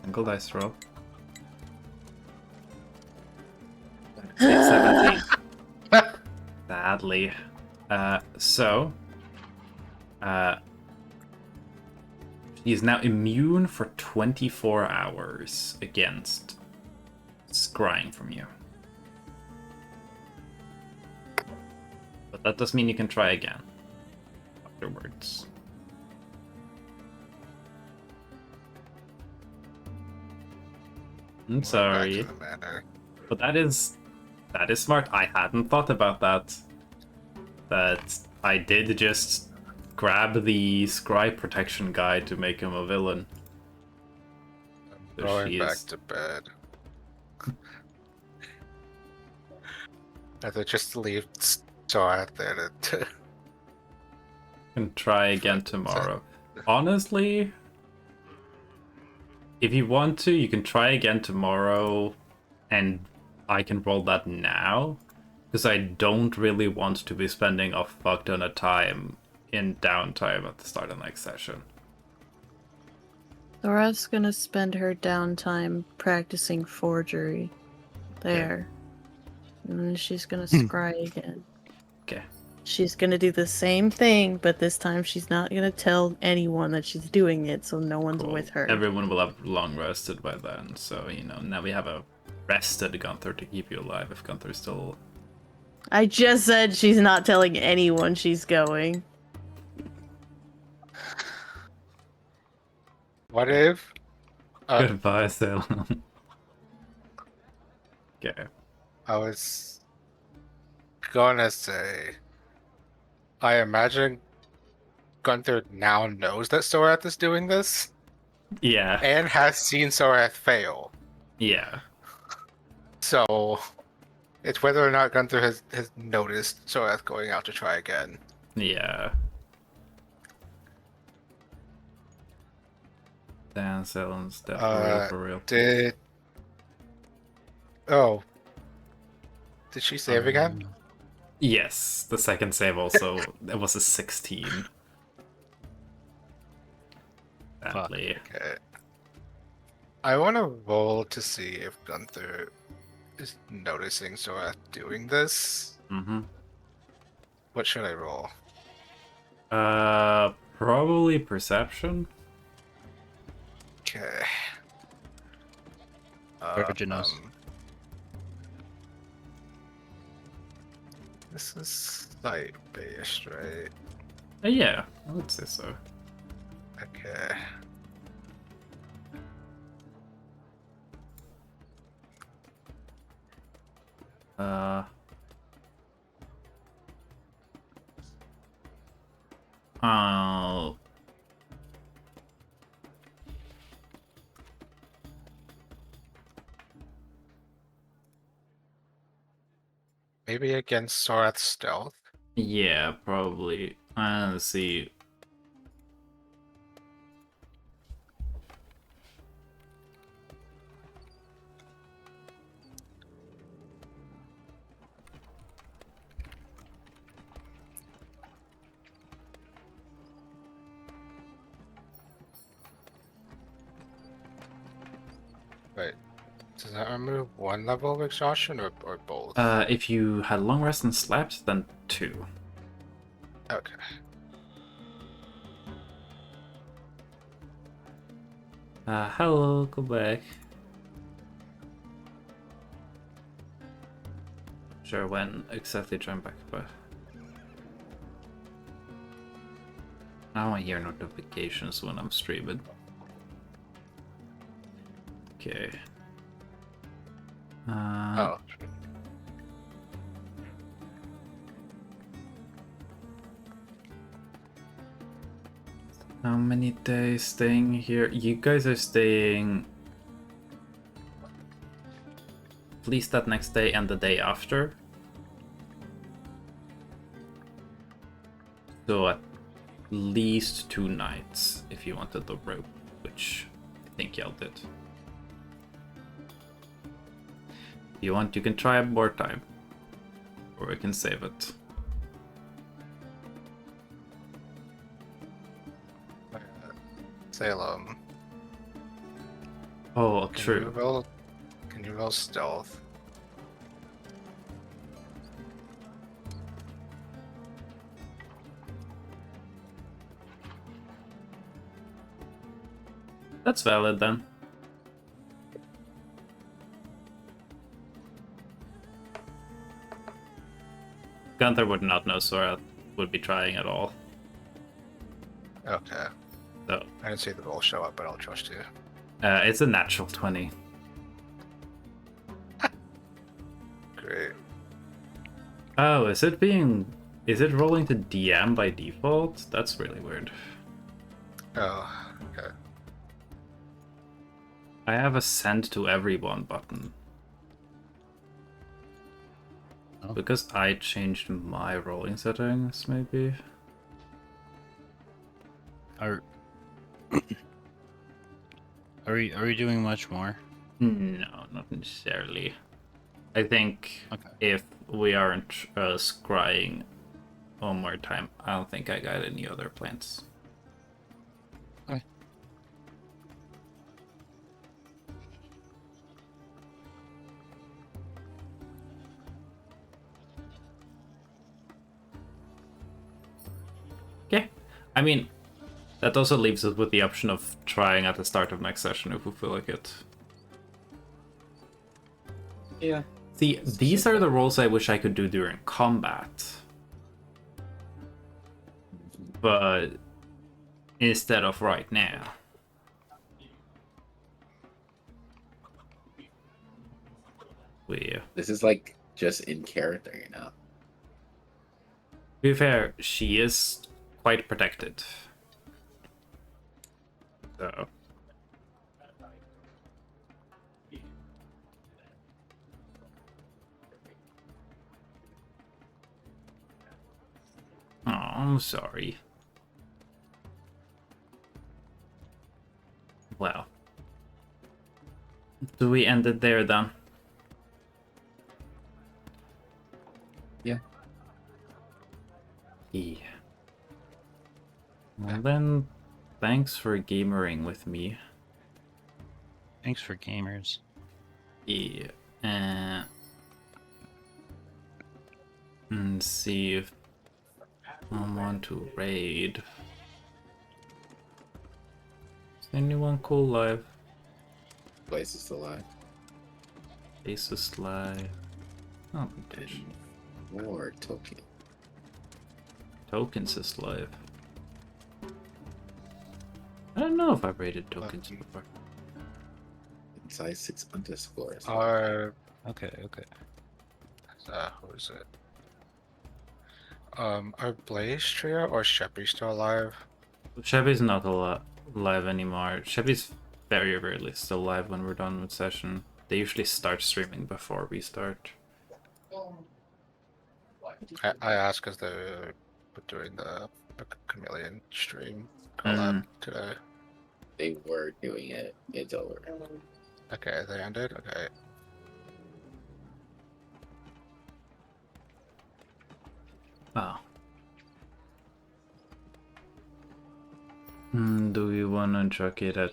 Single dice roll. 17. Badly. She is now immune for 24 hours against scrying from you. But that does mean you can try again afterwards. I'm Back sorry, to the manor. but that is smart. I hadn't thought about that. That I did just grab the scry protection guy to make him a villain. I'm So going she back is- to bed. I think just leave Sorath there to Can try again tomorrow. Honestly, if you want to, you can try again tomorrow, and I can roll that now, because I don't really want to be spending a fuck ton of time in downtime at the start of the next session. Sorath's gonna spend her downtime practicing forgery. There. And then she's gonna scry again. Okay. She's gonna do the same thing, but this time she's not gonna tell anyone that she's doing it, so no one's Cool. with her. Everyone will have long rested by then, so now we have a rested Gunther to keep you alive if Gunther's still. I just said she's not telling anyone she's going. What if? Goodbye, Salem. Okay. I was gonna say, I imagine Gunther now knows that Sorath is doing this. Yeah. and has seen Sorath fail. Yeah. So it's whether or not Gunther has noticed Sorath going out to try again. Yeah. Dan Salon's dead for real. Oh. Did she save again? Yes, the second save also, it was a 16. Sadly. Okay. I want to roll to see if Gunther is noticing Sorath doing this. Mm-hmm. What should I roll? Probably perception. Okay. Virginos. This is sight-based, right? Yeah, I would say so. Okay. Oh. Maybe against Sorath's stealth. Yeah, probably. Let's see. Wait. Does that remove one level of exhaustion or both? If you had long rest and slept, then 2. Okay. Hello, go back. Sure, when exactly join back, but now I hear notifications when I'm streaming. Okay. Oh. How many days staying here? You guys are staying at least that next day and the day after. So at least 2 nights if you wanted the rope, which I think y'all did. If you want, you can try more time. Or we can save it. Salem. Oh, Can true. you roll? Can you roll stealth? That's valid then. Gunther would not know Sora would be trying at all. Okay. So I didn't see the roll show up, but I'll trust you. it's a natural 20. Great. Oh, is it rolling to DM by default? That's really weird. Oh, okay. I have a send to everyone button. Oh. Because I changed my rolling settings, maybe. Are we doing much more? No, not necessarily. I think Okay. if we aren't scrying one more time, I don't think I got any other plans. Okay. Okay. I mean, that also leaves us with the option of trying at the start of next session if we feel like it. Yeah. See, these are the roles I wish I could do during combat. But instead of right now. This is like just in character, you know. To be fair, she is quite protected. So I'm sorry. Well. Do we end it there then? Yeah. Yeah. Well then, thanks for gamering with me. Thanks for gamers. Yeah. And see if I want to raid. Is anyone cool live? Place is still alive. Asus live. Oh, touch. More token. Tokens is live. I don't know if I've rated tokens before. Inside 6 underscores. Are Okay, okay. who is it? Are Blaze Trio or Sheppy still alive? Chevy's not live anymore. Chevy's very rarely still live when we're done with session. They usually start streaming before we start. I asked because they were doing the Chameleon stream collab today. They were doing it. It's over. Okay, they ended? Okay. Oh. Do we wanna chuck it at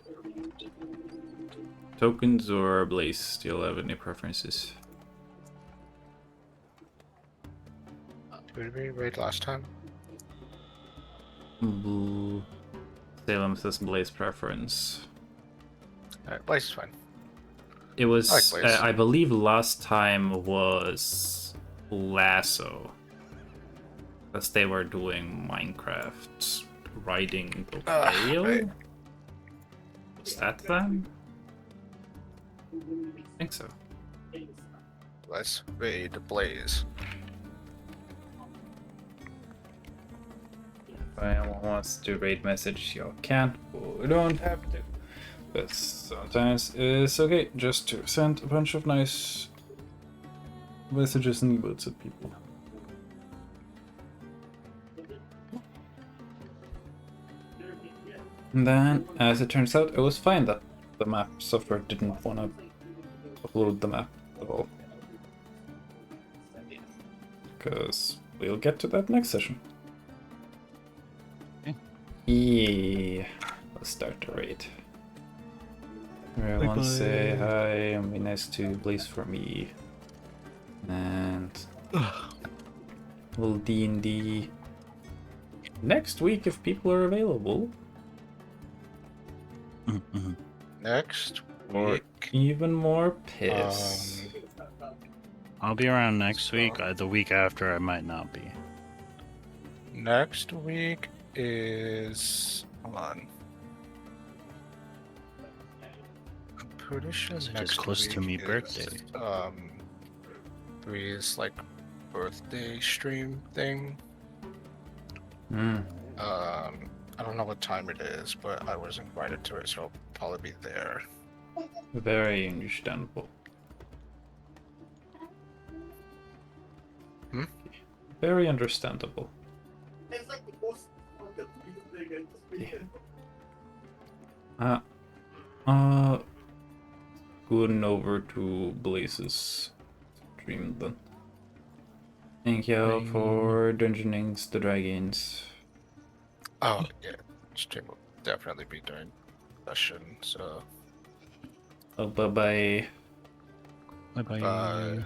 tokens or Blaze? Do you have any preferences? Did we raid last time? Salem says Blaze preference. Alright, Blaze is fine. It was, I like Blaze. I believe last time was Lasso. Because they were doing Minecraft riding the whale. right. Was that them? I think so. Let's raid Blaze. If anyone wants to raid message, you can. You don't have to. But sometimes it's okay just to send a bunch of nice messages and emotes at people. And then, as it turns out, it was fine that the map software didn't want to upload the map at all. Because we'll get to that next session. Okay. Yeah. Let's start the raid. Everyone say hi and be nice to Blaze for me. And we'll D&D next week if people are available. Next Or week. even more piss. I'll be around next week. The week after, I might not be. Next week is. Hold on. I'm pretty sure Is it next just close to week me birthday? is, Bree's like birthday stream thing. I don't know what time it is, but I was invited to it, so I'll probably be there. Very understandable. Very understandable. Yeah. Going over to Blaze's stream then. Thank you for dungeonings the dragons. Oh, yeah. Stream will definitely be during session, so. Oh, bye bye. Bye bye. Bye.